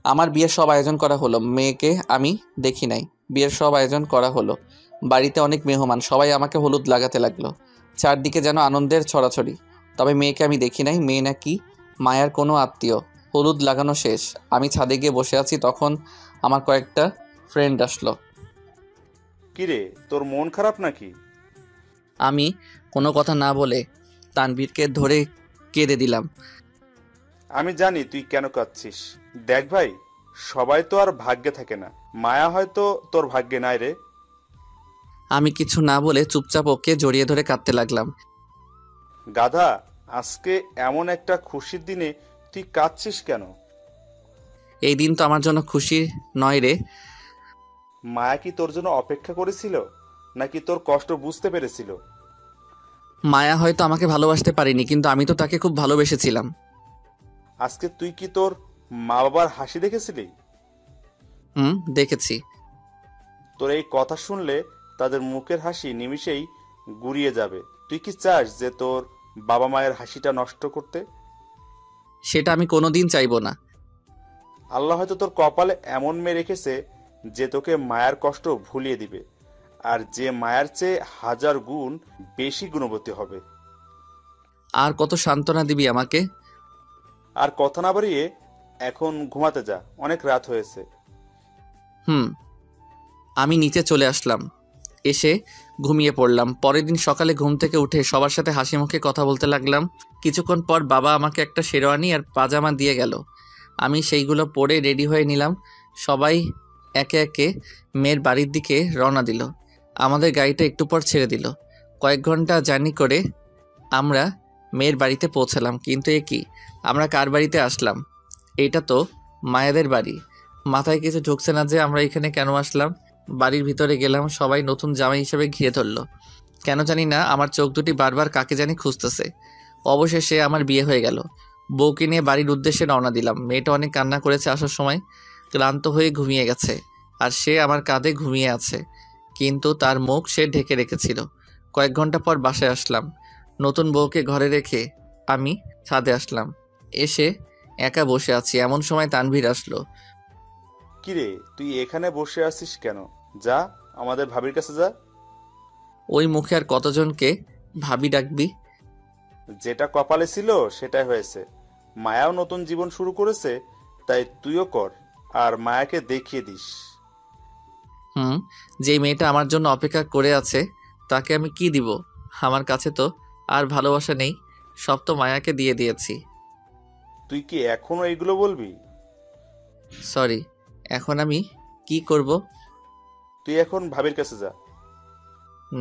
আমার বিয়ের সব আয়োজন করা হলো। মেয়েকে আমি দেখি নাই, বিয়ের সব আয়োজন করা হলো। বাড়িতে অনেক মেহমান, সবাই আমাকে হলুদ লাগাতে লাগলো। চারদিকে যেন আনন্দের ছড়াছড়ি। তবে মেয়েকে আমি দেখি নাই। মেয়ে নাকি মায়ার কোনো আত্মীয়। হলুদ লাগানো শেষ, আমি ছাদে গিয়ে বসে আছি, তখন আমার কয়েকটা ফ্রেন্ড আসলো। কিরে, তোর মন খারাপ নাকি? আমি কোনো কথা না বলে তানভীরকে ধরে কেঁদে দিলাম। আমি জানি তুই কেন কাঁদছিস। দেখ ভাই, সবাই তো আর ভাগ্যে থাকে না। মায়া হয়তো তোর ভাগ্যে নাই রে। আমি কিছু না বলে চুপচাপ ওকে জড়িয়ে ধরে কাঁদতে লাগলাম। গাধা, আজকে এমন একটা খুশির দিনে তুই কাঁদছিস কেন? এই দিন তো আমার জন্য খুশি নয় রে। মায়া কি তোর জন্য অপেক্ষা করেছিল, নাকি তোর কষ্ট বুঝতে পেরেছিল? মায়া হয়তো আমাকে ভালোবাসতে পারিনি, কিন্তু আমি তো তাকে খুব ভালোবেসেছিলাম। আজকে তুই কি তোর মা বাবার হাসি দেখেছিলি? হুম, দেখেছি। তোর এই কথা শুনলে তাদের মুখের হাসি নিমিষেই গুড়িয়ে যাবে। তুই কি চাস যে তোর বাবা মায়ের হাসিটা নষ্ট করতে? সেটা আমি কোনোদিন চাইবো না। আল্লাহ হয়তো তোর কপালে এমন মেয়ে রেখেছে যে তোকে মায়ের কষ্ট ভুলিয়ে দিবে, আর যে মায়ের চেয়ে 1000 গুণ বেশি গুণবতী হবে। আর কত সান্ত্বনা দিবি আমাকে? আর কথা না বাড়িয়ে এখন ঘুমাতে যা, অনেক রাত হয়েছে। হুম। আমি নিচে চলে আসলাম, এসে ঘুমিয়ে পড়লাম। পরের দিন সকালে ঘুম থেকে উঠে সবার সাথে হাসি মুখে কথা বলতে লাগলাম। কিছুক্ষণ পর বাবা আমাকে একটা শেরওয়ানি আর পাজামা দিয়ে গেল। আমি সেইগুলো পরে রেডি হয়ে নিলাম। সবাই একে একে মেয়ের বাড়ির দিকে রওনা দিল। আমাদের গাড়িটা একটু পর ছেড়ে দিল। কয়েক ঘন্টা জার্নি করে আমরা মেয়ের বাড়িতে পৌঁছালাম। কিন্তু এ কি, আমরা কার বাড়িতে আসলাম? এটা তো মায়াদের বাড়ি। মাথায় কিছু ঢুকছে না যে আমরা এখানে কেন আসলাম। বাড়ির ভিতরে গেলাম, সবাই নতুন জামাই হিসেবে ঘিরে ধরলো। কেন জানি না আমার চোখ দুটি বারবার কাকে জানি খুঁজতেছে। অবশেষে আমার বিয়ে হয়ে গেল। বউকে নিয়ে বাড়ির উদ্দেশ্যে রওনা দিলাম। মেয়েটা অনেক কান্না করেছে আসার সময়, ক্লান্ত হয়ে ঘুমিয়ে গেছে। আর সে আমার কাঁধে ঘুমিয়ে আছে, কিন্তু তার মুখ সে ঢেকে রেখেছিল। কয়েক ঘন্টা পর বাসায় আসলাম। নতুন বউকে ঘরে রেখে আমি ছাদে আসলাম। এসে একা বসে আছি, এমন সময় তানভীর আসলো। কিরে, তুই এখানে বসে আছিস কেন? যা, আমাদের ভাবির কাছে যা। ওই মুখে আর কতজনকে ভাবি ডাকবি? যেটা কপালে ছিল সেটাই হয়েছে। মায়াও নতুন জীবন শুরু করেছে, তাই তুইও কর আর মায়াকে দেখিয়ে দিস। হুম, যেই মেয়েটা আমার জন্য অপেক্ষা করে আছে তাকে আমি কি দিব? আমার কাছে তো আর ভালোবাসা নেই, সব তো মায়াকে দিয়ে দিয়েছি। তুই কি এখনো এইগুলো বলবি? সরি, এখন আমি কি করব? তুই এখন ভাবির কাছে যা।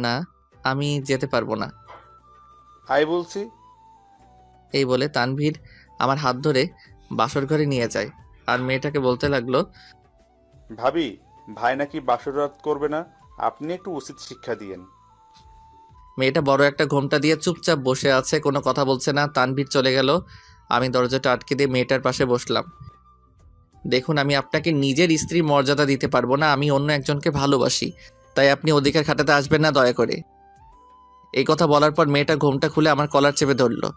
না, আমি যেতে পারবো না। আয় বলছি। এই বলে তানভীর আমার হাত ধরে বাসর ঘরে নিয়ে যায় আর মেয়েটাকে বলতে লাগলো, ভাবি, ভাই নাকি বাসর রাত করবে না, আপনি একটু উচিত শিক্ষা দিয়েন। মেয়েটা বড় একটা ঘোমটা দিয়ে চুপচাপ বসে আছে, কোনো কথা বলছে না। তানভীর চলে গেল। আমি দরজাটা আটকে দিয়ে মেয়েটার পাশে বসলাম। দেখুন, আমি আপনাকে নিজের স্ত্রীর মর্যাদা দিতে পারবো না। আমি অন্য একজনকে ভালোবাসি, তাই আপনি অধিকার খাটাতে আসবেন না দয়া করে। এই কথা বলার পর মেয়েটা ঘোমটা খুলে আমার কলার চেপে ধরলো।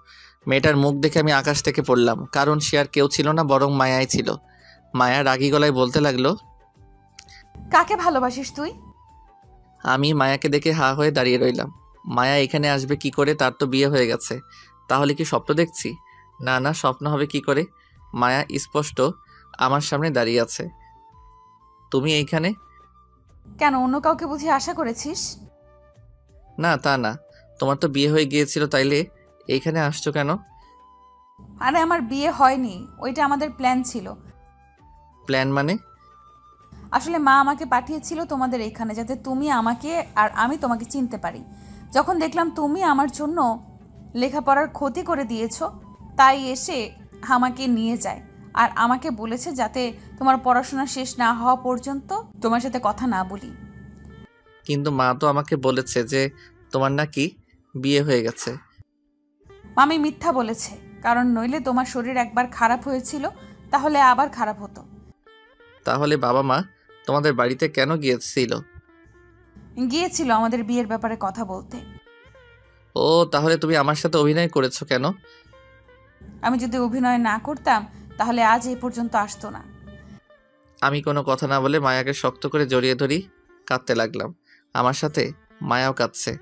মেয়েটার মুখ দেখে আমি আকাশ থেকে পড়লাম, কারণ সে আর কেউ ছিল না, বরং মায়াই ছিল। মায়া রাগী গলায় বলতে লাগলো, কাকে ভালোবাসিস তুই? আমি মায়াকে দেখে হা হয়ে দাঁড়িয়ে রইলাম। মায়া এখানে আসবে কি করে? তার তো বিয়ে হয়ে গেছে। তাহলে কি স্বপ্ন দেখছি? না না, স্বপ্ন হবে কি করে? মায়া স্পষ্ট আমার সামনে দাঁড়িয়ে আছে। তুমি এইখানে? কেন, অন্য কাউকে বুঝি আশা করেছিস? না, তা না। তোমার তো বিয়ে হয়ে গিয়েছিল, তাইলে এইখানে আসছো কেন? আরে আমার বিয়ে হয়নি, ওইটা আমাদের প্ল্যান ছিল। প্ল্যান মানে? আসলে মা আমাকে পাঠিয়েছিল তোমাদের এখানে, যাতে তুমি আমাকে আর আমি তোমাকে চিনতে পারি। যখন দেখলাম তুমি আমার জন্য লেখাপড়ার ক্ষতি করে দিয়েছো, তাই এসে আমাকে নিয়ে যায় আর আমাকে বলেছে যাতে তোমার পড়াশোনা শেষ না হওয়া পর্যন্ত তোমার সাথে কথা না বলি। কিন্তু মা তো আমাকে বলেছে যে তোমার নাকি বিয়ে হয়ে গেছে। মামি মিথ্যা বলেছে, কারণ নইলে তোমার শরীর একবার খারাপ হয়েছিল, তাহলে আবার খারাপ হতো। তাহলে বাবা মা তোমাদের বাড়িতে কেন গিয়েছিল? গিয়েছিল আমাদের বিয়ের ব্যাপারে কথা বলতে। ও, তাহলে তুমি আমার সাথে অভিনয় করেছো কেন? আমি যদি অভিনয় না করতাম তাহলে আজ এই পর্যন্ত আসতো না। আমি কোনো কথা না বলে মায়াকে শক্ত করে জড়িয়ে ধরি, কাঁদতে লাগলাম। আমার সাথে মায়াও কাঁদছে।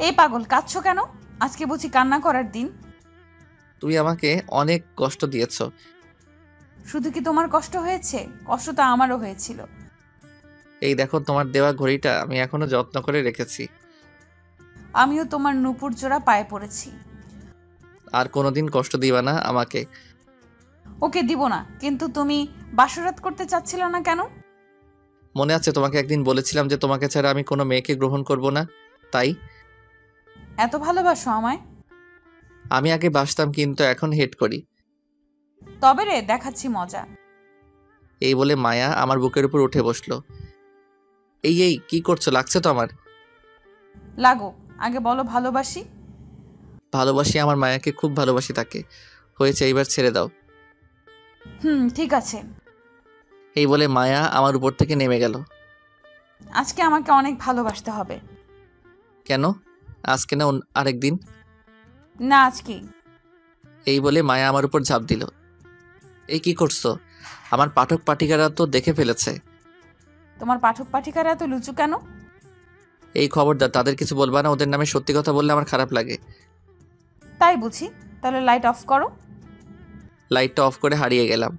এই পাগল, কাঁদছো কেন? আজকে বুঝি কান্না করার দিন? তুমি আমাকে অনেক কষ্ট দিয়েছো। শুধু কি তোমার কষ্ট হয়েছে? কষ্ট তো আমারও হয়েছিল। এই দেখো, তোমার দেওয়া ঘড়িটা আমি এখনো যত্ন করে রেখেছি। আমিও তোমার নূপুর জোড়া পায়ে পড়েছি। আর কোনোদিন কষ্ট দিবা না আমাকে। ওকে দিব না, কিন্তু তুমি বাসরাত করতে চাচ্ছিল না কেন? মনে আছে তোমাকে একদিন বলেছিলাম যে তোমাকে ছাড়া আমি কোনো মেয়েকে গ্রহণ করব না, তাই। এত ভালোবাসো আমায়? আমি আগে বাসতাম, কিন্তু এখন হেট করি। তবে রে, দেখাচ্ছি মজা। এই বলে মায়া আমার বুকের উপর উঠে বসলো। এই কি করছো? লাগছে তো আমার। লাগো, আগে বলো ভালোবাসি। ভালোবাসি, আমার মায়াকে খুব ভালোবাসি তাকে। হয়েছে, এইবার ছেড়ে দাও। ঠিক আছে। এই বলে মায়া আমার উপর থেকে নেমে গেল। আজকে আমাকে অনেক ভালোবাসতে হবে। কেন? আজকে না আরেকদিন? না, আজকেই। এই বলে মায়া আমার উপর ঝাঁপ দিল। এই কি করছো? আমার পাঠক পাঠিকারা তো দেখে ফেলেছে। তোমার পাঠক পাঠিকারা এত লুচু কেন? এই খবরদার, তাদের কিছু বলবা না। ওদের নামে সত্যি কথা বললে আমার খারাপ লাগে। তাই বুঝি? তাহলে লাইট অফ করো। লাইটটা অফ করে হারিয়ে গেলাম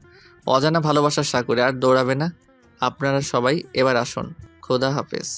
অজানা ভালোবাসার সাগরে। আর দৌড়াবে না। আপনারা সবাই এবার আসুন। খোদা হাফেজ।